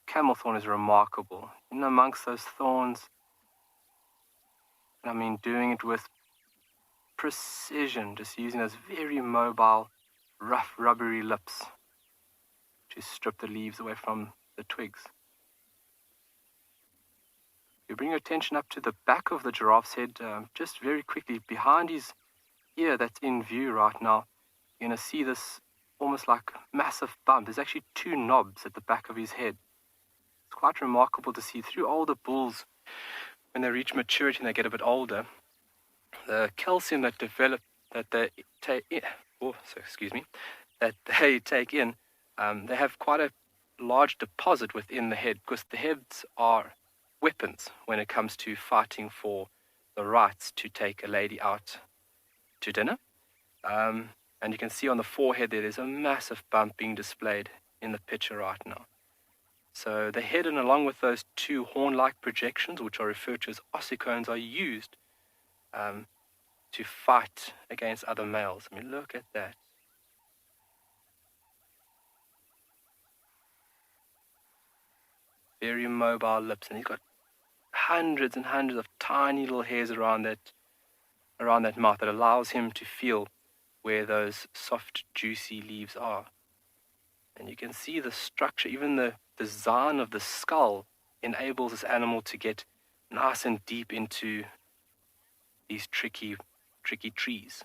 camel thorn is remarkable. In amongst those thorns, I mean, doing it with precision, just using those very mobile, rough, rubbery lips to strip the leaves away from the twigs. You bring your attention up to the back of the giraffe's head, just very quickly, behind his ear that's in view right now. You're going to see this almost like massive bump. There's actually two knobs at the back of his head. It's quite remarkable to see through older bulls, when they reach maturity and they get a bit older, the calcium that they take in, they have quite a large deposit within the head, because the heads are weapons when it comes to fighting for the rights to take a lady out to dinner. And you can see on the forehead there's a massive bump being displayed in the picture right now. So the head, and along with those two horn-like projections, which are referred to as ossicones, are used to fight against other males. I mean, look at that. Very mobile lips, and he's got hundreds and hundreds of tiny little hairs around that mouth that allows him to feel where those soft, juicy leaves are. And you can see the structure, even the design of the skull enables this animal to get nice and deep into these tricky trees.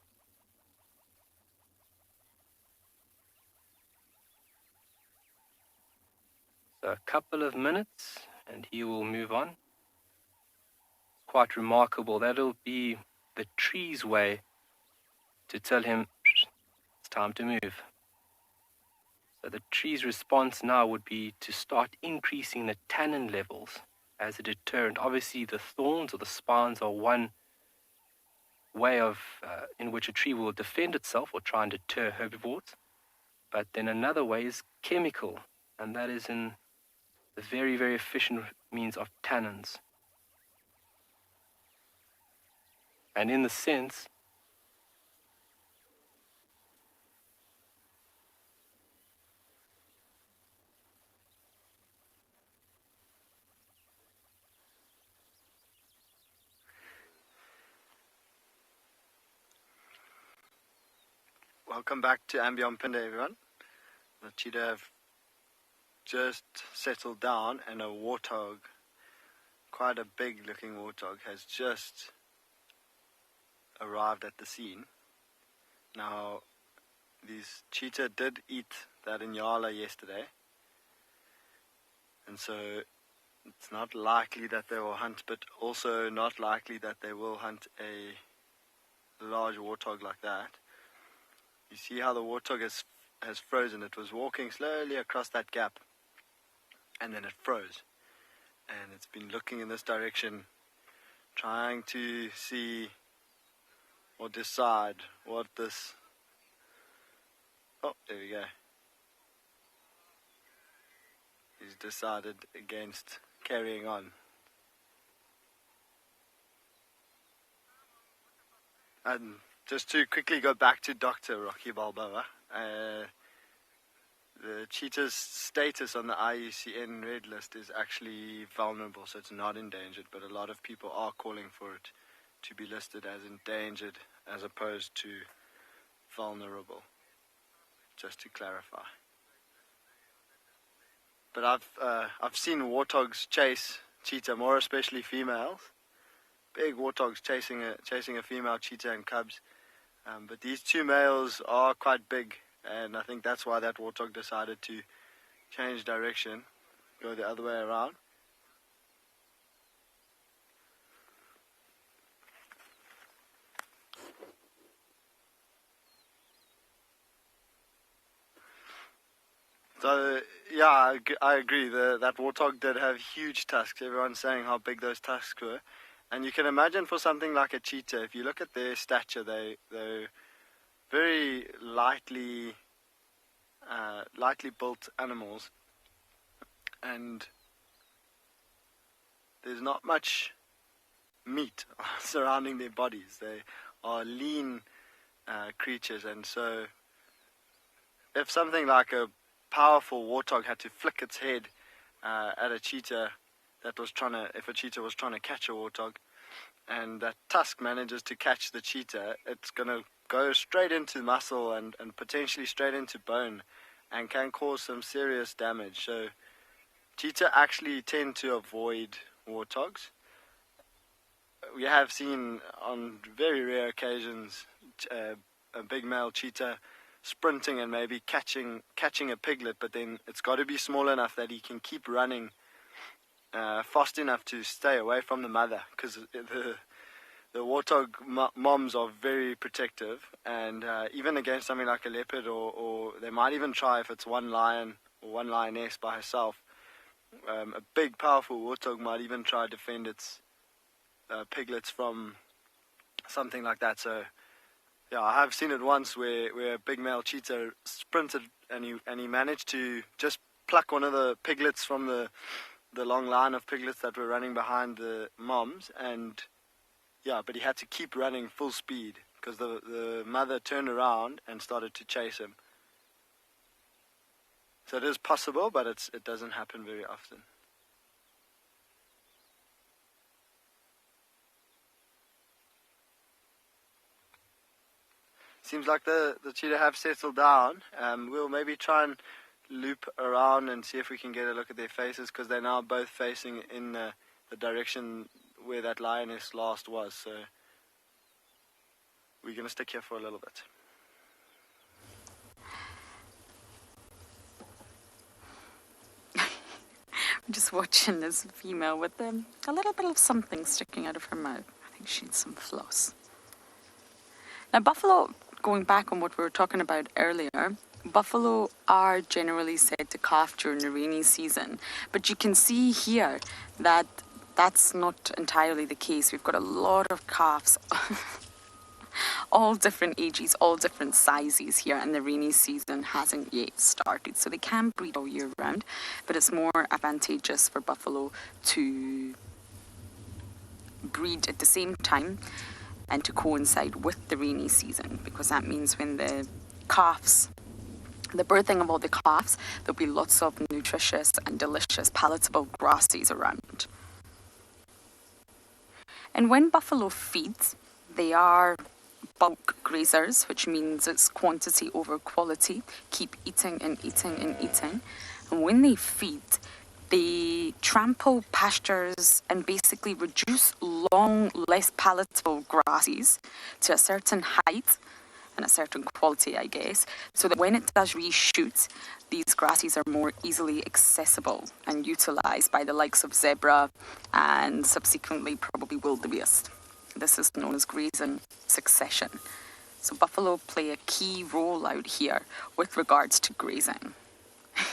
So a couple of minutes and he will move on. Quite remarkable. That'll be the tree's way to tell him it's time to move. So the tree's response now would be to start increasing the tannin levels as a deterrent. Obviously, the thorns or the spines are one way of in which a tree will defend itself or try and deter herbivores. But then another way is chemical, and that is in the very, very efficient means of tannins. And in the sense, Welcome back to Ambion Pinde, everyone. The cheetah have just settled down, and a warthog, quite a big looking warthog, has just arrived at the scene. Now, these cheetah did eat that inyala yesterday, and so it's not likely that they will hunt, but also not likely that they will hunt a large warthog like that. You see how the warthog has frozen. It was walking slowly across that gap, and then it froze. and it's been looking in this direction, trying to see or decide what this... Oh, there we go. He's decided against carrying on. And just to quickly go back to Dr. Rocky Balboa, the cheetah's status on the IUCN Red List is actually vulnerable, so it's not endangered, but a lot of people are calling for it to be listed as endangered as opposed to vulnerable, just to clarify. But I've seen warthogs chase cheetah, more especially females. Big warthogs chasing a female cheetah and cubs. But these two males are quite big, and I think that's why that warthog decided to change direction, go the other way around. So, yeah, I agree. That warthog did have huge tusks. Everyone's saying how big those tusks were. And you can imagine for something like a cheetah, if you look at their stature, they're very lightly built animals. And there's not much meat surrounding their bodies. They are lean creatures. And so if something like a powerful warthog had to flick its head at a cheetah if a cheetah was trying to catch a warthog, and that tusk manages to catch the cheetah, it's going to go straight into muscle and potentially straight into bone and can cause some serious damage. So cheetah actually tend to avoid warthogs. We have seen on very rare occasions a big male cheetah sprinting and maybe catching a piglet, but then it's got to be small enough that he can keep running fast enough to stay away from the mother, because the warthog moms are very protective, and even against something like a leopard, or they might even try if it's one lion or one lioness by herself. A big powerful warthog might even try to defend its piglets from something like that. So yeah, I have seen it once where a big male cheetah sprinted and he managed to just pluck one of the piglets from the long line of piglets that were running behind the moms, and yeah, but he had to keep running full speed because the mother turned around and started to chase him. So it is possible, but it doesn't happen very often. Seems like the cheetah have settled down. We'll maybe try and loop around and see if we can get a look at their faces, because they're now both facing in the direction where that lioness last was. So we're going to stick here for a little bit. I'm just watching this female with a little bit of something sticking out of her mouth. I think she needs some floss. Now, buffalo, going back on what we were talking about earlier, buffalo are generally said to calf during the rainy season. But you can see here that that's not entirely the case. We've got a lot of calves, all different ages, all different sizes here, and the rainy season hasn't yet started. So they can breed all year round, but it's more advantageous for buffalo to breed at the same time and to coincide with the rainy season, because that means when the birthing of all the calves, there'll be lots of nutritious and delicious palatable grasses around. And when buffalo feeds, they are bulk grazers, which means it's quantity over quality. Keep eating and eating and eating. And when they feed, they trample pastures and basically reduce long, less palatable grasses to a certain height and a certain quality, I guess, so that when it does reshoot, these grasses are more easily accessible and utilised by the likes of zebra and subsequently probably wildebeest. This is known as grazing succession. So buffalo play a key role out here with regards to grazing.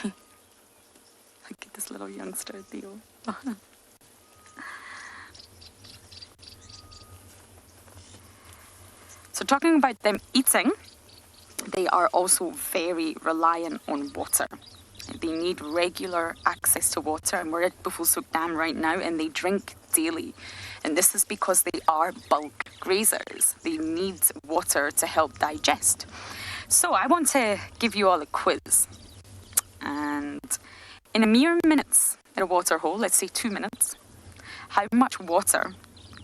Look at this little youngster, Theo. So talking about them eating, they are also very reliant on water. They need regular access to water, and we're at Buffelshoek Dam right now, and they drink daily. And this is because they are bulk grazers. They need water to help digest. So I want to give you all a quiz. And in a mere minutes at a water hole, let's say 2 minutes, how much water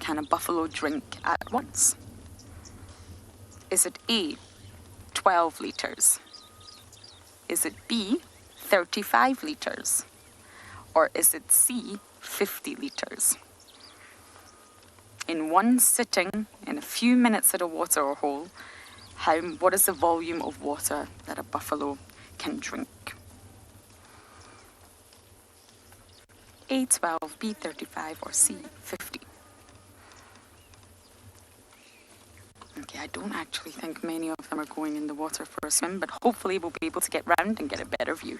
can a buffalo drink at once? Is it A, 12 litres? Is it B, 35 litres? Or is it C, 50 litres? In one sitting, in a few minutes at a water hole, what is the volume of water that a buffalo can drink? A, 12, B, 35, or C, 50? Okay, I don't actually think many of them are going in the water for a swim, but hopefully we'll be able to get round and get a better view.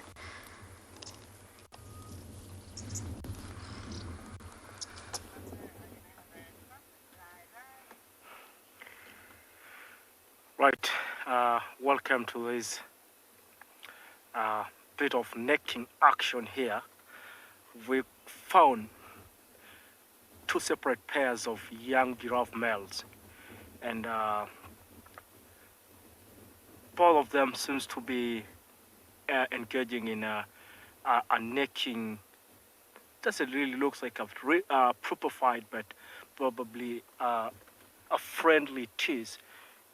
Right, welcome to this bit of necking action here. We found 2 separate pairs of young giraffe males, and both of them seems to be engaging in a necking. Doesn't really look like a proper fight, but probably a friendly tease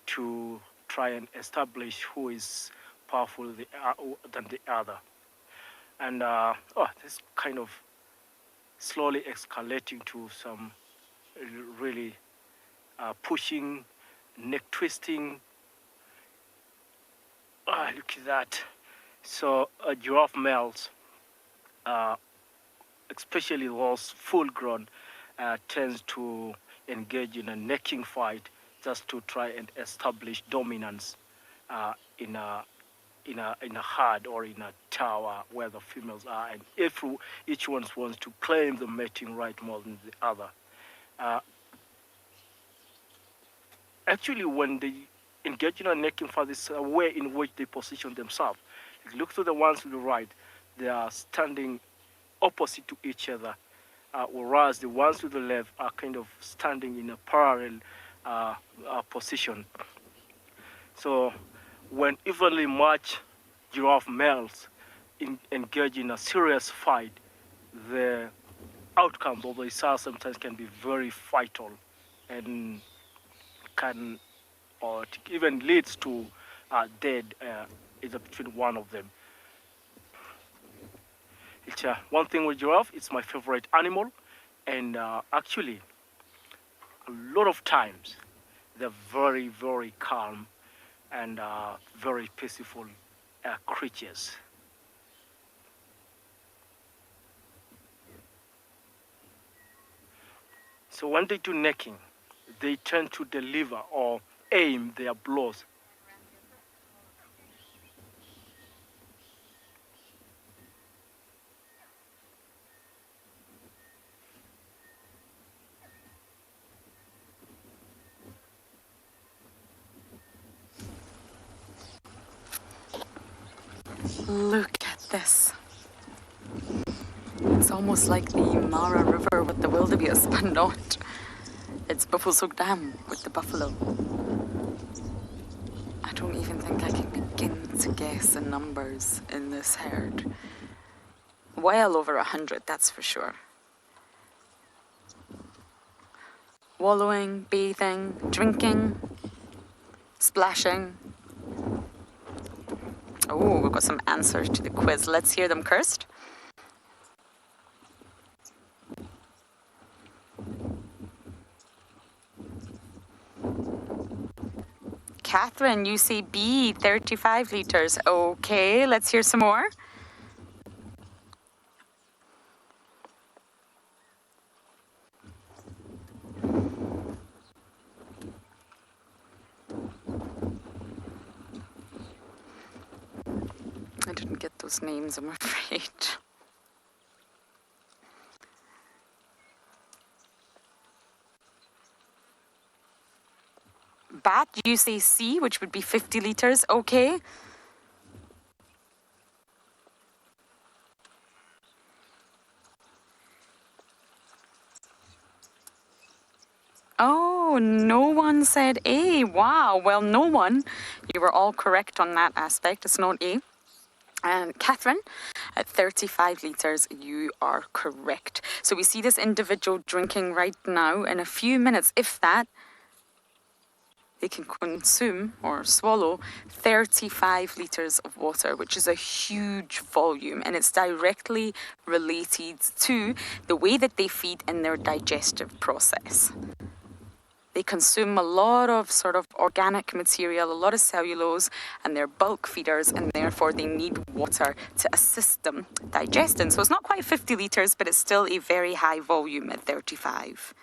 to try and establish who is powerful than the other. And this kind of slowly escalating to some really pushing, neck twisting. Look at that. So giraffe males, especially those full grown, tends to engage in a necking fight just to try and establish dominance in a herd or in a tower where the females are, and if each one wants to claim the mating right more than the other. Actually, when they engage in a necking fight, it's a way in which they position themselves. If you look to the ones to the right, they are standing opposite to each other, whereas the ones to the left are kind of standing in a parallel position. So when evenly matched giraffe males engage in a serious fight, the outcomes of the results sometimes can be very fatal and can or even leads to death either between one of them. It's one thing with giraffe, it's my favorite animal, and actually a lot of times they're very, very calm and very peaceful creatures. So when they do necking, they tend to deliver or aim their blows. Look at this. It's almost like the Mara River with the wildebeest, but not. It's Buffelshoek Dam with the buffalo. I don't even think I can begin to guess the numbers in this herd. Well over 100, that's for sure. Wallowing, bathing, drinking, splashing. Oh, we've got some answers to the quiz. Let's hear them, Kirst. Catherine, you say B, 35 litres. Okay, let's hear some more. I didn't get those names, I'm afraid. Bat, you say C, which would be 50 liters. Okay. Oh, no one said A. Wow. Well, no one. You were all correct on that aspect. It's not A. And Catherine, at 35 litres, you are correct. So we see this individual drinking right now. In a few minutes, if that, they can consume or swallow 35 litres of water, which is a huge volume. And it's directly related to the way that they feed in their digestive process. They consume a lot of sort of organic material, a lot of cellulose, and they're bulk feeders, and therefore they need water to assist them digesting. So it's not quite 50 litres, but it's still a very high volume at 35.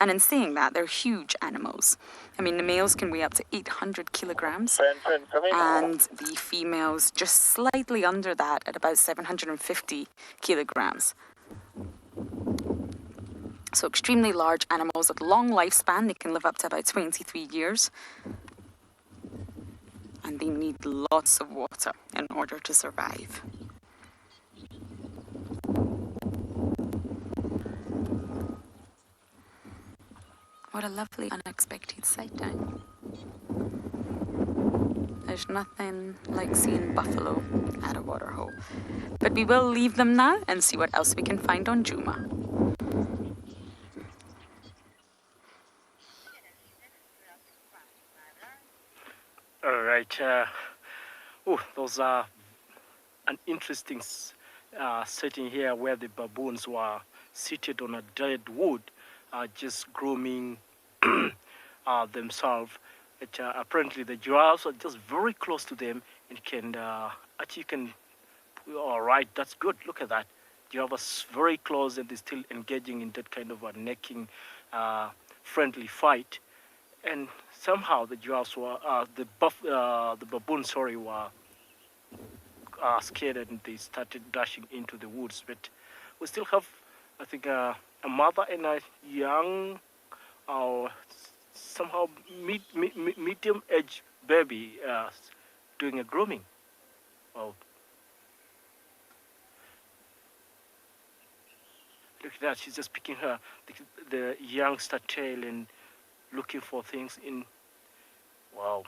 And in saying that, they're huge animals. I mean, the males can weigh up to 800 kilograms, and the females just slightly under that at about 750 kilograms. So extremely large animals with long lifespan. They can live up to about 23 years. And they need lots of water in order to survive. What a lovely unexpected sight down. There's nothing like seeing buffalo at a waterhole. But we will leave them now and see what else we can find on Juma. All right. Those are an interesting setting here where the baboons were seated on a dead wood, just grooming themselves. Apparently, the giraffes are just very close to them and can all right, that's good. Look at that. Giraffes very close and they're still engaging in that kind of a necking, friendly fight. And somehow the giraffes were, the baboons, were scared and they started dashing into the woods. But we still have, I think, a mother and a young, somehow medium-aged baby doing a grooming. Well, look at that. She's just picking the youngster tail and looking for things in. Wow.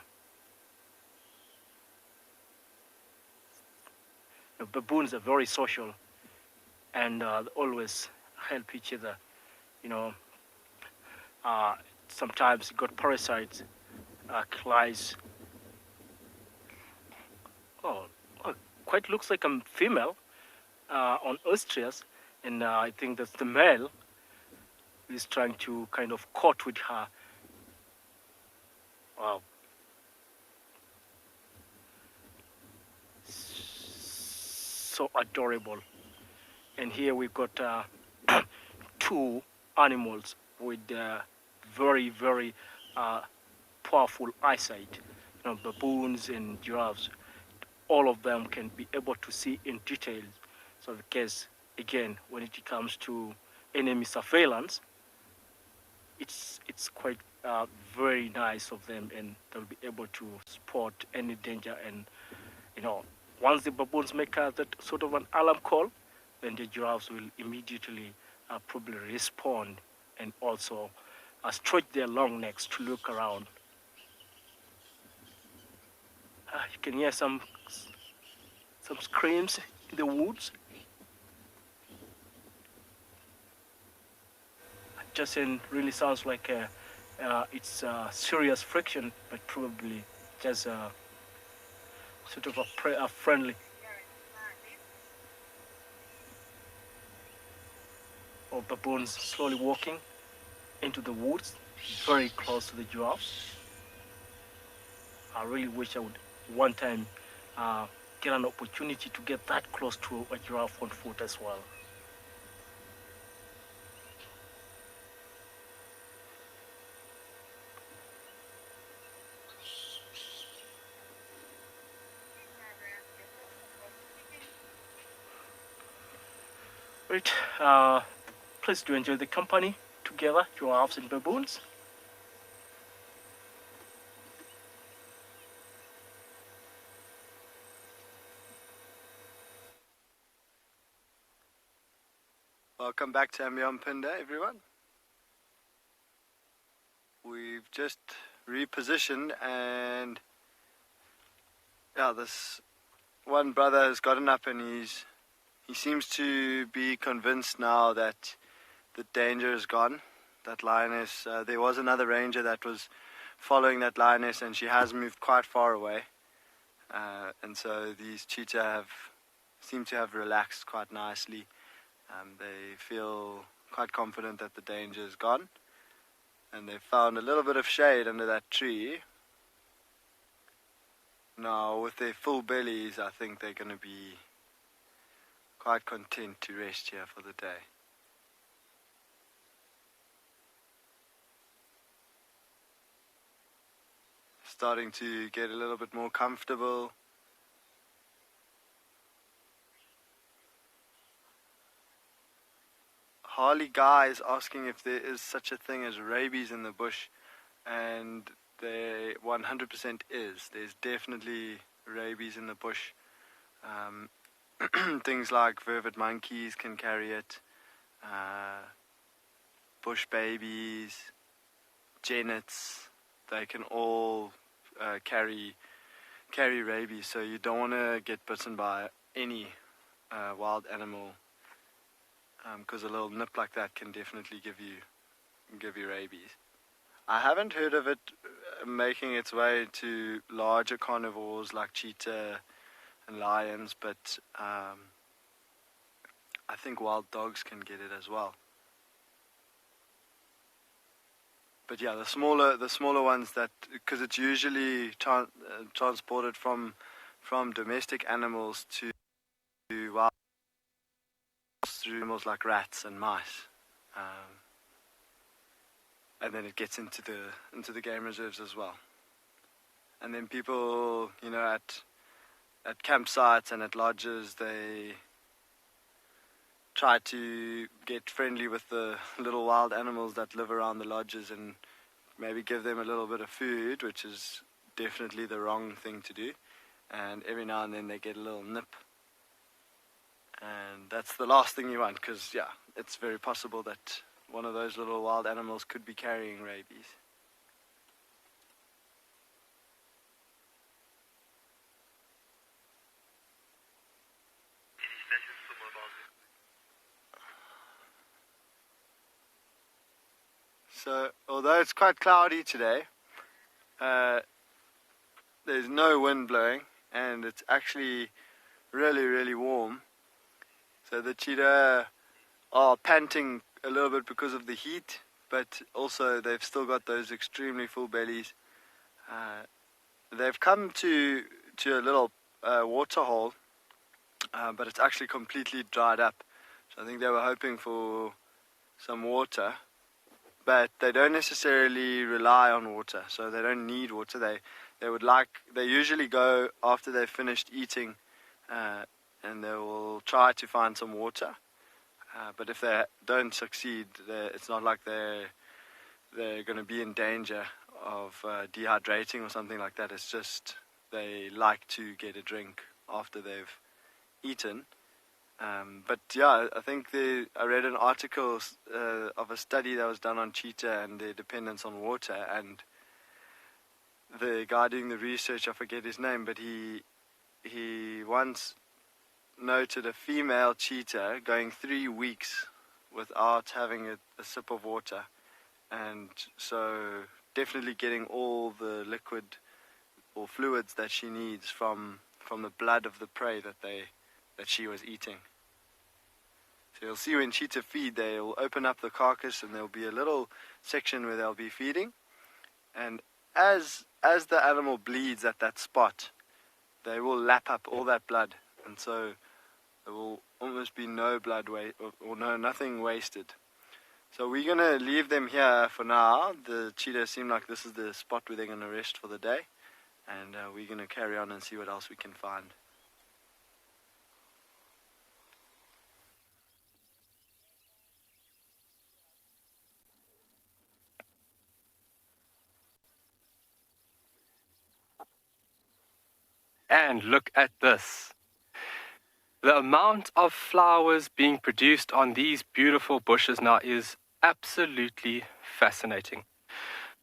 The baboons are very social and always help each other. You know, sometimes you got parasites, lice. Oh, quite looks like a female on ostriches, and I think that's the male who is trying to kind of court with her. Wow. So adorable. And here we've got two animals with very, very powerful eyesight. You know, baboons and giraffes. All of them can be able to see in detail. So because, again, when it comes to enemy surveillance, it's quite very nice of them, and they'll be able to spot any danger. And you know, once the baboons make that sort of an alarm call, then the giraffes will immediately probably respond and also stretch their long necks to look around. You can hear some screams in the woods. It doesn't really sounds like it's serious friction, but probably just sort of a friendly. Or baboons slowly walking into the woods, very close to the giraffes. I really wish I would one time get an opportunity to get that close to a giraffe on foot as well. Right, please do enjoy the company. together, giraffes and baboons. Welcome back to Ambiampinda, everyone. We've just repositioned, and yeah, this one brother has gotten up and he seems to be convinced now that the danger is gone. That lioness, there was another ranger that was following that lioness, and she has moved quite far away. And so these cheetah seem to have relaxed quite nicely. They feel quite confident that the danger is gone. And they've found a little bit of shade under that tree. Now, with their full bellies, I think they're going to be quite content to rest here for the day. Starting to get a little bit more comfortable. Harley Guy is asking if there is such a thing as rabies in the bush, and there 100% is. There's definitely rabies in the bush. Things like vervet monkeys can carry it, bush babies, genets, they can all carry rabies, so you don't want to get bitten by any wild animal, because a little nip like that can definitely give you rabies. I haven't heard of it making its way to larger carnivores like cheetah and lions, but I think wild dogs can get it as well. But yeah, the smaller ones, that because it's usually transported from domestic animals to wild, through animals like rats and mice, and then it gets into the game reserves as well. And then people, at campsites and at lodges, they try to get friendly with the little wild animals that live around the lodges and maybe give them a little bit of food, which is definitely the wrong thing to do. And every now and then they get a little nip. And that's the last thing you want, because, yeah, it's very possible that one of those little wild animals could be carrying rabies. So, although it's quite cloudy today, there's no wind blowing, and it's actually really, really warm. So the cheetah are panting a little bit because of the heat, but also they've still got those extremely full bellies. They've come to a little water hole, but it's actually completely dried up. So I think they were hoping for some water, but they don't necessarily rely on water, so they don't need water. They usually go after they've finished eating, and they will try to find some water. But if they don't succeed, it's not like they're going to be in danger of dehydrating or something like that. It's just they like to get a drink after they've eaten. But yeah, I think I read an article of a study that was done on cheetah and their dependence on water, and the guy doing the research, I forget his name, but he once noted a female cheetah going 3 weeks without having a sip of water, and so definitely getting all the liquid or fluids that she needs from the blood of the prey that she was eating. So you'll see when cheetah feed, they'll open up the carcass and there'll be a little section where they'll be feeding, and as the animal bleeds at that spot, they will lap up all that blood, and so there will almost be no blood nothing wasted. So we're going to leave them here for now. The cheetah seem like this is the spot where they're going to rest for the day, and we're going to carry on and see what else we can find. And look at this. The amount of flowers being produced on these beautiful bushes now is absolutely fascinating.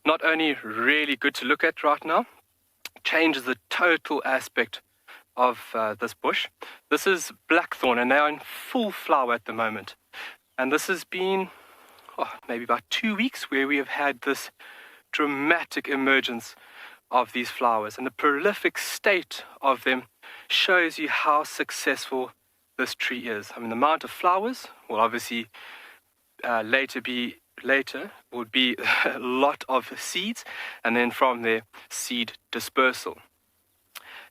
Not only really good to look at right now, changes the total aspect of this bush. This is blackthorn, and they are in full flower at the moment. And this has been maybe about 2 weeks where we have had this dramatic emergence of these flowers, and the prolific state of them shows you how successful this tree is. I mean, the amount of flowers will obviously later would be a lot of seeds, and then from there seed dispersal.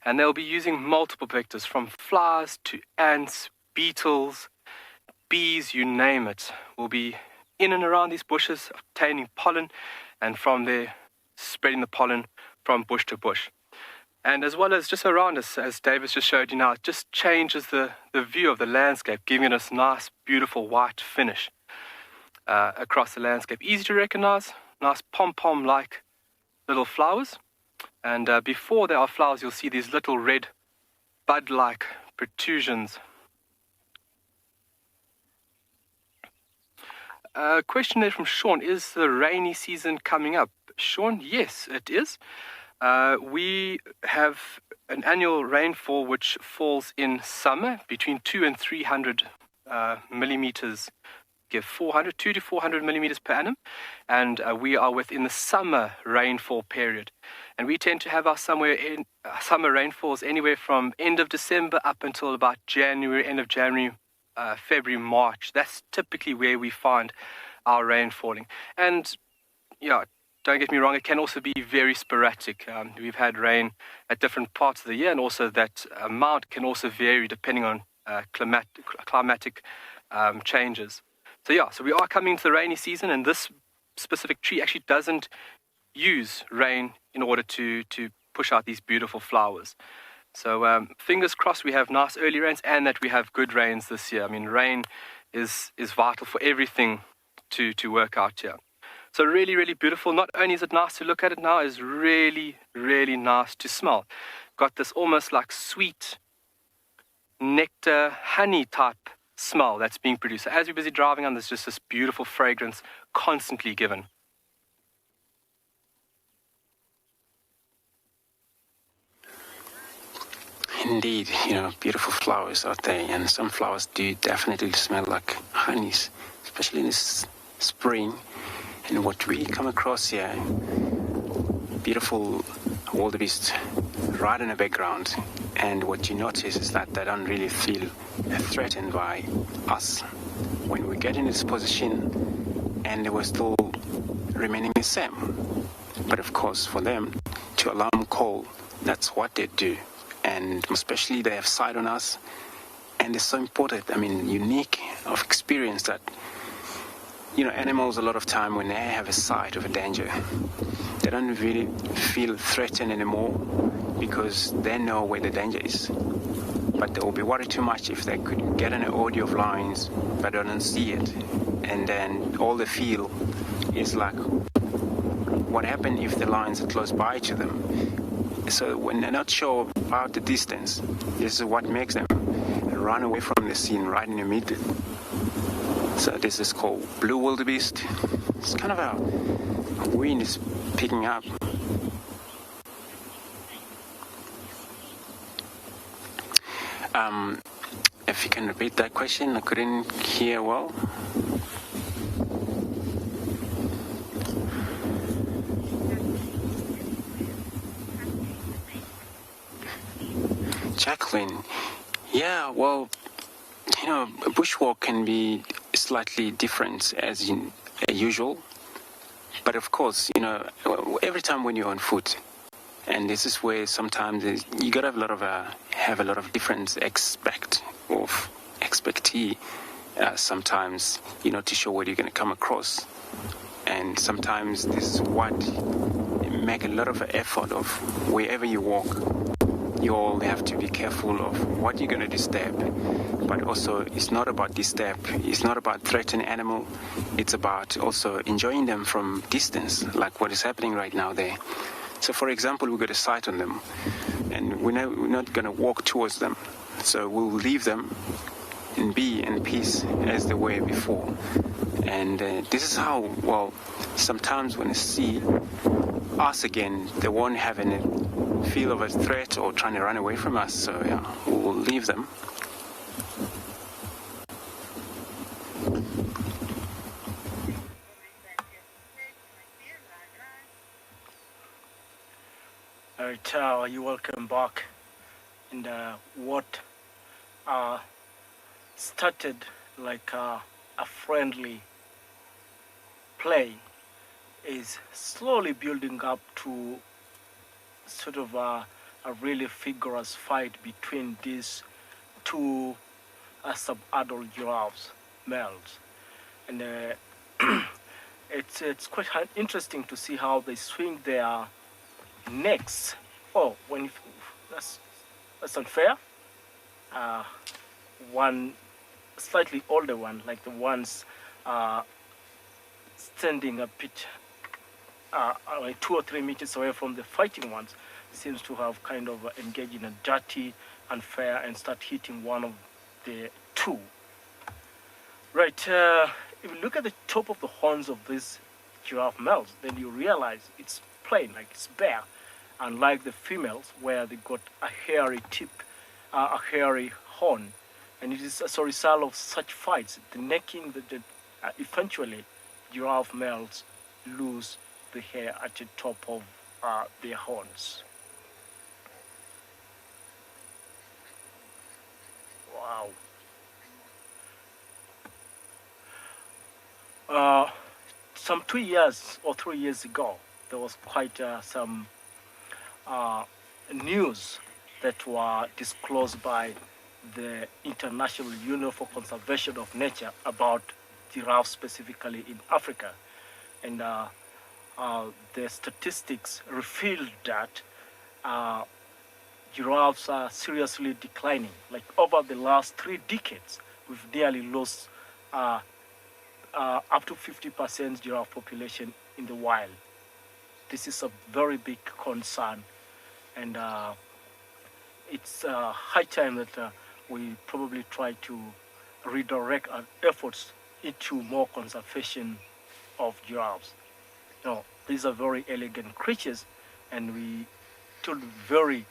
And they'll be using multiple vectors, from flies to ants, beetles, bees, you name it, will be in and around these bushes obtaining pollen, and from there spreading the pollen from bush to bush. And as well as just around us, as Davis just showed you now, it just changes the view of the landscape, giving us nice, beautiful white finish across the landscape. Easy to recognize, nice pom-pom-like little flowers. And before there are flowers, you'll see these little red bud-like protrusions. Question there from Sean, is the rainy season coming up? Sean, yes, it is. We have an annual rainfall which falls in summer between 200 and 300 millimeters, 200 to 400 millimeters per annum, and we are within the summer rainfall period. And we tend to have our summer rainfalls anywhere from end of December up until about January, end of January, February, March. That's typically where we find our rain falling. And yeah, don't get me wrong, it can also be very sporadic. We've had rain at different parts of the year, and also that amount can also vary depending on climatic changes. So we are coming to the rainy season, and this specific tree actually doesn't use rain in order to push out these beautiful flowers. So fingers crossed we have nice early rains and that we have good rains this year. I mean, rain is vital for everything to work out here. So really, really beautiful. Not only is it nice to look at it now, it's really, really nice to smell. Got this almost like sweet nectar, honey type smell that's being produced. So as we're busy driving on, there's just this beautiful fragrance constantly given. Indeed, beautiful flowers out there, and some flowers do definitely smell like honeys, especially in this spring. And what we come across here, beautiful wildebeest right in the background, and what you notice is that they don't really feel threatened by us when we get in this position, and they were still remaining the same. But of course, for them to alarm call, that's what they do. And especially they have sight on us, and it's so important, unique of experience that, animals a lot of time when they have a sight of a danger, they don't really feel threatened anymore because they know where the danger is. But they will be worried too much if they could get an audio of lions but they don't see it, and then all they feel is like, what happened if the lions are close by to them? So when they're not sure about the distance, this is what makes them run away from the scene right in the middle. So this is called blue wildebeest. It's kind of a wind is picking up. If you can repeat that question, I couldn't hear well. Jacqueline, yeah, well, a bushwalk can be slightly different as usual, but of course, every time when you're on foot, and this is where sometimes you gotta have a lot of different expectee sometimes, to show what you're gonna come across, and sometimes this is what make a lot of effort of wherever you walk. You all have to be careful of what you're going to disturb. But also, it's not about disturb. It's not about threatening animal. It's about also enjoying them from distance, like what is happening right now there. So, for example, we got a sight on them, and we're not going to walk towards them. So we'll leave them and be in peace as they were before. And this is how, well, sometimes when they see us again, they won't have any feel of a threat or trying to run away from us. So yeah, we'll leave them. Alright, you're welcome back. And what started like a friendly play is slowly building up to sort of a really vigorous fight between these two sub-adult giraffes, males. And it's quite interesting to see how they swing their necks. Oh, that's unfair. One slightly older one, like the ones standing a bit like 2 or 3 meters away from the fighting ones, seems to have kind of engaged in a dirty, unfair, and start hitting one of the two. Right, if you look at the top of the horns of these giraffe males, then you realize it's plain, like it's bare, unlike the females where they got a hairy tip, a hairy horn. And it is as a result of such fights, the necking, that eventually giraffe males lose the hair at the top of their horns. Wow. Some 2 years or 3 years ago, there was quite some news that were disclosed by the International Union for Conservation of Nature about giraffes specifically in Africa. And the statistics revealed that giraffes are seriously declining. Like over the last 3 decades, we've nearly lost up to 50% giraffe population in the wild. This is a very big concern, and it's high time that we probably try to redirect our efforts into more conservation of giraffes. Now, these are very elegant creatures, and we feel very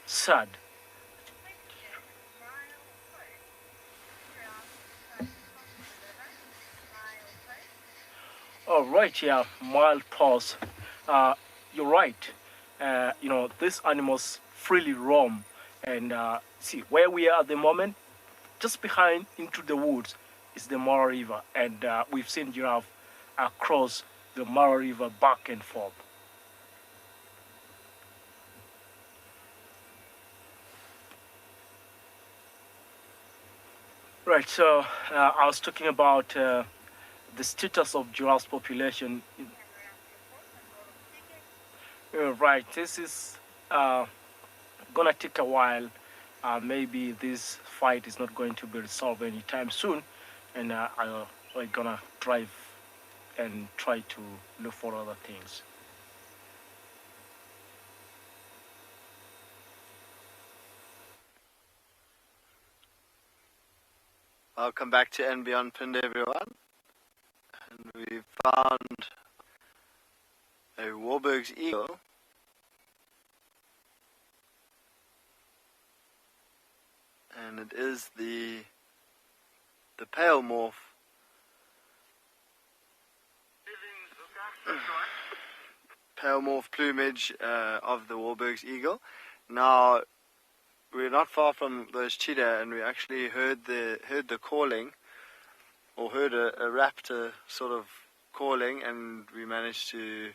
sad. All right, yeah, mild pause. You're right. These animals freely roam, and see where we are at the moment. Just behind into the woods is the Mara River, and we've seen giraffe cross the Mara River back and forth. Right, so I was talking about the status of giraffes population. Right, this is gonna take a while. Maybe this fight is not going to be resolved anytime soon, and we're gonna drive and try to look for other things. Welcome back to And Beyond Pinned, everyone. And we found a Warburg's eagle. And it is the pale morph plumage of the Warburg's eagle. Now, we're not far from those cheetah, and we actually heard the calling, or heard a raptor sort of calling, and we managed to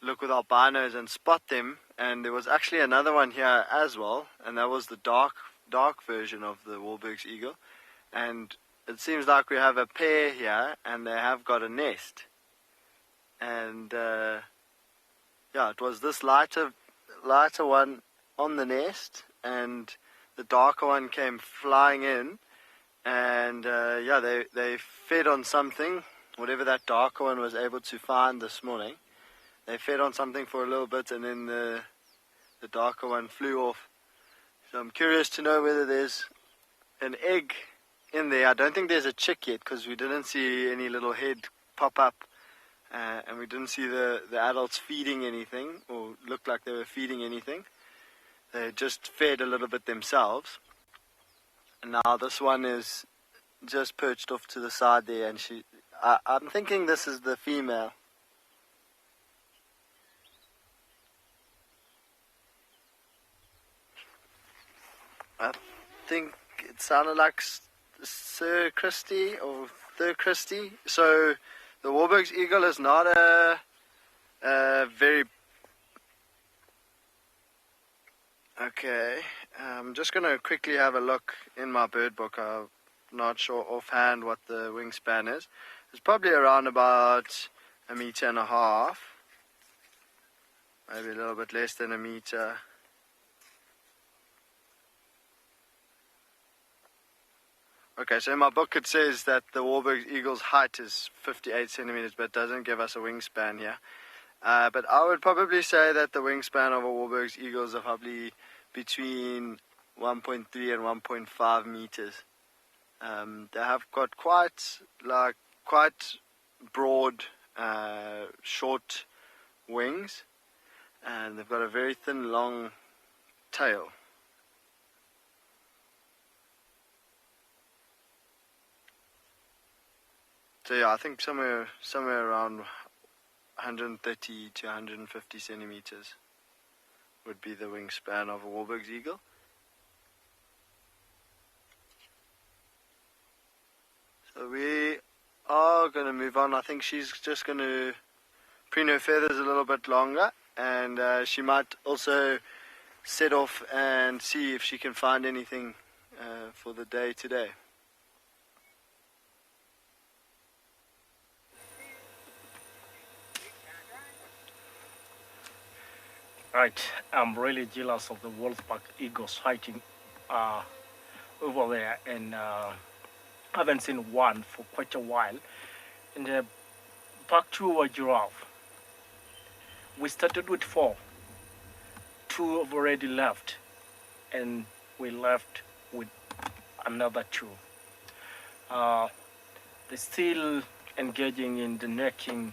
look with our binos and spot them. And there was actually another one here as well, and that was the dark version of the Warburg's eagle. And it seems like we have a pair here, and they have got a nest. And yeah, it was this lighter one on the nest, and the darker one came flying in, and yeah, they fed on something, whatever that darker one was able to find this morning. they fed on something for a little bit, and then the darker one flew off. So I'm curious to know whether there's an egg in there. I don't think there's a chick yet because we didn't see any little head pop up, and we didn't see the adults feeding anything or look like they were feeding anything. They just fed a little bit themselves. And now this one is just perched off to the side there, and I'm thinking this is the female. I think it sounded like Sir Christie or Thir Christie. So the Warburg's eagle is not a very... Okay, I'm just going to quickly have a look in my bird book. I'm not sure offhand what the wingspan is. It's probably around about 1.5 meters. Maybe a little bit less than 1 meter. Okay, so in my book it says that the Warburg eagle's height is 58 centimeters, but it doesn't give us a wingspan here. But I would probably say that the wingspan of a Warburg's eagle is probably between 1.3 and 1.5 meters. They have got quite broad, short wings, and they've got a very thin, long tail. So yeah, I think somewhere around 130 to 150 centimeters would be the wingspan of a Warburg's eagle. So we are going to move on. I think she's just going to preen her feathers a little bit longer, and she might also set off and see if she can find anything for the day today. Right, I'm really jealous of the wolfpack eagles fighting over there, and I haven't seen one for quite a while. And back to our giraffe. We started with 4. 2 have already left, and we left with another 2. They're still engaging in the necking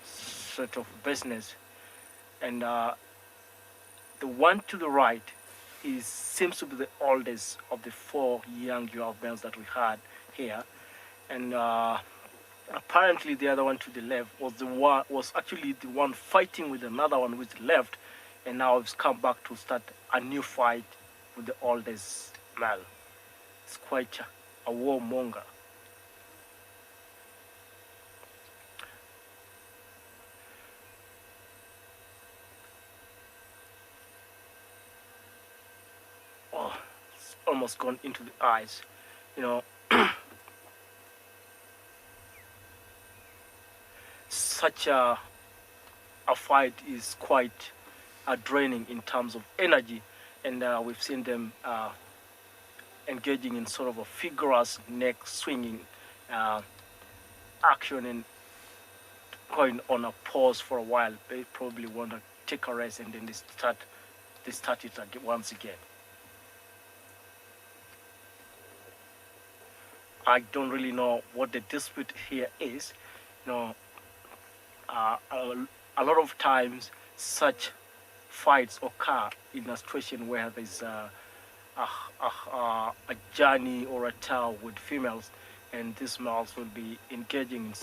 sort of business, and the one to the right seems to be the oldest of the 4 young giraffe males that we had here, and apparently the other one to the left was actually the one fighting with another one with the left, and now it's come back to start a new fight with the oldest male. It's quite a warmonger. Oh, it's almost gone into the eyes, you know. Such a fight is quite draining in terms of energy, and we've seen them engaging in sort of a vigorous neck swinging action and going on a pause for a while. They probably want to take a rest, and then they start it again, once again. I don't really know what the dispute here is. You know, a lot of times such fights occur in a situation where there's a journey or a towel with females, and these males will be engaging in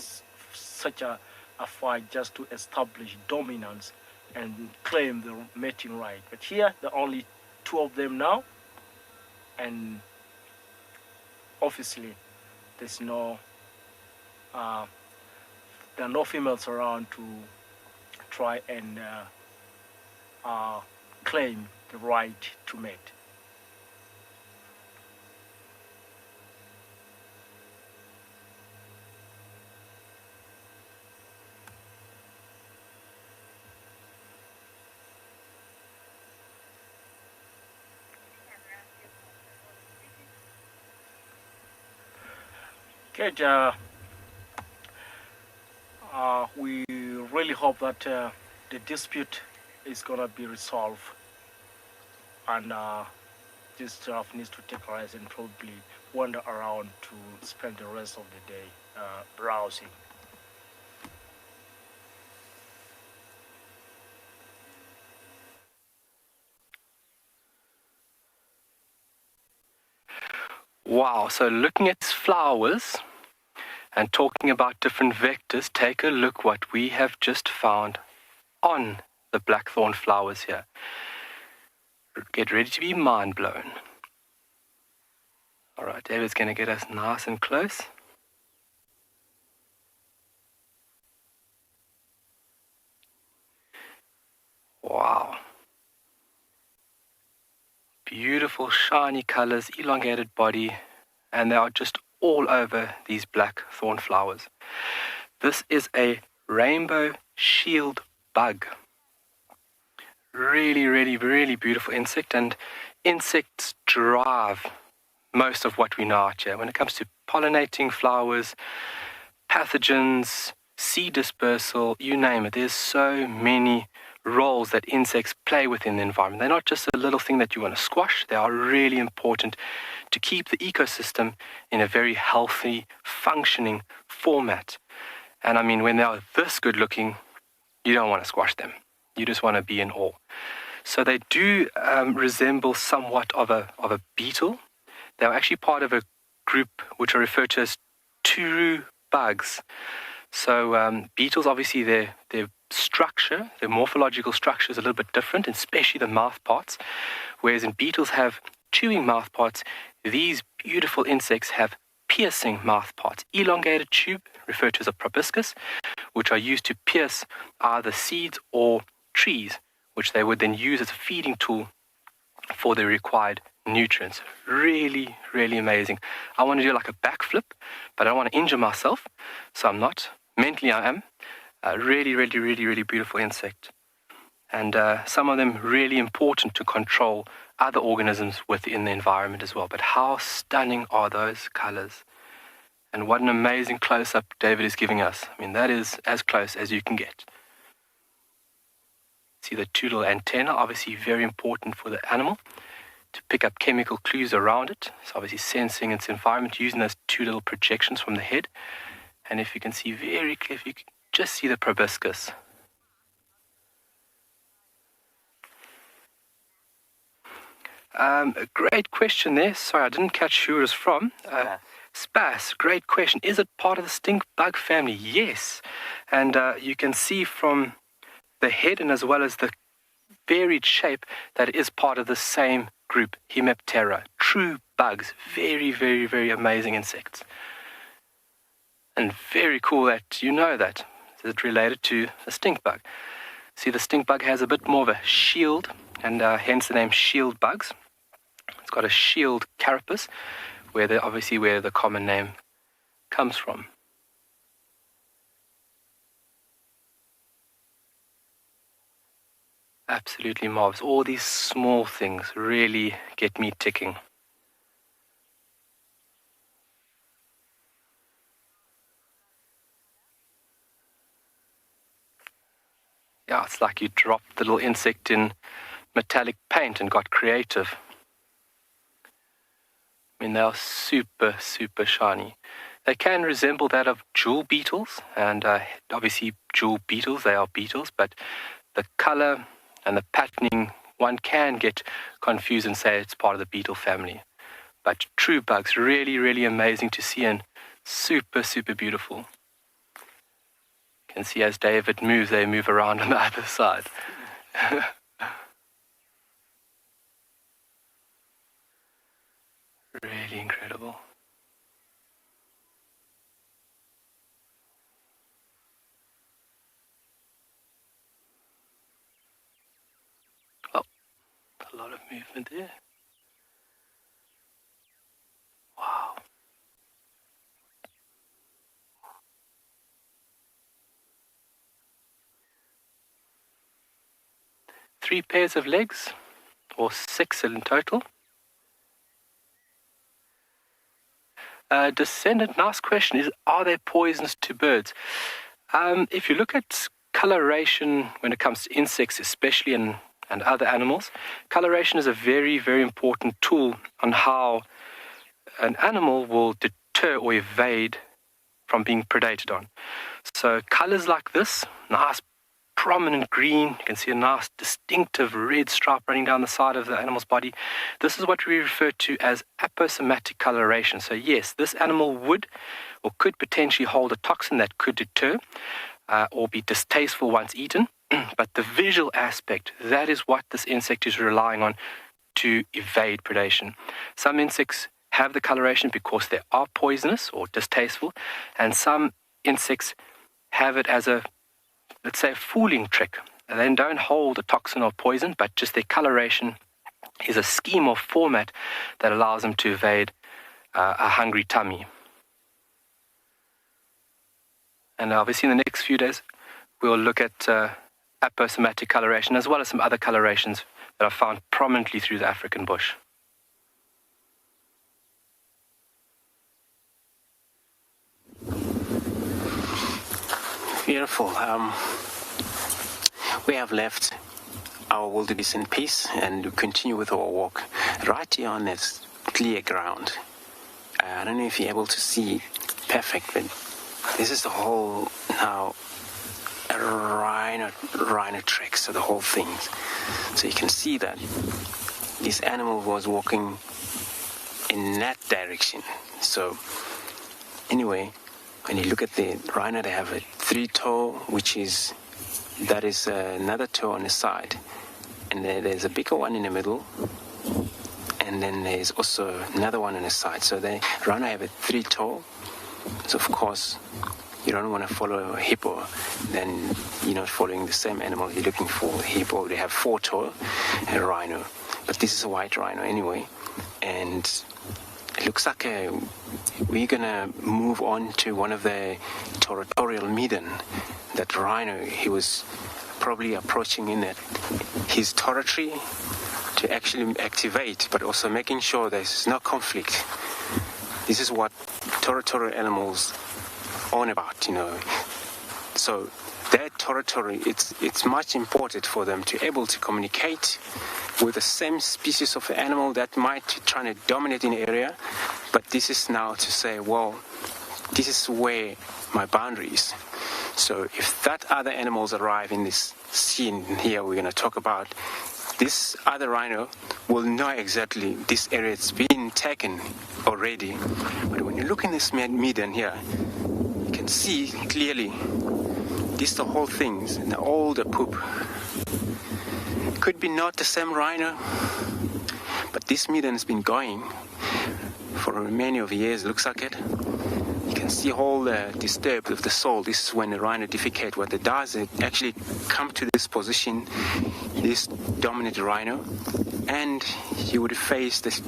such a fight just to establish dominance and claim the mating right. But here, there are only 2 of them now, and obviously there's no there are no females around to try and claim the right to mate. Okay, we really hope that the dispute is gonna be resolved, and this giraffe needs to take a rest and probably wander around to spend the rest of the day browsing. Wow, so looking at flowers and talking about different vectors, take a look what we have just found on the blackthorn flowers here. Get ready to be mind blown. All right, David's going to get us nice and close. Wow. Beautiful shiny colors, elongated body, and they are just all over these black thorn flowers. This is a rainbow shield bug. Really, really, really beautiful insect, and insects drive most of what we know out here. When it comes to pollinating flowers, pathogens, seed dispersal, you name it, there's so many roles that insects play within the environment. They're not just a little thing that you want to squash. They are really important to keep the ecosystem in a very healthy, functioning format. And I mean, when they are this good looking, you don't want to squash them. You just want to be in awe. So they do resemble somewhat of a beetle. They're actually part of a group which are referred to as turu bugs. So beetles, obviously, their structure, their morphological structure is a little bit different, especially the mouth parts. Whereas in beetles have chewing mouth parts, these beautiful insects have piercing mouth parts. Elongated tube, referred to as a proboscis, which are used to pierce either seeds or trees, which they would then use as a feeding tool for the required nutrients. Really, really amazing. I want to do like a backflip, but I don't want to injure myself, so I'm not. Mentally, I am. Really, really, really, really beautiful insect. And some of them really important to control other organisms within the environment as well. But how stunning are those colors? And what an amazing close-up David is giving us. I mean, that is as close as you can get. See the two little antennae, obviously very important for the animal to pick up chemical clues around it. So obviously sensing its environment using those two little projections from the head. And if you can see very clearly, if you can just see the proboscis. A great question there. Sorry, I didn't catch who it was from. Spas, great question. Is it part of the stink bug family? Yes. And you can see from the head and as well as the varied shape that it is part of the same group, Hemiptera. True bugs. Very, very, very amazing insects. And very cool that you know that. It's related to the stink bug. See, the stink bug has a bit more of a shield, and hence the name shield bugs. It's got a shield carapace, where the common name comes from. Absolutely marvelous. All these small things really get me ticking. Yeah, it's like you dropped the little insect in metallic paint and got creative. I mean, they are super, super shiny. They can resemble that of jewel beetles, and obviously jewel beetles, they are beetles, but the color and the patterning, one can get confused and say it's part of the beetle family. But true bugs, really, really amazing to see and super, super beautiful. You can see as David moves, they move around on the other side. Really incredible. Oh, a lot of movement there. Wow. Three pairs of legs, or 6 in total. Descendant, nice question, are they poisonous to birds? If you look at coloration, when it comes to insects especially, and other animals, coloration is a very, very important tool on how an animal will deter or evade from being predated on. So colors like this, nice prominent green, you can see a nice distinctive red stripe running down the side of the animal's body. This is what we refer to as aposematic coloration. So yes, this animal would or could potentially hold a toxin that could deter or be distasteful once eaten, but the visual aspect, that is what this insect is relying on to evade predation. Some insects have the coloration because they are poisonous or distasteful, and some insects have it as a, let's say, a fooling trick. They don't hold a toxin or poison, but just their coloration is a scheme or format that allows them to evade a hungry tummy. And obviously in the next few days, we'll look at aposematic coloration as well as some other colorations that are found prominently through the African bush. Beautiful. We have left our wildebeest in peace and we continue with our walk right here on this clear ground. I don't know if you're able to see perfect, but this is the whole now rhino trek, so the whole thing. So you can see that this animal was walking in that direction. So anyway, when you look at the rhino, they have a 3-toe, that is another toe on the side, and there's a bigger one in the middle, and then there's also another one on the side. So the rhino have a 3-toe. So of course, you don't want to follow a hippo, then you're not following the same animal you're looking for. The hippo, they have 4-toe, and a rhino, but this is a white rhino anyway, and it looks like we're gonna move on to one of the territorial midden. That rhino, he was probably approaching in his territory to actually activate, but also making sure there's no conflict. This is what territorial animals are about, So their territory, it's much important for them to able to communicate with the same species of animal that might try to dominate in the area, but this is now to say, well, this is where my boundary is. So if that other animals arrive in this scene here we're going to talk about, this other rhino will know exactly this area it's been taken already. But when you look in this midden here, you can see clearly this the whole thing, and all the poop. Could be not the same rhino, but this midden has been going for many of years, looks like it. You can see all the disturbed of the soil. This is when the rhino defecate. What it does, it actually come to this position, this dominant rhino, and he would face this,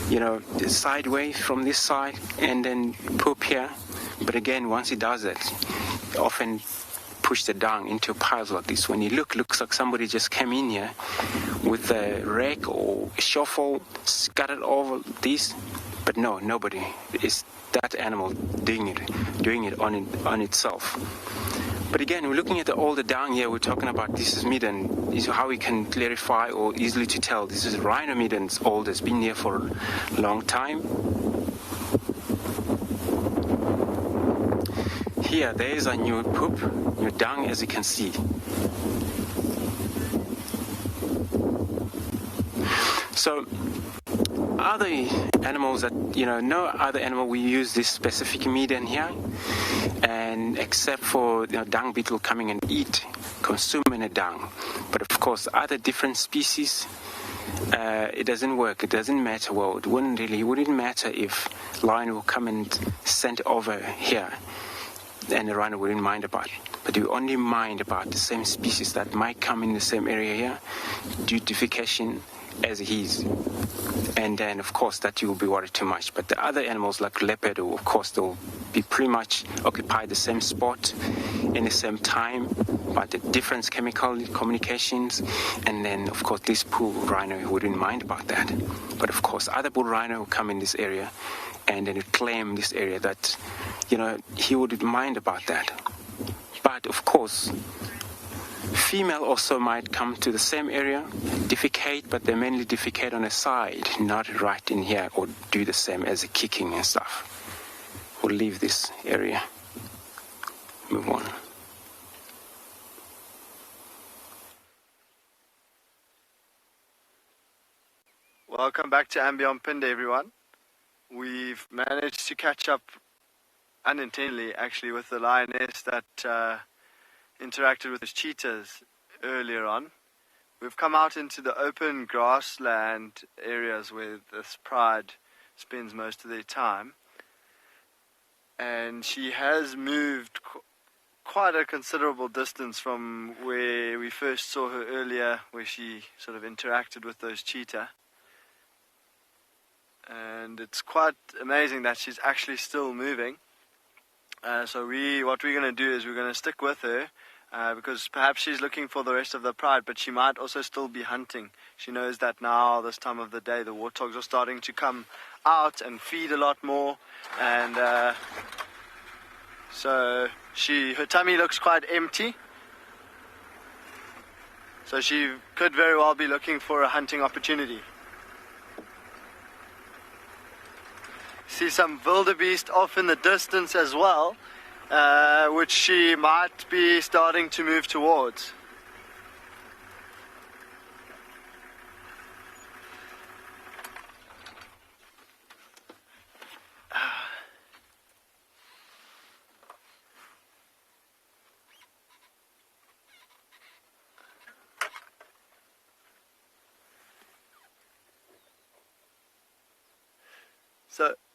the sideways from this side, and then poop here. But again, once he does it, he often push the dung into piles like this. When you looks like somebody just came in here with a rake or a shovel, scattered over this, but no, nobody. It's that animal doing it on itself. But again, we're looking at all the dung here. We're talking about this is midden. This is how we can clarify or easily to tell. This is rhino middens, old. It's been here for a long time. Here, there is a new poop, new dung, as you can see. So, other animals that, no other animal we use this specific midden here, and except for dung beetle coming and consuming the dung. But of course, other different species, it doesn't work. It doesn't matter. Well, it wouldn't matter if lion will come and send over here, and the rhino wouldn't mind about it. But you only mind about the same species that might come in the same area here, due to defecation as he is. And then, of course, that you will be worried too much. But the other animals like leopard, of course, they'll be pretty much occupy the same spot in the same time, but the different chemical communications. And then, of course, this bull rhino wouldn't mind about that. But of course, other bull rhino will come in this area and then claim this area that, he wouldn't mind about that. You But of course, female also might come to the same area, defecate, but they mainly defecate on a side, not right in here, or do the same as a kicking and stuff. We'll leave this area. Move on. Welcome back to Ambion Pinde, everyone. We've managed to catch up unintentionally, actually, with the lioness that interacted with the cheetahs earlier on. We've come out into the open grassland areas where this pride spends most of their time. And she has moved quite a considerable distance from where we first saw her earlier, where she sort of interacted with those cheetah. And it's quite amazing that she's actually still moving. So what we're going to do is we're going to stick with her because perhaps she's looking for the rest of the pride, but she might also still be hunting. She knows that now, this time of the day, the warthogs are starting to come out and feed a lot more. And so her tummy looks quite empty. So she could very well be looking for a hunting opportunity. See some wildebeest off in the distance as well, which she might be starting to move towards.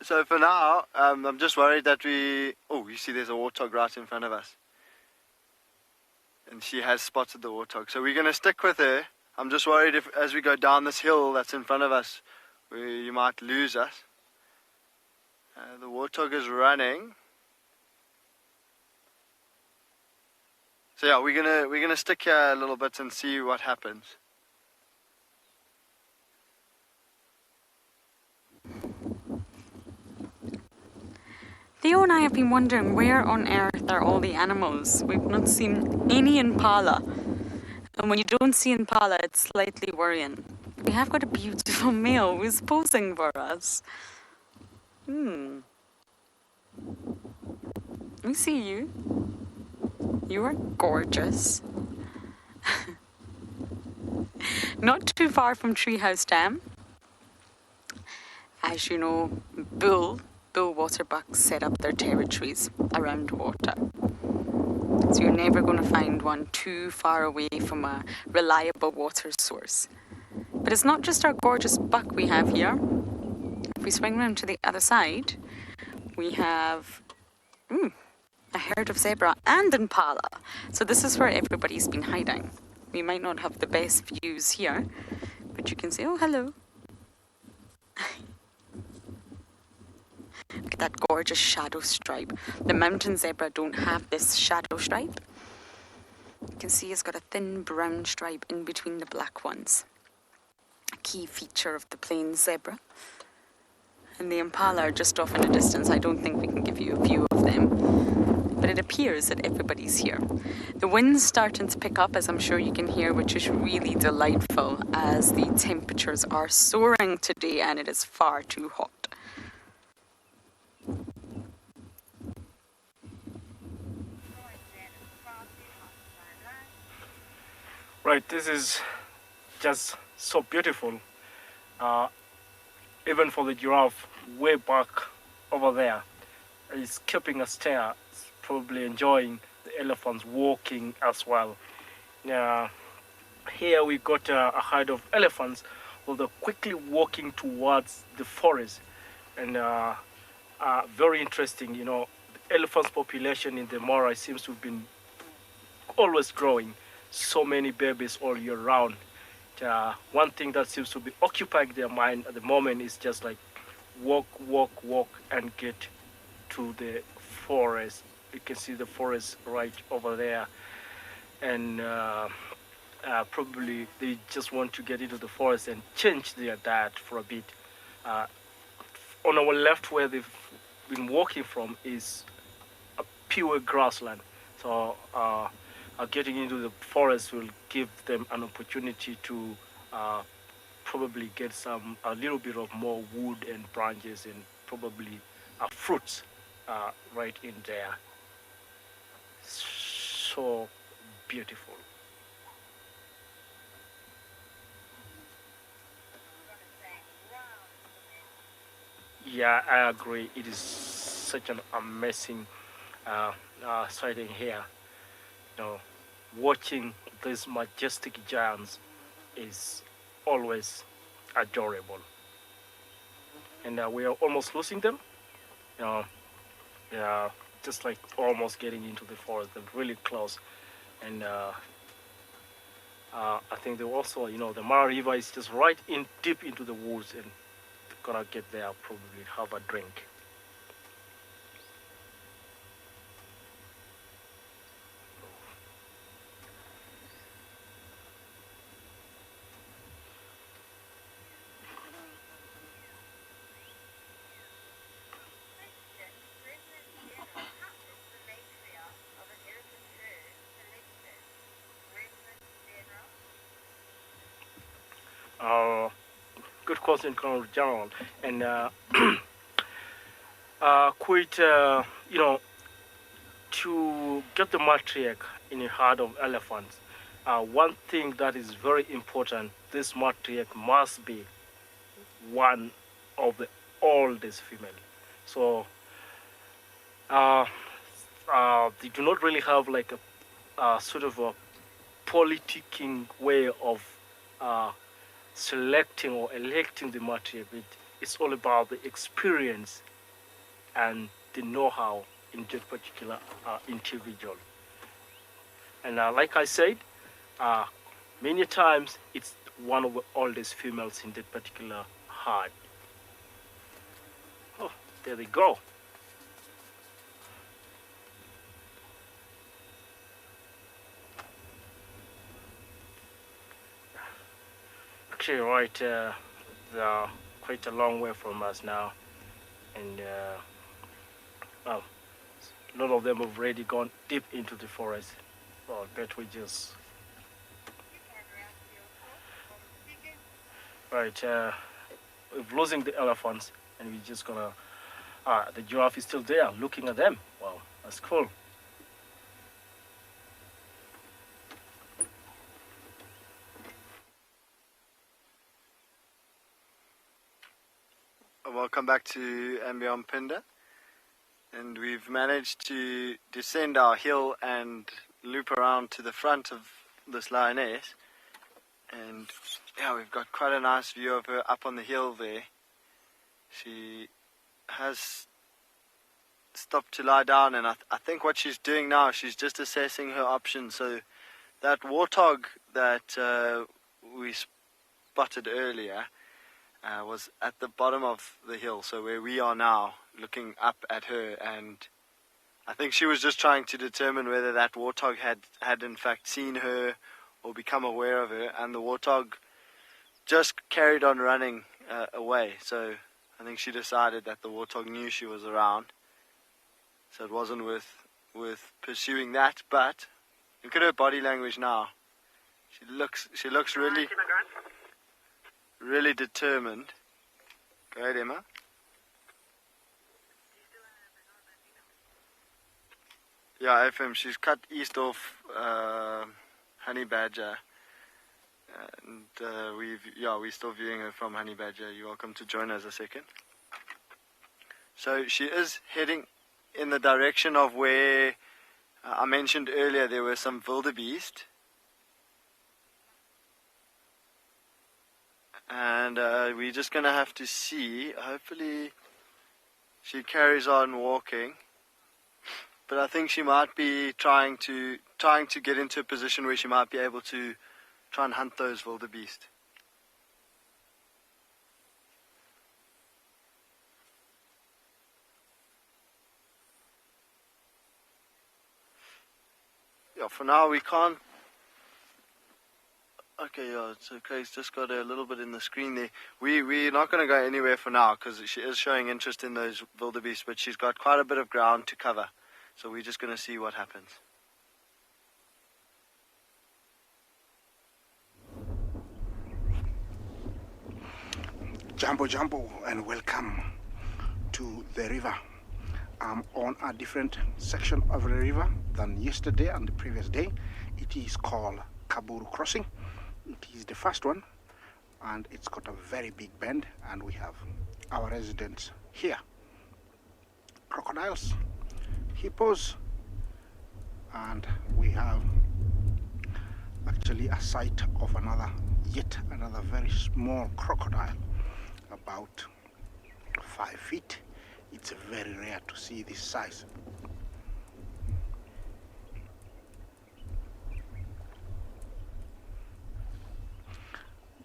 So for now, I'm just worried that you see there's a warthog right in front of us. And she has spotted the warthog. So we're going to stick with her. I'm just worried if, as we go down this hill that's in front of us, you might lose us. The warthog is running. So yeah, we're gonna stick here a little bit and see what happens. Theo and I have been wondering where on earth are all the animals. We've not seen any impala. And when you don't see impala, it's slightly worrying. We have got a beautiful male who's posing for us. We see you. You are gorgeous. Not too far from Treehouse Dam. As you know, bull waterbucks set up their territories around water. So you're never going to find one too far away from a reliable water source. But it's not just our gorgeous buck we have here. If we swing around to the other side, we have a herd of zebra and impala. So this is where everybody's been hiding. We might not have the best views here, but you can say, oh, hello. Look at that gorgeous shadow stripe. The mountain zebra don't have this shadow stripe. You can see it's got a thin brown stripe in between the black ones. A key feature of the plains zebra. And the impala are just off in the distance. I don't think we can give you a view of them. But it appears that everybody's here. The wind's starting to pick up, as I'm sure you can hear, which is really delightful as the temperatures are soaring today and it is far too hot. Right, this is just so beautiful. Even for the giraffe way back over there, is keeping a stare. It's probably enjoying the elephants walking as well. Here we got a herd of elephants, although quickly walking towards the forest. And very interesting, you know, the elephants population in the Mara seems to have been always growing. So many babies all year round. One thing that seems to be occupying their mind at the moment is just like walk and get to the forest. You can see the forest right over there. And probably they just want to get into the forest and change their diet for a bit. On our left, where they've been walking from, is a pure grassland. So getting into the forest will give them an opportunity to probably get a little bit of more wood and branches and probably fruits right in there. So beautiful. Yeah, I agree. It is such an amazing sighting here. You know, watching these majestic giants is always adorable. And we are almost losing them. You know, yeah, just like almost getting into the forest. They're really close. And I think they also, the Mara River is just right in deep into the woods, and they're gonna get there, probably have a drink. Good question, Colonel General, and quite, to get the matriarch in the herd of elephants, one thing that is very important, this matriarch must be one of the oldest female. So they do not really have like a sort of a politicking way of selecting or electing the matriarch. It's all about the experience and the know-how in that particular individual. And like I said, many times it's one of the oldest females in that particular herd. Oh, there they go. Actually, right, they're quite a long way from us now, and well, a lot of them have already gone deep into the forest. Well, I bet we just right. We're losing the elephants, and we're just gonna. The giraffe is still there, looking at them. Wow, that's cool. Welcome back to Ambion Pinda, and we've managed to descend our hill and loop around to the front of this lioness, and yeah, we've got quite a nice view of her up on the hill there. She has stopped to lie down, and I think what she's doing now, she's just assessing her options. So that warthog that we spotted earlier was at the bottom of the hill, so where we are now, looking up at her, and I think she was just trying to determine whether that warthog had in fact seen her or become aware of her, and the warthog just carried on running away. So I think she decided that the warthog knew she was around, so it wasn't worth pursuing that. But look at her body language now. She looks really determined. Go ahead, Emma. Yeah, FM. She's cut east of Honey Badger, and we're still viewing her from Honey Badger. You're welcome to join us a second. So she is heading in the direction of where I mentioned earlier there were some wildebeest. And we're just going to have to see. Hopefully she carries on walking. But I think she might be trying to get into a position where she might be able to try and hunt those wildebeest. Yeah, for now we can't. Okay, yeah, it's okay. It's just got a little bit in the screen there. We're not going to go anywhere for now because she is showing interest in those wildebeest, but she's got quite a bit of ground to cover. So we're just going to see what happens. Jambo Jambo and welcome to the river. I'm on a different section of the river than yesterday and the previous day. It is called Kaburu Crossing. It is the first one and it's got a very big bend, and we have our residents here. Crocodiles, hippos, and we have actually a sight of yet another very small crocodile, about 5 feet. It's very rare to see this size.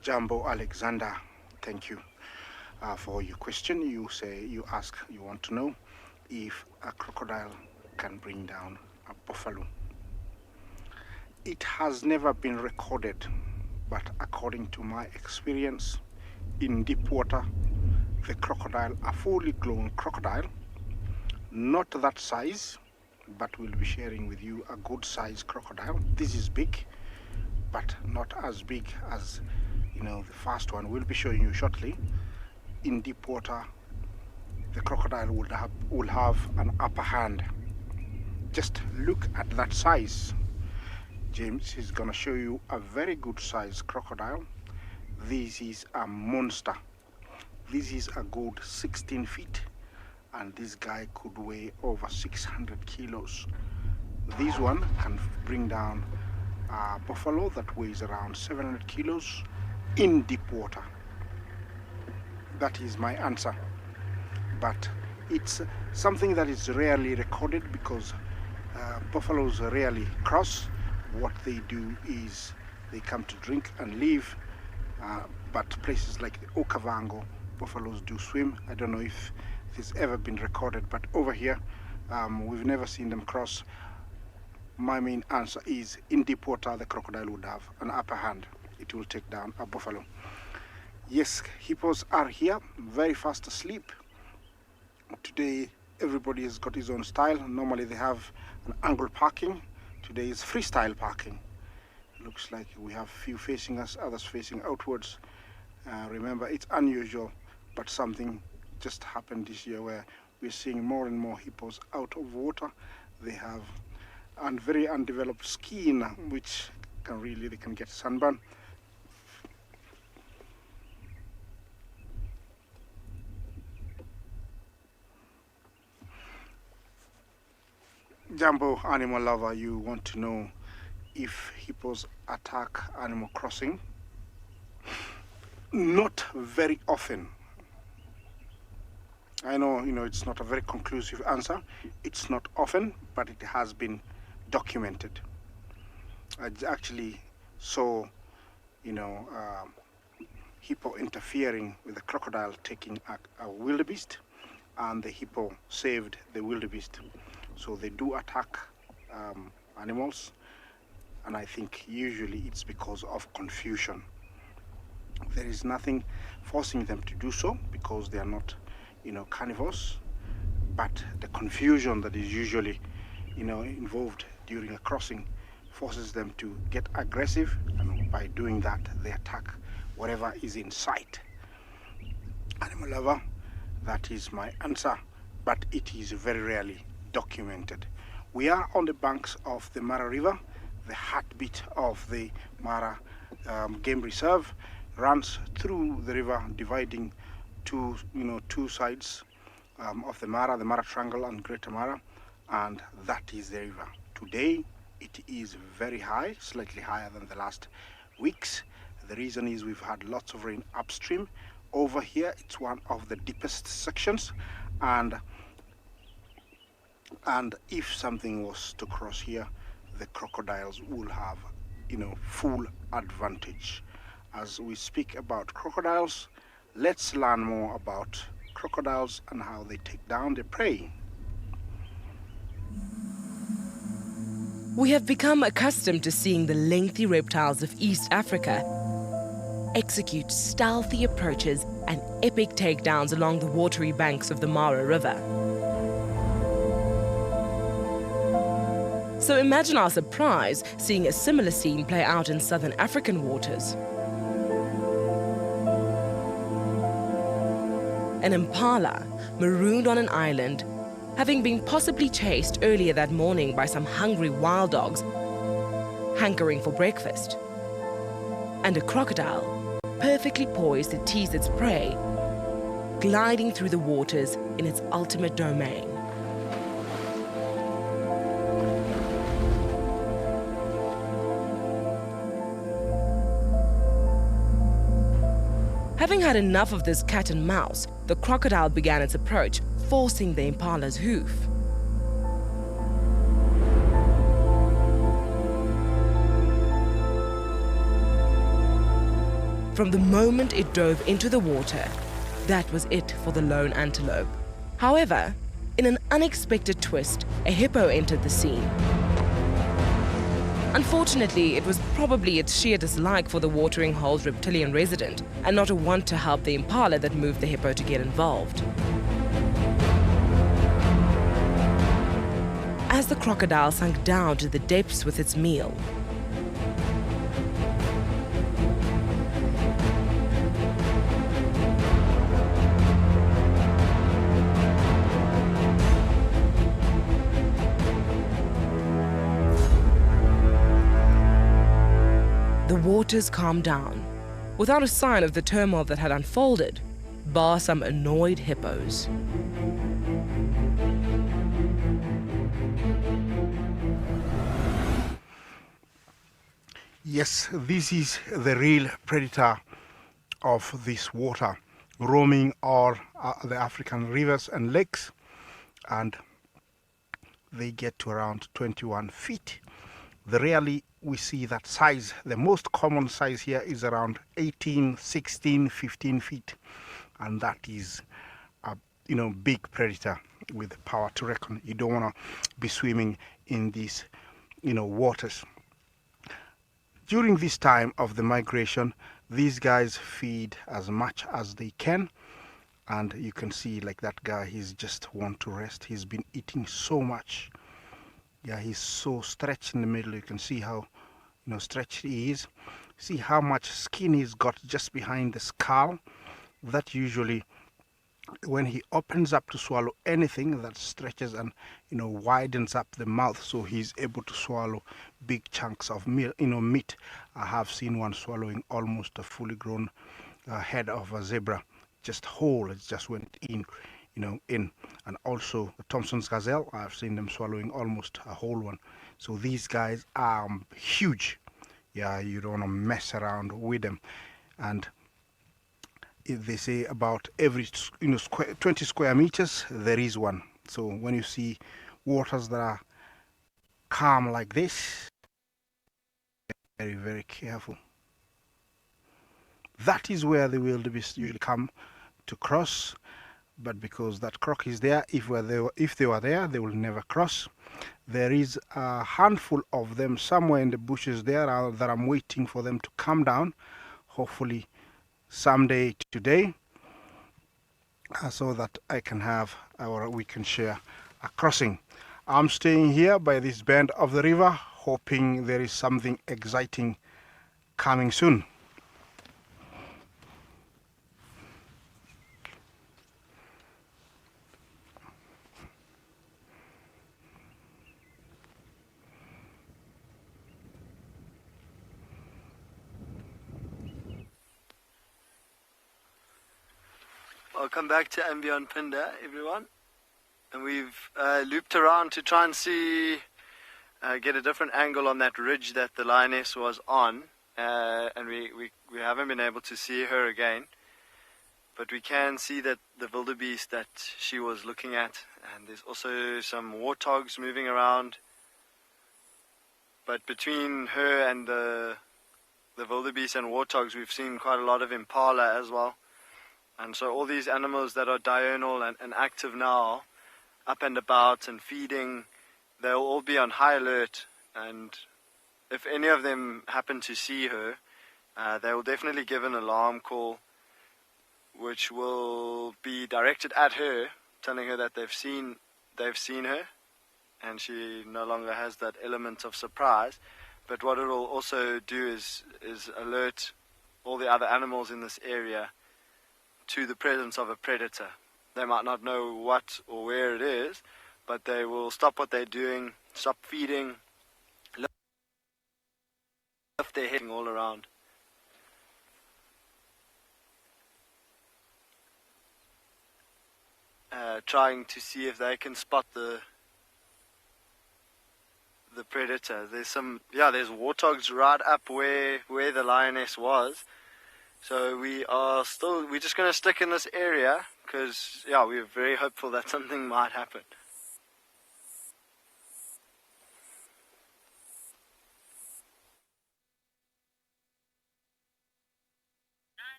Jambo Alexander, thank you for your question. You want to know if a crocodile can bring down a buffalo. It has never been recorded, but according to my experience in deep water, the crocodile, a fully grown crocodile, not that size, but we'll be sharing with you a good size crocodile. This is big, but not as big as the first one we'll be showing you shortly. In deep water, the crocodile will have an upper hand. Just look at that size. James is gonna show you a very good size crocodile. This is a monster. This is a good 16 feet, and this guy could weigh over 600 kilos. This one can bring down a buffalo that weighs around 700 kilos in deep water. That is my answer. But it's something that is rarely recorded because buffaloes rarely cross. What they do is they come to drink and leave. But places like the Okavango, buffaloes do swim. I don't know if this has ever been recorded, but over here we've never seen them cross. My main answer is in deep water the crocodile would have an upper hand. It will take down a buffalo. Yes, hippos are here, very fast asleep. Today everybody has got his own style. Normally they have an angle parking. Today is freestyle parking. Looks like we have few facing us, others facing outwards. Remember, it's unusual, but something just happened this year where we're seeing more and more hippos out of water. They have a very undeveloped skin, which they can get sunburn. Jambo animal lover, you want to know if hippos attack Animal Crossing? Not very often. I know, it's not a very conclusive answer. It's not often, but it has been documented. I actually saw, hippo interfering with a crocodile taking a wildebeest, and the hippo saved the wildebeest. So they do attack animals, and I think usually it's because of confusion. There is nothing forcing them to do so because they are not, carnivores, but the confusion that is usually, involved during a crossing forces them to get aggressive, and by doing that they attack whatever is in sight. Animal lover, that is my answer, but it is very rarely documented. We are on the banks of the Mara River. The heartbeat of the Mara Game Reserve runs through the river, dividing two sides of the Mara Triangle and Greater Mara, and that is the river. Today it is very high, slightly higher than the last weeks. The reason is we've had lots of rain upstream. Over here it's one of the deepest sections, and if something was to cross here, the crocodiles will have full advantage. As we speak about crocodiles, let's learn more about crocodiles and how they take down their prey. We have become accustomed to seeing the lengthy reptiles of East Africa execute stealthy approaches and epic takedowns along the watery banks of the Mara River. So imagine our surprise seeing a similar scene play out in southern African waters. an impala marooned on an island, having been possibly chased earlier that morning by some hungry wild dogs hankering for breakfast. And a crocodile, perfectly poised to tease its prey, gliding through the waters in its ultimate domain. Having had enough of this cat and mouse, the crocodile began its approach, forcing the impala's hoof. From the moment it dove into the water, that was it for the lone antelope. However, in an unexpected twist, a hippo entered the scene. Unfortunately, it was probably its sheer dislike for the watering hole's reptilian resident, and not a want to help the impala, that moved the hippo to get involved. As the crocodile sunk down to the depths with its meal, the waters calmed down, without a sign of the turmoil that had unfolded, bar some annoyed hippos. Yes, this is the real predator of this water, roaming all the African rivers and lakes, and they get to around 21 feet. Rarely we see that size. The most common size here is around 18, 16, 15 feet, and that is a big predator with power to reckon. You don't want to be swimming in these waters. During this time of the migration, these guys feed as much as they can, and you can see, like that guy, he's just want to rest. He's been eating so much. Yeah, he's so stretched in the middle. You can see how stretched he is. See how much skin he's got just behind the skull. That usually, when he opens up to swallow anything, that stretches and widens up the mouth, so he's able to swallow big chunks of meat. I have seen one swallowing almost a fully grown head of a zebra, just whole. It just went in. And also the Thompson's gazelle, I've seen them swallowing almost a whole one. So these guys are huge. Yeah, you don't want to mess around with them. And if they say about every 20 square meters there is one. So when you see waters that are calm like this, very, very careful. That is where the wildebeest usually come to cross. But because that croc is there, if they were there, they will never cross. There is a handful of them somewhere in the bushes there that I'm waiting for them to come down, hopefully someday today, so that I can have, or we can share a crossing. I'm staying here by this bend of the river, hoping there is something exciting coming soon. Welcome back to Ambient Pinda, everyone. And we've looped around to try and see, get a different angle on that ridge that the lioness was on. And we haven't been able to see her again. But we can see that the wildebeest that she was looking at. And there's also some warthogs moving around. But between her and the wildebeest and warthogs, we've seen quite a lot of impala as well. And so all these animals that are diurnal and active now, up and about and feeding, they'll all be on high alert. And if any of them happen to see her, they will definitely give an alarm call, which will be directed at her, telling her that they've seen her, and she no longer has that element of surprise. But what it will also do is alert all the other animals in this area to the presence of a predator. They might not know what or where it is, but they will stop what they're doing, stop feeding, lift their head all around. Trying to see if they can spot the predator. There's warthogs right up where the lioness was. So we're just going to stick in this area because we're very hopeful that something might happen.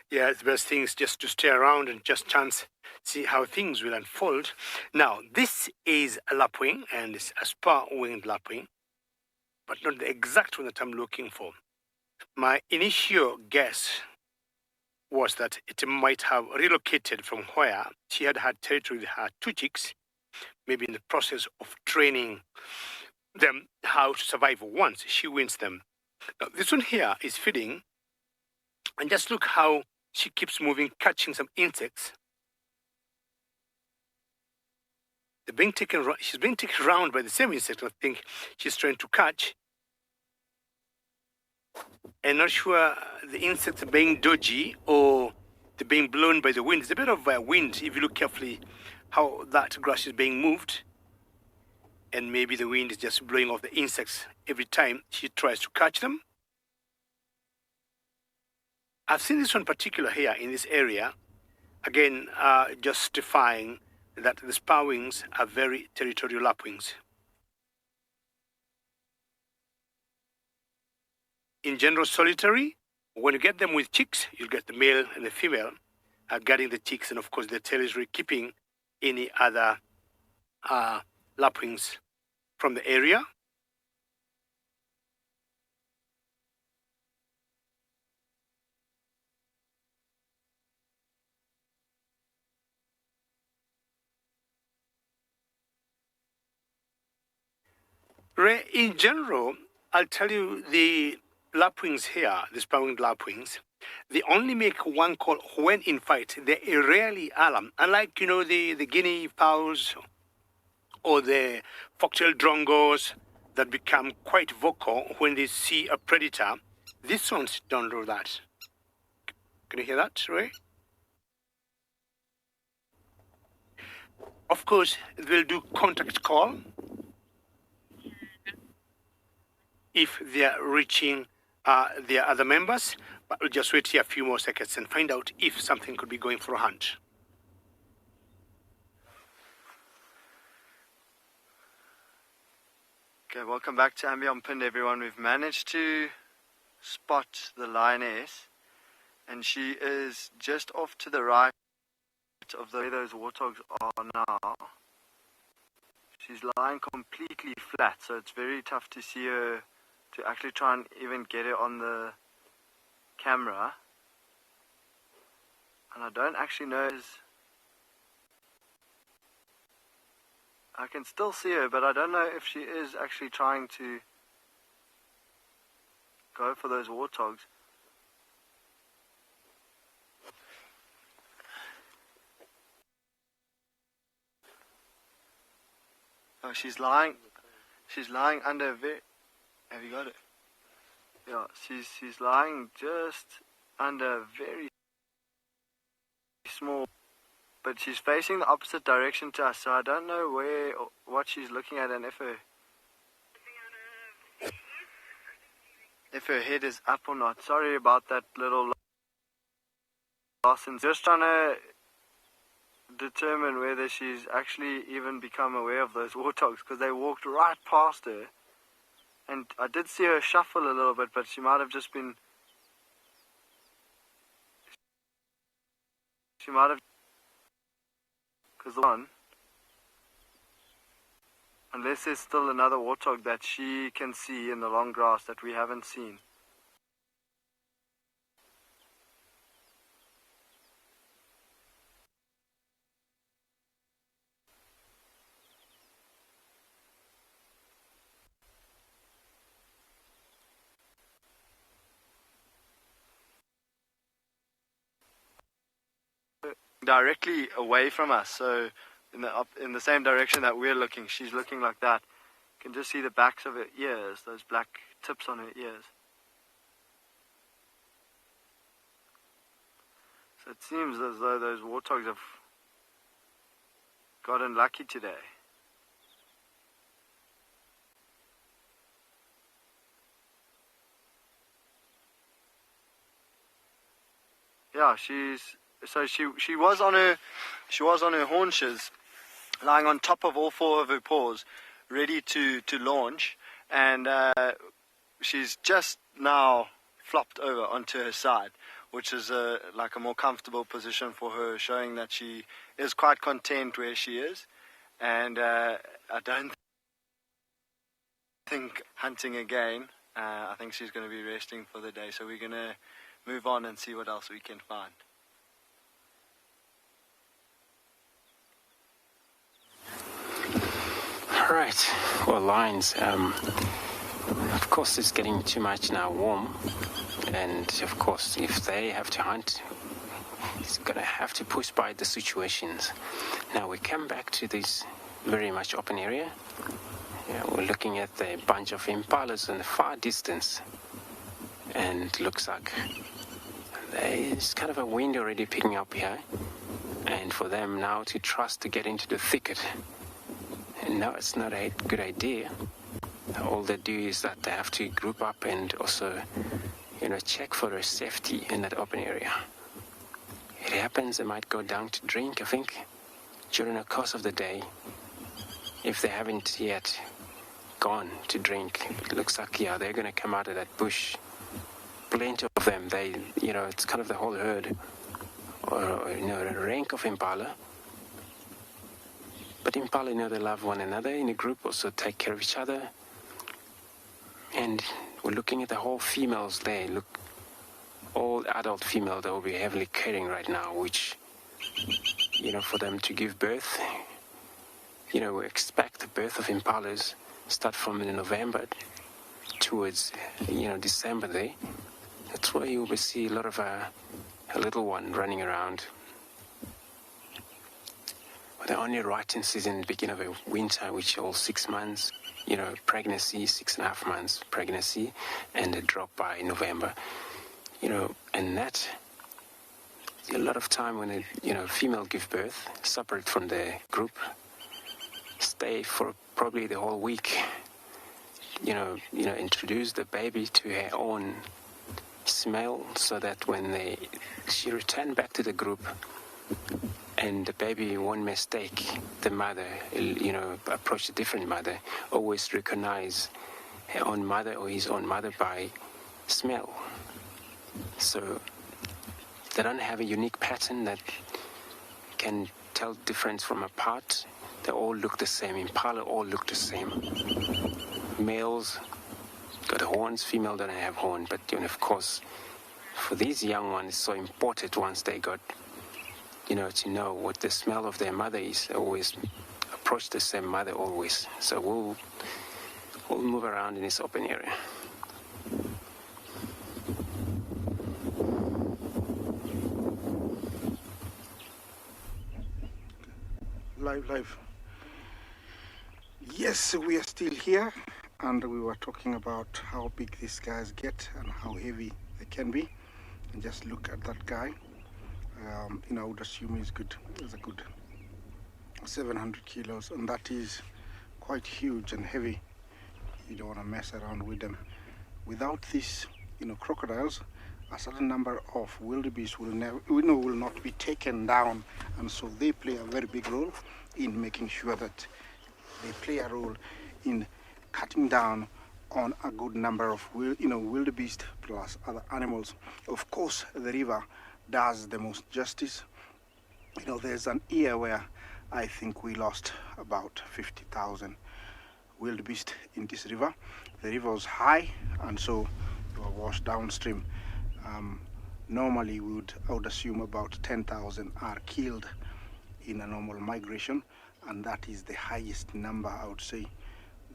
Yeah, the best thing is just to stay around and just see how things will unfold. Now, this is a lapwing, and it's a spur-winged lapwing, but not the exact one that I'm looking for. My initial guess was that it might have relocated from where she had territory with her two chicks, maybe in the process of training them how to survive once she wins them. Now, this one here is feeding, and just look how she keeps moving, catching some insects. She's being taken around by the same insect I think she's trying to catch. And not sure the insects are being dodgy or they're being blown by the wind. There's a bit of wind if you look carefully how that grass is being moved. And maybe the wind is just blowing off the insects every time she tries to catch them. I've seen this one particular here in this area, again justifying that the spur-wings are very territorial lapwings. In general, solitary, when you get them with chicks, you'll get the male and the female guarding the chicks, and of course the tail is keeping any other lapwings from the area. In general, I'll tell you the lapwings here, the spur-winged lapwings, they only make one call when in fight. They rarely alarm. Unlike, the guinea fowls or the fox-tailed drongos that become quite vocal when they see a predator, these ones don't do that. Can you hear that, Ray? Of course, they'll do contact call if they're reaching their other members, but we'll just wait here a few more seconds and find out if something could be going for a hunt. Okay, welcome back to Ambient Pinned, everyone. We've managed to spot the lioness, and she is just off to the right of where those warthogs are now. She's lying completely flat, so it's very tough to see her, to actually try and even get her on the camera. And I don't actually know I can still see her, but I don't know if she is actually trying to go for those warthogs. Oh, she's lying under a very... Have you got it? Yeah, she's lying just under a very small... But she's facing the opposite direction to us, so I don't know what she's looking at, and if her head is up or not. Sorry about that little loss. And just trying to determine whether she's actually even become aware of those warthogs, because they walked right past her. And I did see her shuffle a little bit, but she might have just been... She might have... Because the one... Unless there's still another warthog that she can see in the long grass that we haven't seen. directly away from us, so in the same direction that we're looking. She's looking like that. You can just see the backs of her ears, those black tips on her ears. So it seems as though those warthogs have gotten lucky today. Yeah, she was on her haunches, lying on top of all four of her paws, ready to launch, and she's just now flopped over onto her side, which is like a more comfortable position for her, showing that she is quite content where she is, and I don't think hunting again. I think she's going to be resting for the day, so we're going to move on and see what else we can find. Right, well, lions, of course it's getting too much now warm, and of course if they have to hunt, it's gonna have to push by the situations. Now we come back to this very much open area. Yeah, we're looking at the bunch of impalas in the far distance, and looks like there's kind of a wind already picking up here, and for them now to trust to get into the thicket, and no, it's not a good idea. All they do is that they have to group up and also, check for their safety in that open area. It happens they might go down to drink, I think, during the course of the day. If they haven't yet gone to drink, it looks like, yeah, they're going to come out of that bush. Plenty of them, it's kind of the whole herd, or a rank of impala. But impala, they love one another in a group, also take care of each other. And we're looking at the whole females there. Look, all adult female, they will be heavily carrying right now, which, for them to give birth, we expect the birth of impalas start from November towards, December there. That's where you will see a lot of a little one running around. But they're only right in season, beginning of a winter, which is all 6 months, pregnancy, 6.5 months pregnancy, and a drop by November. And that, a lot of time when a female give birth, separate from the group, stay for probably the whole week, introduce the baby to her own smell, so that when she return back to the group, and the baby won't mistake the mother, approach a different mother, always recognize her own mother or his own mother by smell. So they don't have a unique pattern that can tell difference from apart. They all look the same. Impala all look the same. Males got horns, female don't have horn. But of course, for these young ones, it's so important once they got, to know what the smell of their mother is. They always approach the same mother always. So we'll move around in this open area. Live. Yes, we are still here, and we were talking about how big these guys get and how heavy they can be. And just look at that guy. I would assume he's a good 700 kilos, and that is quite huge and heavy. You don't want to mess around with them. Without these, crocodiles, a certain number of wildebeest will not be taken down, and so they play a very big role in making sure that they play a role in cutting down on a good number of wildebeest plus other animals. Of course, the river does the most justice. There's an year where I think we lost about 50,000 wildebeest in this river. The river was high, and so they were washed downstream. Normally I would assume about 10,000 are killed in a normal migration, and that is the highest number, I would say,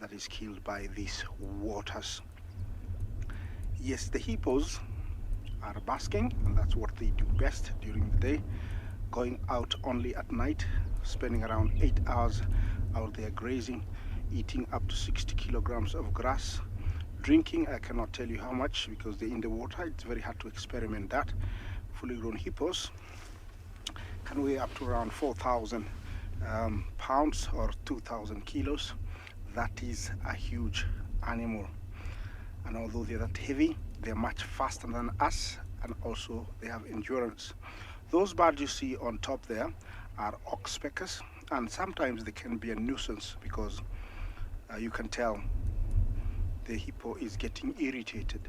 that is killed by these waters. Yes, the hippos are basking, and that's what they do best during the day. going out only at night, spending around 8 hours out there grazing, eating up to 60 kilograms of grass. Drinking, I cannot tell you how much because they're in the water. It's very hard to experiment that. Fully grown hippos can weigh up to around 4,000 pounds or 2,000 kilos. That is a huge animal. And although they're that heavy, they're much faster than us, and also they have endurance. Those birds you see on top there are oxpeckers, and sometimes they can be a nuisance because you can tell the hippo is getting irritated.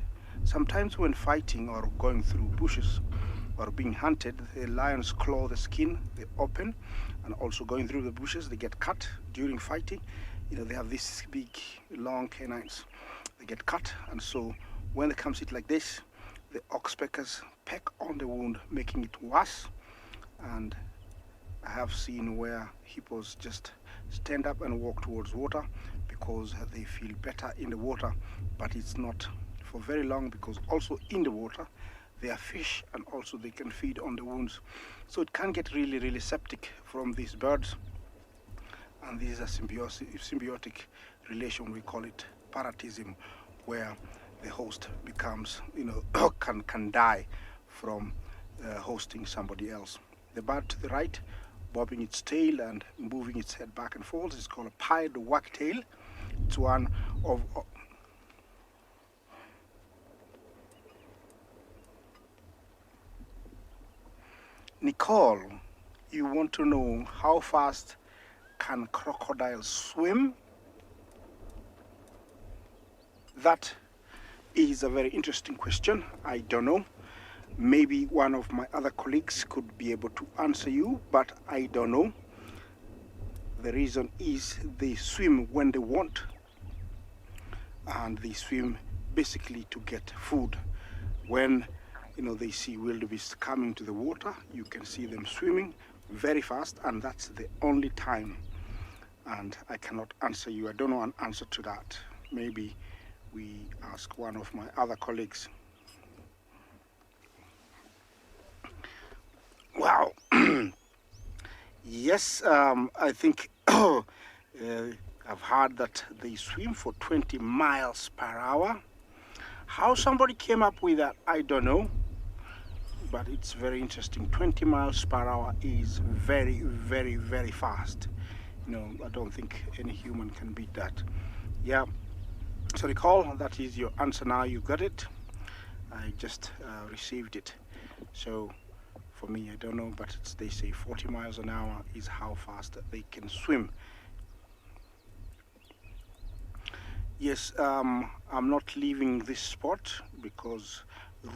Sometimes when fighting or going through bushes or being hunted, the lions claw the skin, they open, and also going through the bushes, they get cut during fighting. You know, they have these big, long canines. They get cut, and so when they come sit like this, the oxpeckers peck on the wound, making it worse. And I have seen where hippos just stand up and walk towards water because they feel better in the water, but it's not for very long because also in the water they are fish and also they can feed on the wounds. So it can get really, really septic from these birds. And this is a symbiotic relation, we call it parasitism, where the host becomes, you know, can die from hosting somebody else. The bird to the right, bobbing its tail and moving its head back and forth, is called a pied wagtail. It's one of Nicole, you want to know how fast can crocodiles swim? That is a very interesting question. I don't know. Maybe one of my other colleagues could be able to answer you, but I don't know. The reason is they swim when they want, and they swim basically to get food. When they see wildebeest coming to the water, you can see them swimming very fast, and that's the only time. And I cannot answer you. I don't know an answer to that. Maybe we ask one of my other colleagues. Wow. Yes, I think I've heard that they swim for 20 miles per hour. How somebody came up with that, I don't know. But it's very interesting. 20 miles per hour is very, very, very fast. I don't think any human can beat that. Yeah. So recall, that is your answer now. You got it. I just received it. So for me, I don't know, but they say 40 miles an hour is how fast they can swim. Yes, I'm not leaving this spot because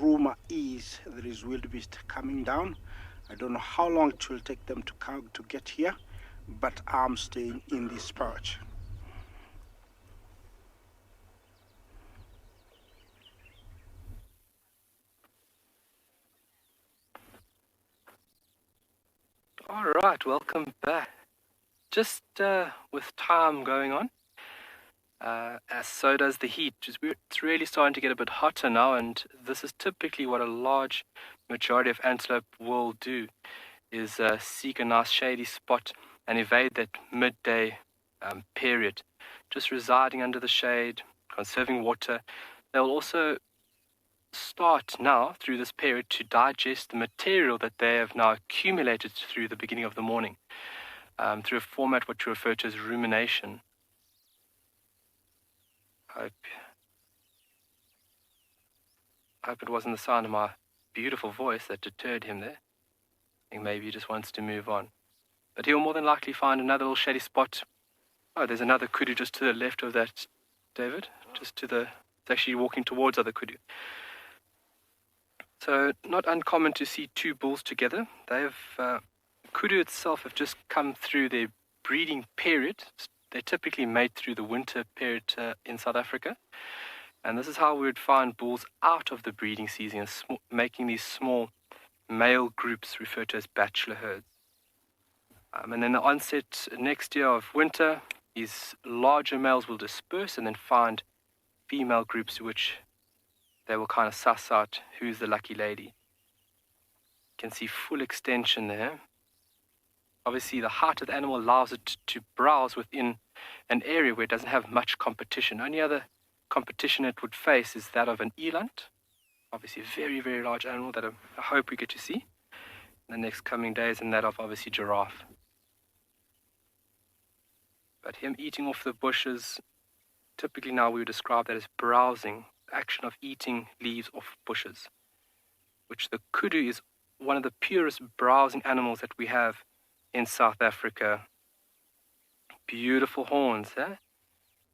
rumor is there is wildebeest coming down. I don't know how long it will take them to come to get here, but I'm staying in this perch. All right, welcome back. Just with time going on, as so does the heat. It's really starting to get a bit hotter now, and this is typically what a large majority of antelope will do, is seek a nice shady spot and evade that midday period, just residing under the shade, conserving water. They'll also start now through this period to digest the material that they have now accumulated through the beginning of the morning, through a format which we refer to as rumination. I hope it wasn't the sound of my beautiful voice that deterred him there. I think maybe he just wants to move on. But he'll more than likely find another little shady spot. Oh, there's another kudu just to the left of that, David. It's actually walking towards other kudu. So not uncommon to see two bulls together. Kudu itself have just come through their breeding period. They typically mate through the winter period in South Africa. And this is how we would find bulls out of the breeding season, making these small male groups referred to as bachelor herds. And then the onset next year of winter, these larger males will disperse and then find female groups which they will kind of suss out who's the lucky lady. You can see full extension there. Obviously, the height of the animal allows it to browse within an area where it doesn't have much competition. Only other competition it would face is that of an eland. Obviously, a very, very large animal that I hope we get to see in the next coming days, and that of obviously giraffe. But him eating off the bushes, typically now we would describe that as browsing, the action of eating leaves off bushes, which the kudu is one of the purest browsing animals that we have in South Africa. Beautiful horns, eh?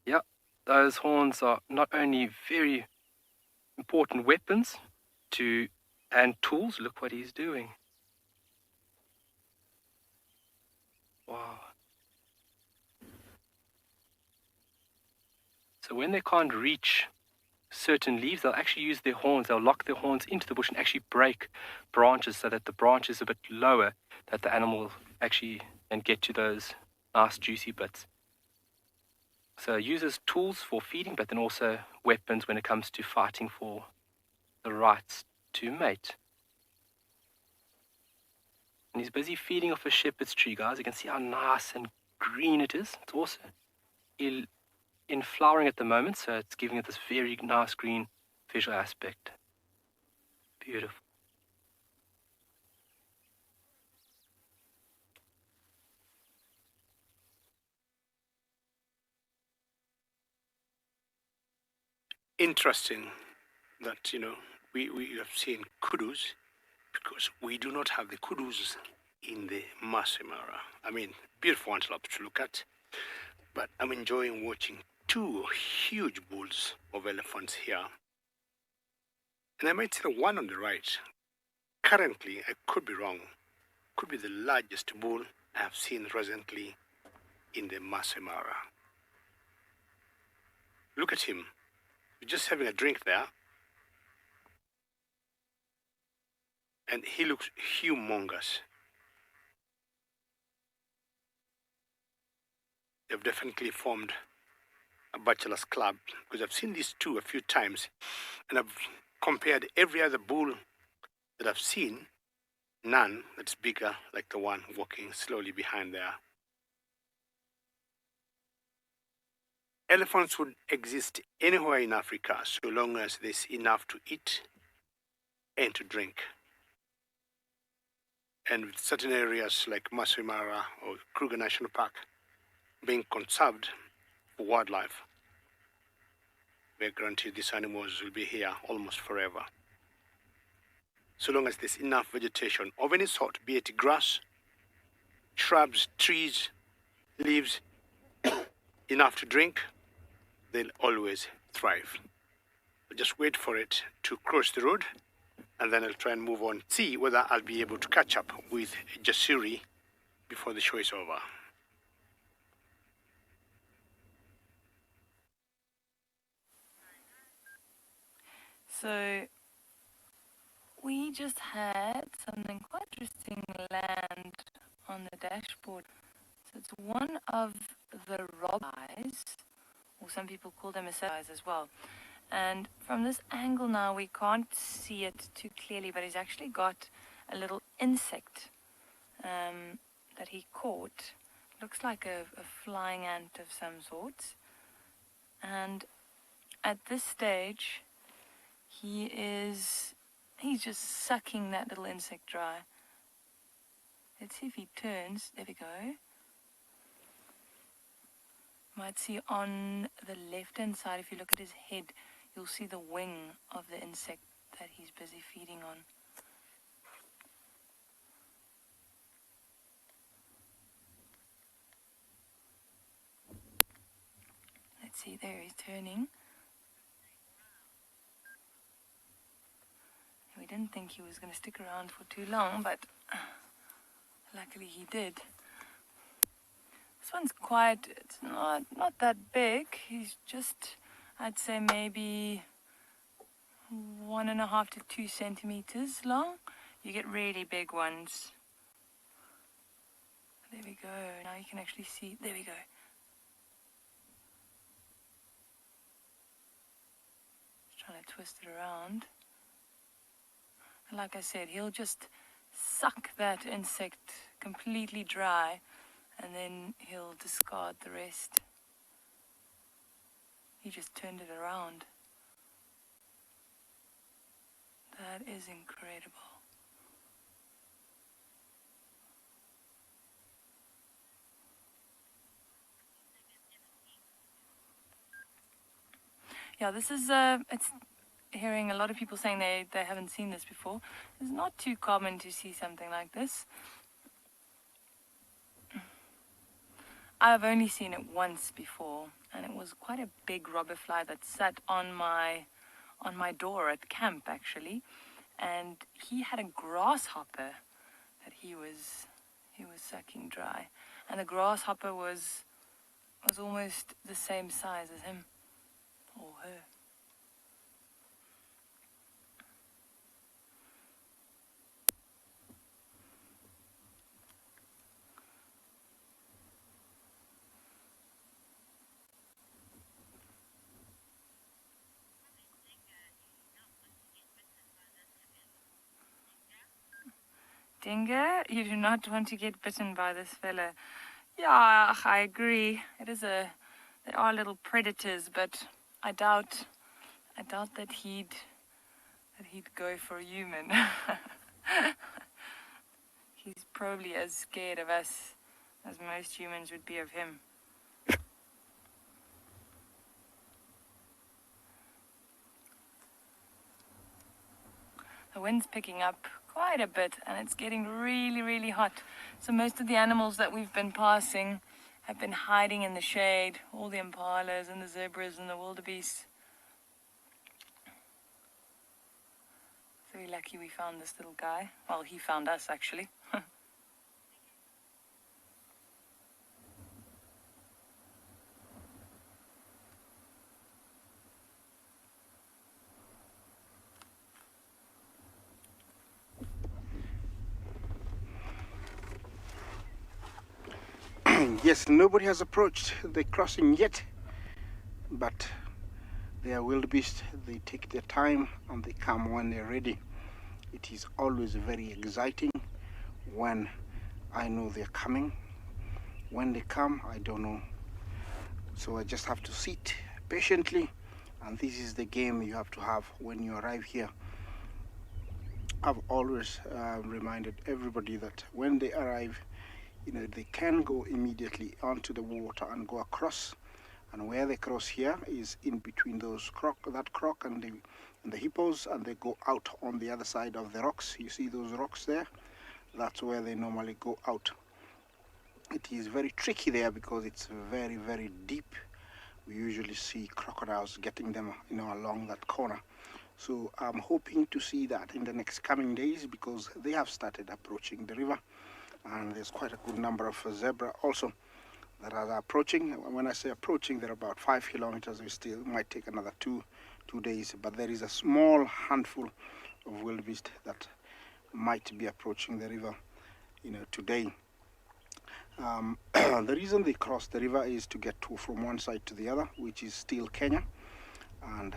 Yeah, those horns are not only very important weapons and tools. Look what he's doing. Wow. So when they can't reach certain leaves, they'll actually use their horns. They'll lock their horns into the bush and actually break branches so that the branch is a bit lower, that the animal actually can get to those nice juicy bits. So it uses tools for feeding, but then also weapons when it comes to fighting for the rights to mate. And he's busy feeding off a shepherd's tree, guys. You can see how nice and green it is. It's also in flowering at the moment, so it's giving it this very nice green visual aspect. Beautiful. Interesting that, we have seen kudus, because we do not have the kudus in the Masai Mara. I mean, beautiful antelope to look at, but I'm enjoying watching two huge bulls of elephants here. And I might say the one on the right, currently, I could be wrong, could be the largest bull I have seen recently in the Masai Mara. Look at him, just having a drink there. And he looks humongous. They've definitely formed a bachelor's club, because I've seen these two a few times, and I've compared every other bull that I've seen, none that's bigger like the one walking slowly behind there. Elephants would exist anywhere in Africa so long as there's enough to eat and to drink. And with certain areas like Masai Mara or Kruger National Park being conserved for wildlife, we're guaranteed these animals will be here almost forever. So long as there's enough vegetation of any sort, be it grass, shrubs, trees, leaves, enough to drink, they'll always thrive. But just wait for it to cross the road, and then I'll try and move on, see whether I'll be able to catch up with Jasuri before the show is over. So we just had something quite interesting land on the dashboard. So it's one of the rob eyes, or some people call them eyes as well. And from this angle now, we can't see it too clearly, but he's actually got a little insect that he caught. Looks like a flying ant of some sort. And at this stage, he's just sucking that little insect dry. Let's see if he turns. There we go. Might see on the left-hand side, if you look at his head, you'll see the wing of the insect that he's busy feeding on. Let's see, there he's turning. We didn't think he was going to stick around for too long, but luckily he did. This one's quite, it's not that big. He's just, I'd say maybe 1.5 to 2 centimeters long. You get really big ones. There we go. Now you can actually see. There we go. Just trying to twist it around. And like I said, he'll just suck that insect completely dry, and then he'll discard the rest. He just turned it around. That is incredible. Yeah, this is it's hearing a lot of people saying they haven't seen this before. It's not too common to see something like this. I've only seen it once before, and it was quite a big robber fly that sat on my door at camp actually, and he had a grasshopper that he was sucking dry, and the grasshopper was almost the same size as him or her. Dinga, you do not want to get bitten by this fella. Yeah, I agree. They are little predators, but I doubt that he'd go for a human. He's probably as scared of us as most humans would be of him. The wind's picking up quite a bit, and it's getting really, really hot. So most of the animals that we've been passing have been hiding in the shade, all the impalas and the zebras and the wildebeest. So we're lucky we found this little guy. Well, he found us, actually. Yes, nobody has approached the crossing yet, but they are wildebeest. They take their time and they come when they're ready. It is always very exciting when I know they're coming. When they come, I don't know. So I just have to sit patiently, and this is the game you have to have when you arrive here. I've always reminded everybody that when they arrive, they can go immediately onto the water and go across. And where they cross here is in between those croc and the hippos, and they go out on the other side of the rocks. You see those rocks there? That's where they normally go out. It is very tricky there because it's very, very deep. We usually see crocodiles getting them, along that corner. So I'm hoping to see that in the next coming days, because they have started approaching the river, and there's quite a good number of zebra also that are approaching. When I say approaching, they're about 5 kilometers. We still might take another two days, but there is a small handful of wildebeest that might be approaching the river, today. The reason they cross the river is to get from one side to the other, which is still Kenya, and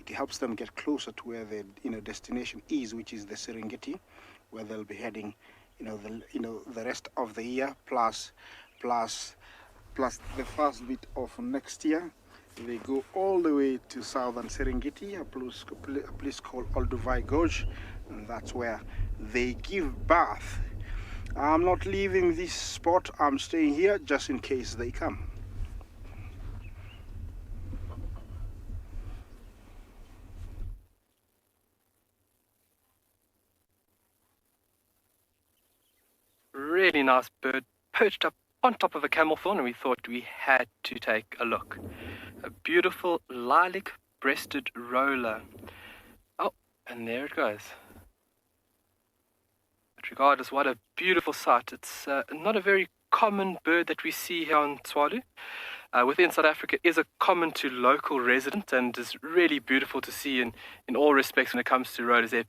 it helps them get closer to where their destination is, which is the Serengeti, where they'll be heading the rest of the year, plus the first bit of next year. They go all the way to southern Serengeti, a place called Olduvai Gorge, and that's where they give birth. I'm not leaving this spot. I'm staying here just in case they come. Really nice bird, perched up on top of a camel thorn, and we thought we had to take a look. A beautiful lilac-breasted roller. Oh, and there it goes. But regardless, what a beautiful sight. It's not a very common bird that we see here on Tswalu. Within South Africa, is a common to local residents, and is really beautiful to see in all respects when it comes to rollers. Their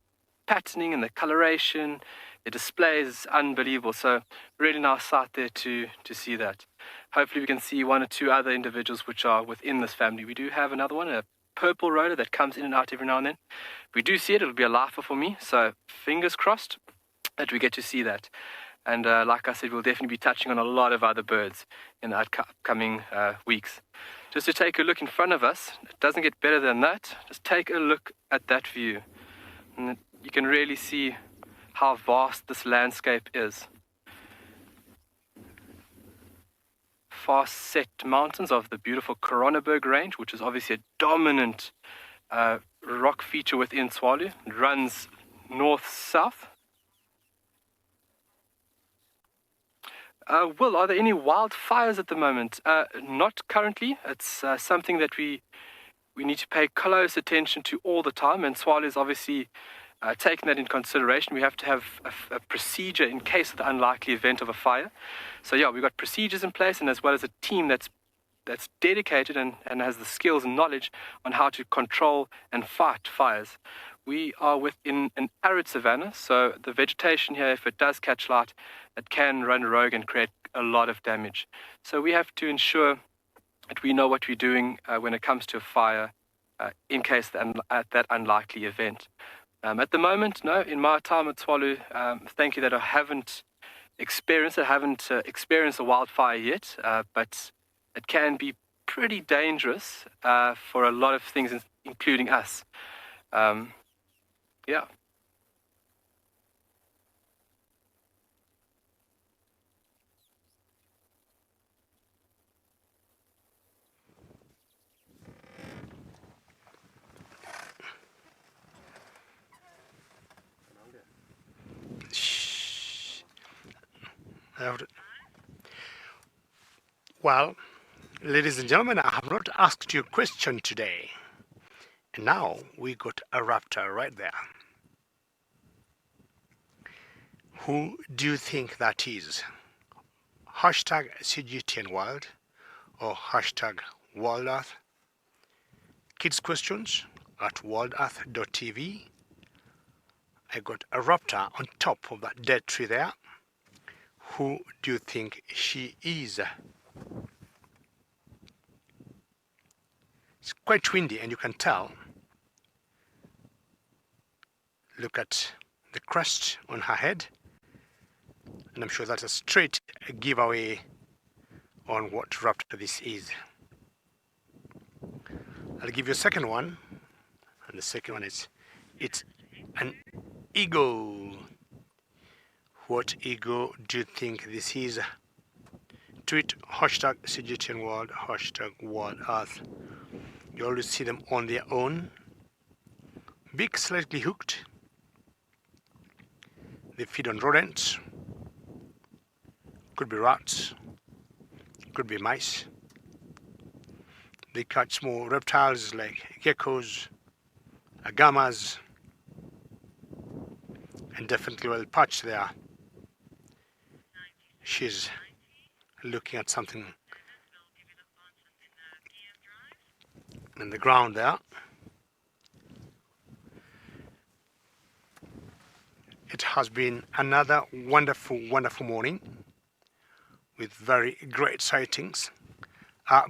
patterning and the coloration, the display is unbelievable. So really nice sight there to see that. Hopefully we can see one or two other individuals which are within this family. We do have another one, a purple roller that comes in and out every now and then. If we do see it, it'll be a lifer for me. So fingers crossed that we get to see that. And like I said, we'll definitely be touching on a lot of other birds in the upcoming weeks. Just to take a look in front of us, it doesn't get better than that. Just take a look at that view. And you can really see how vast this landscape is. Far set mountains of the beautiful Coronaburg range, which is obviously a dominant rock feature within Tswalu. It runs north-south. Will, are there any wildfires at the moment? Not currently. It's something that we need to pay close attention to all the time, and Tswalu is obviously taking that in consideration. We have to have a procedure in case of the unlikely event of a fire. So yeah, we've got procedures in place, and as well as a team that's dedicated and has the skills and knowledge on how to control and fight fires. We are within an arid savanna, so the vegetation here, if it does catch light, it can run rogue and create a lot of damage. So we have to ensure that we know what we're doing when it comes to a fire in case at that unlikely event. At the moment, no, in my time at Tswalu, thank you that I haven't experienced a wildfire yet, but it can be pretty dangerous for a lot of things, including us. Yeah. Well, ladies and gentlemen, I have not asked you a question today. And now we got a raptor right there. Who do you think that is? Hashtag CGTN World or hashtag World Earth? Kids questions at worldearth.tv. I got a raptor on top of that dead tree there. Who do you think she is? It's quite windy, and you can tell. Look at the crest on her head, and I'm sure that's a straight giveaway on what raptor this is. I'll give you a second one, and the second one is, it's an eagle. What eagle do you think this is? Tweet hashtag CGTN World, hashtag World Earth. You always see them on their own. Beak slightly hooked. They feed on rodents. Could be rats. Could be mice. They catch small reptiles like geckos, agamas, and definitely well perched there. She's looking at something in the ground there. It has been another wonderful, wonderful morning with very great sightings,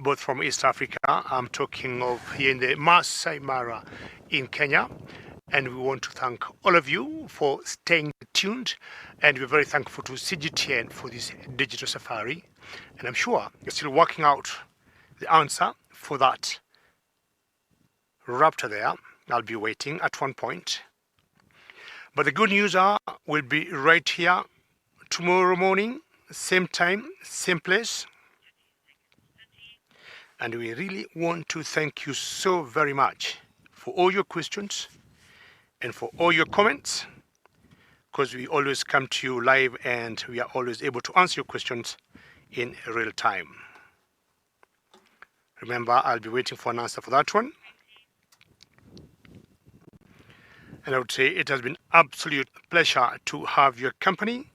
both from East Africa. I'm talking of here in the Masai Mara in Kenya. And we want to thank all of you for staying tuned. And we're very thankful to CGTN for this digital safari. And I'm sure you're still working out the answer for that raptor there. I'll be waiting at one point. But the good news are we'll be right here tomorrow morning, same time, same place. And we really want to thank you so very much for all your questions and for all your comments, because we always come to you live and we are always able to answer your questions in real time. Remember, I'll be waiting for an answer for that one. And I would say it has been absolute pleasure to have your company,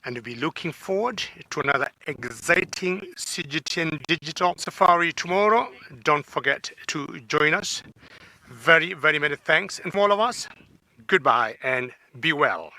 and we'll be looking forward to another exciting CGTN digital safari tomorrow. Don't forget to join us. Very, very many thanks. And from all of us, goodbye and be well.